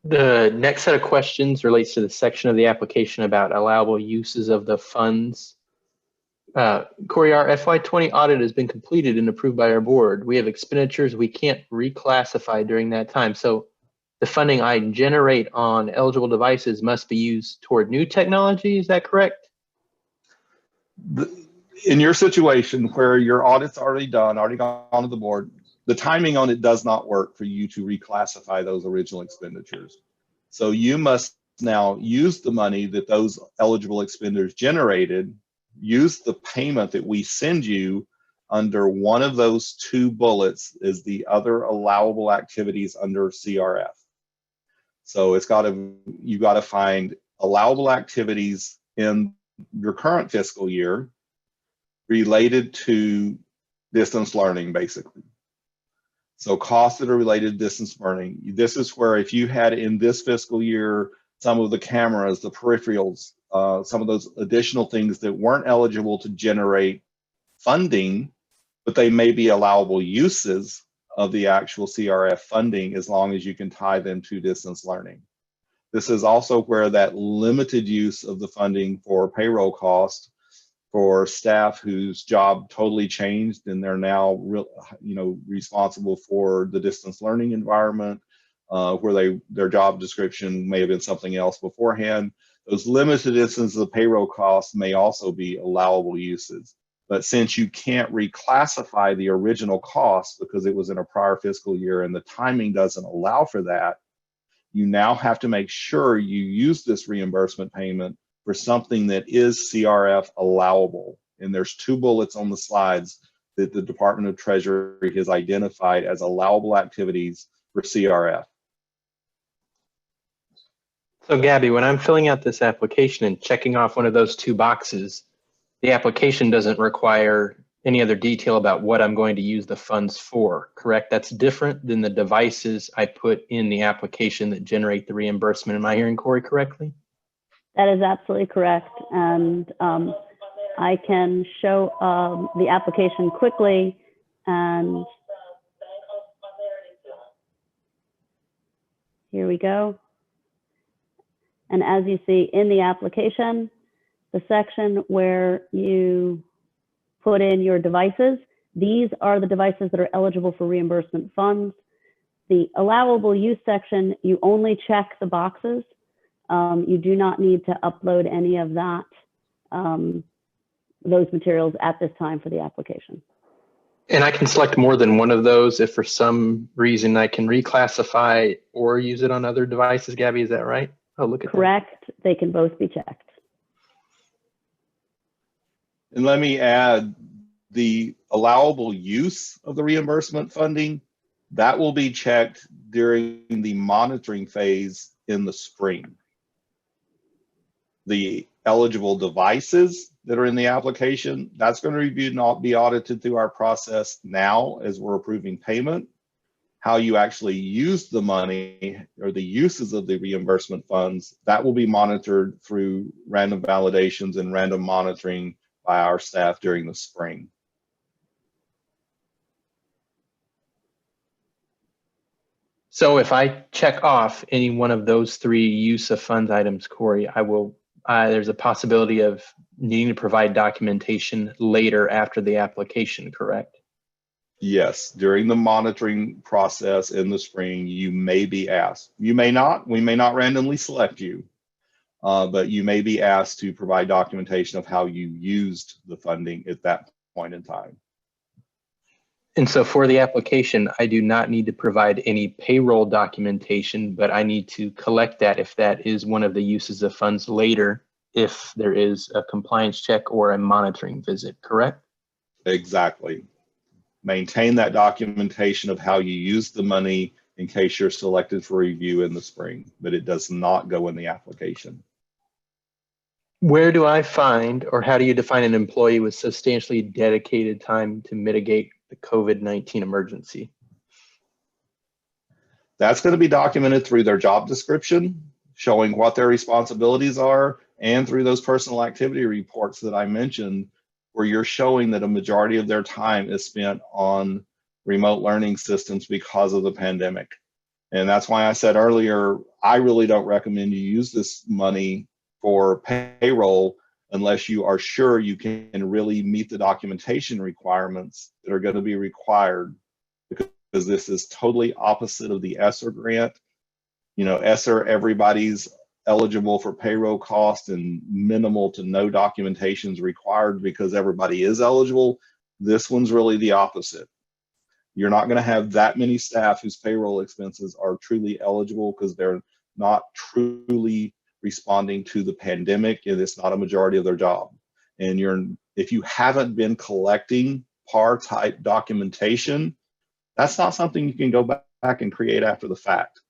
The next set of questions relates to the section of the application about allowable uses of the funds. Corey, our FY20 audit has been completed and approved by our board. We have expenditures we can't reclassify during that time. So the funding I generate on eligible devices must be used toward new technology. Is that correct? In your situation where your audit's already done, already gone to the board, the timing on it does not work for you to reclassify those original expenditures. So you must now use the money that those eligible expenditures generated, use the payment that we send you under one of those two bullets is the other allowable activities under CRF. So you got to find allowable activities in your current fiscal year related to distance learning, basically. So costs that are related to distance learning. This is where if you had in this fiscal year, some of the cameras, the peripherals, some of those additional things that weren't eligible to generate funding, but they may be allowable uses of the actual CRF funding as long as you can tie them to distance learning. This is also where that limited use of the funding for payroll cost for staff whose job totally changed and they're now responsible for the distance learning environment, where their job description may have been something else beforehand. Those limited instances of payroll costs may also be allowable uses. But since you can't reclassify the original cost because it was in a prior fiscal year and the timing doesn't allow for that, you now have to make sure you use this reimbursement payment for something that is CRF allowable. And there's two bullets on the slides that the Department of Treasury has identified as allowable activities for CRF. So Gabby, when I'm filling out this application and checking off one of those two boxes, the application doesn't require any other detail about what I'm going to use the funds for, correct? That's different than the devices I put in the application that generate the reimbursement. Am I hearing Corey correctly? That is absolutely correct. And I can show the application quickly. And here we go. And as you see in the application, the section where you put in your devices, these are the devices that are eligible for reimbursement funds. The allowable use section, you only check the boxes. You do not need to upload any of that, those materials at this time for the application. And I can select more than one of those if for some reason I can reclassify or use it on other devices, Gabby, is that right? Oh, look at Correct. That. They can both be checked. And let me add, the allowable use of the reimbursement funding, that will be checked during the monitoring phase in the spring. The eligible devices, that are in the application, that's going to be reviewed and be audited through our process now as we're approving payment. How you actually use the money or the uses of the reimbursement funds, that will be monitored through random validations and random monitoring by our staff during the spring. So if I check off any one of those 3 use of funds items, Corey, there's a possibility of needing to provide documentation later after the application, correct? Yes, during the monitoring process in the spring, you may be asked. You may not, we may not randomly select you, but you may be asked to provide documentation of how you used the funding at that point in time. And so for the application, I do not need to provide any payroll documentation, but I need to collect that if that is one of the uses of funds later, if there is a compliance check or a monitoring visit, correct? Exactly. Maintain that documentation of how you use the money in case you're selected for review in the spring, but it does not go in the application. Where do I find, or how do you define an employee with substantially dedicated time to mitigate the COVID-19 emergency? That's going to be documented through their job description, showing what their responsibilities are, and through those personal activity reports that I mentioned, where you're showing that a majority of their time is spent on remote learning systems because of the pandemic. And that's why I said earlier, I really don't recommend you use this money for payroll unless you are sure you can really meet the documentation requirements that are going to be required, because this is totally opposite of the ESSER grant. You know, ESSER, everybody's eligible for payroll cost and minimal to no documentation is required because everybody is eligible. This one's really the opposite. You're not going to have that many staff whose payroll expenses are truly eligible because they're not truly responding to the pandemic, and it's not a majority of their job. And if you haven't been collecting PAR type documentation, that's not something you can go back and create after the fact.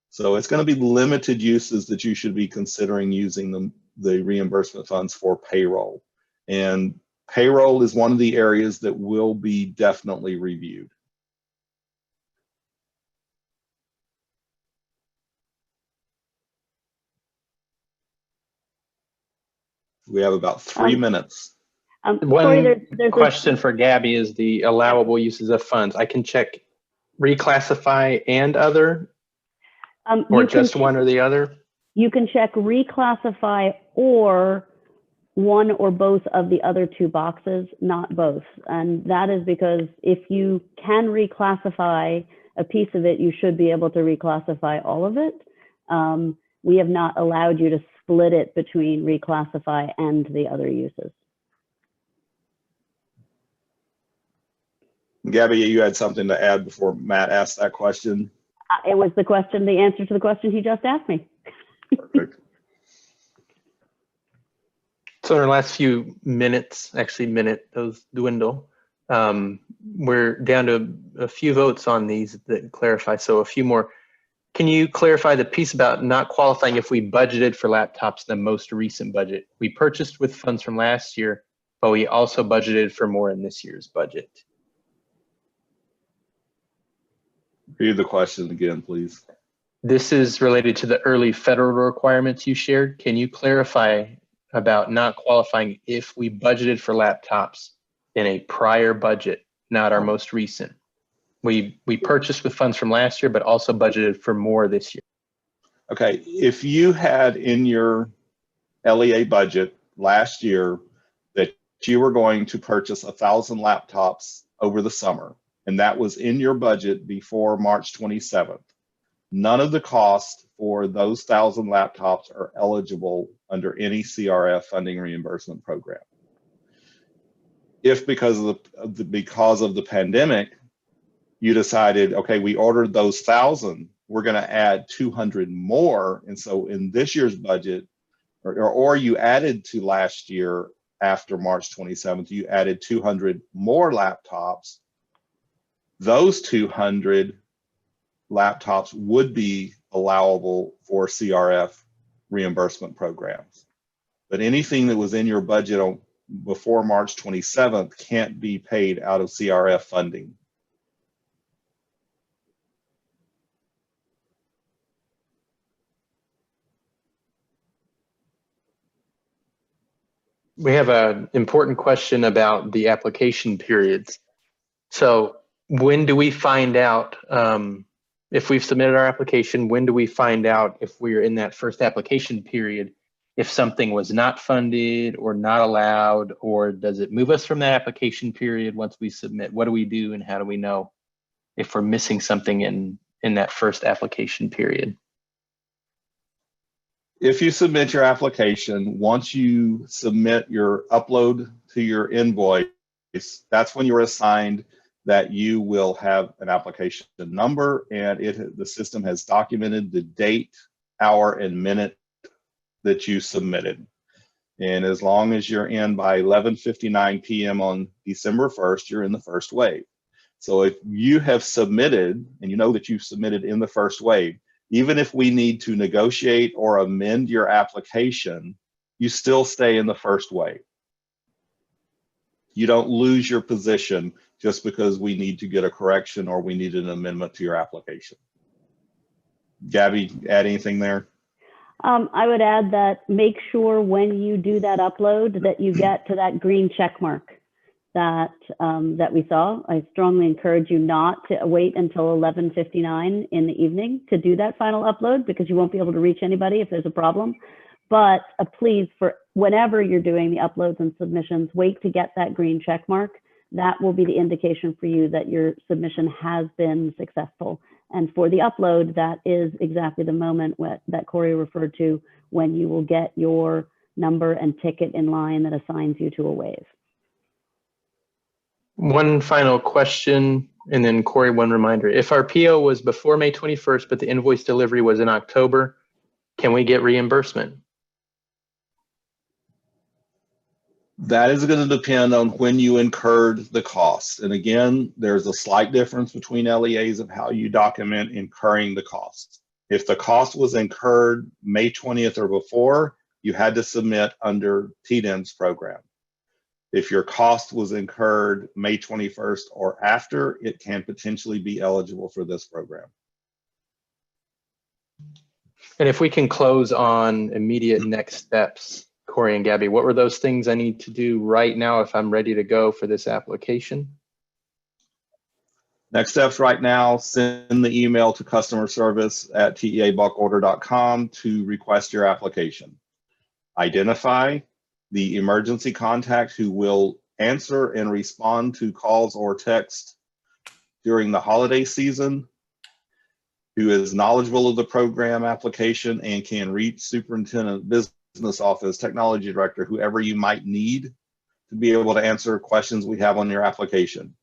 So it's going to be limited uses that you should be considering using the reimbursement funds for payroll. And payroll is one of the areas that will be definitely reviewed. We have about 3 minutes. One there's question for Gabby is the allowable uses of funds. I can check reclassify and other, or just one or the other? You can check reclassify or one or both of the other 2 boxes, not both. And that is because if you can reclassify a piece of it, you should be able to reclassify all of it. We have not allowed you to split it between reclassify and the other uses. Gabby, you had something to add before Matt asked that question? It was the answer to the question he just asked me. Perfect. So in our last few minutes, those dwindle. We're down to a few votes on these that clarify, so a few more. Can you clarify the piece about not qualifying if we budgeted for laptops in the most recent budget? We purchased with funds from last year, but we also budgeted for more in this year's budget. Read the question again, please. This is related to the early federal requirements you shared. Can you clarify about not qualifying if we budgeted for laptops in a prior budget, not our most recent? We purchased with funds from last year, but also budgeted for more this year. Okay, if you had in your LEA budget last year that you were going to purchase 1,000 laptops over the summer, and that was in your budget before March 27th, none of the costs for those 1,000 laptops are eligible under any CRF funding reimbursement program. If because of the pandemic, you decided, okay, we ordered those 1,000, we're going to add 200 more, and so in this year's budget, or you added to last year after March 27th, you added 200 more laptops. Those 200 laptops would be allowable for CRF reimbursement programs. But anything that was in your budget before March 27th can't be paid out of CRF funding. We have an important question about the application periods. So when do we find out if we've submitted our application? When do we find out if we're in that first application period, if something was not funded or not allowed, or does it move us from that application period once we submit? What do we do, and how do we know if we're missing something in that first application period? If you submit your application, once you submit your upload to your invoice, that's when you're assigned that you will have an application number, and the system has documented the date, hour, and minute that you submitted. And as long as you're in by 11:59 p.m. on December 1st, you're in the first wave. So if you have submitted, and you know that you've submitted in the first wave, even if we need to negotiate or amend your application, you still stay in the first wave. You don't lose your position just because we need to get a correction or we need an amendment to your application. Gabby, add anything there? I would add that make sure when you do that upload that you get to that green check mark that we saw. I strongly encourage you not to wait until 11:59 in the evening to do that final upload, because you won't be able to reach anybody if there's a problem. But please, for whenever you're doing the uploads and submissions, wait to get that green check mark. That will be the indication for you that your submission has been successful. And for the upload, that is exactly the moment that Corey referred to, when you will get your number and ticket in line that assigns you to a wave. One final question, and then Corey, one reminder. If our PO was before May 21st, but the invoice delivery was in October, can we get reimbursement? That is going to depend on when you incurred the cost. And again, there's a slight difference between LEAs of how you document incurring the cost. If the cost was incurred May 20th or before, you had to submit under TDEM's program. If your cost was incurred May 21st or after, it can potentially be eligible for this program. And if we can close on immediate next steps, Corey and Gabby, what were those things I need to do right now if I'm ready to go for this application? Next steps right now, send the email to customer service at teabulkorder.com to request your application. Identify the emergency contact who will answer and respond to calls or texts during the holiday season, who is knowledgeable of the program application and can reach superintendent, business office, technology director, whoever you might need to be able to answer questions we have on your application.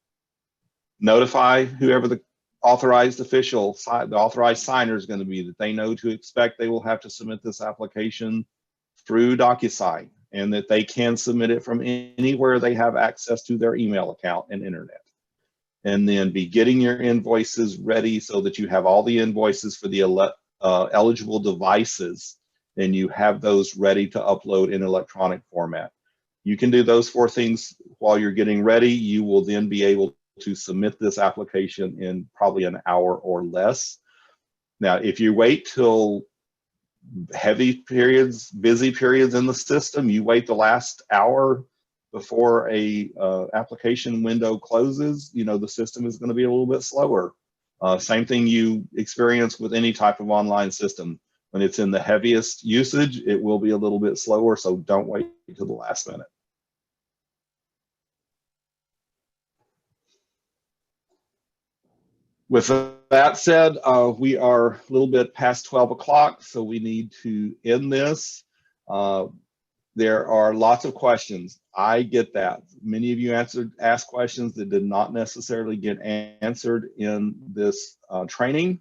Notify whoever the authorized official, the authorized signer is going to be, that they know to expect they will have to submit this application through DocuSign, and that they can submit it from anywhere they have access to their email account and internet. And then be getting your invoices ready so that you have all the invoices for the eligible devices, and you have those ready to upload in electronic format. You can do those 4 things while you're getting ready. You will then be able to submit this application in probably an hour or less. Now, if you wait till heavy periods, busy periods in the system, you wait the last hour before a application window closes, you know, the system is going to be a little bit slower. Same thing you experience with any type of online system. When it's in the heaviest usage, it will be a little bit slower, so don't wait until the last minute. With that said, we are a little bit past 12 o'clock, so we need to end this. There are lots of questions. I get that. Many of you asked questions that did not necessarily get answered in this training.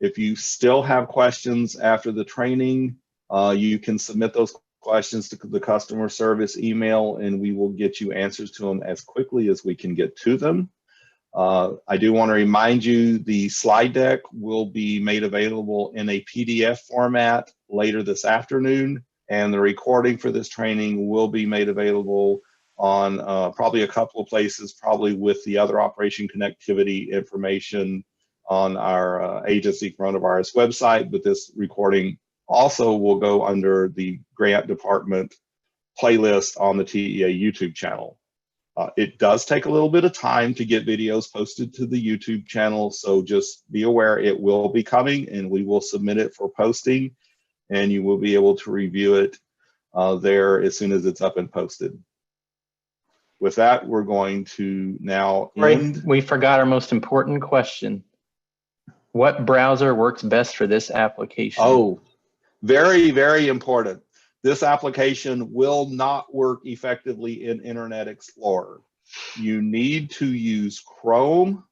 If you still have questions after the training, you can submit those questions to the customer service email, and we will get you answers to them as quickly as we can get to them. I do want to remind you, the slide deck will be made available in a PDF format later this afternoon, and the recording for this training will be made available on probably a couple of places, probably with the other Operation Connectivity information on our agency coronavirus website, but this recording also will go under the grant department playlist on the TEA YouTube channel. It does take a little bit of time to get videos posted to the YouTube channel, so just be aware it will be coming and we will submit it for posting, and you will be able to review it there as soon as it's up and posted. With that, we're going to now end. We forgot our most important question. What browser works best for this application? Oh, very, very important. This application will not work effectively in Internet Explorer. You need to use Chrome.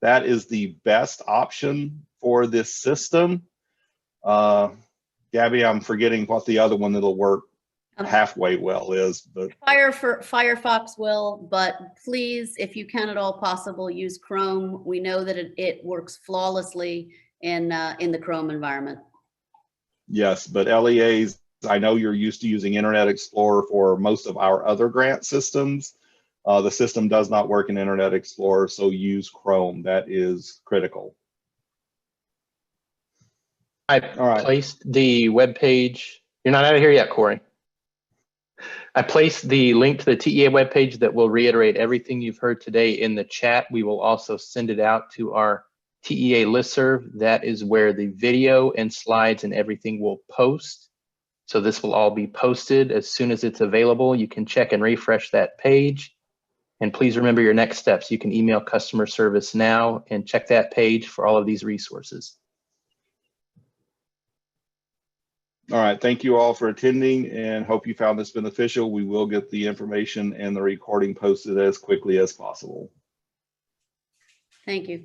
That is the best option for this system. Gabby, I'm forgetting what the other one that'll work halfway well is, but Firefox will, but please, if you can at all possible, use Chrome. We know that it works flawlessly in the Chrome environment. yes, but LEAs, I know you're used to using Internet Explorer for most of our other grant systems. The system does not work in Internet Explorer, so use Chrome. That is critical. I All right. placed the web page. You're not out of here yet, Corey. I placed the link to the TEA webpage that will reiterate everything you've heard today in the chat. We will also send it out to our TEA listserv. That is where the video and slides and everything will post. So this will all be posted as soon as it's available. You can check and refresh that page. And please remember your next steps. You can email customer service now and check that page for all of these resources. All right, thank you all for attending and hope you found this beneficial. We will get the information and the recording posted as quickly as possible. Thank you.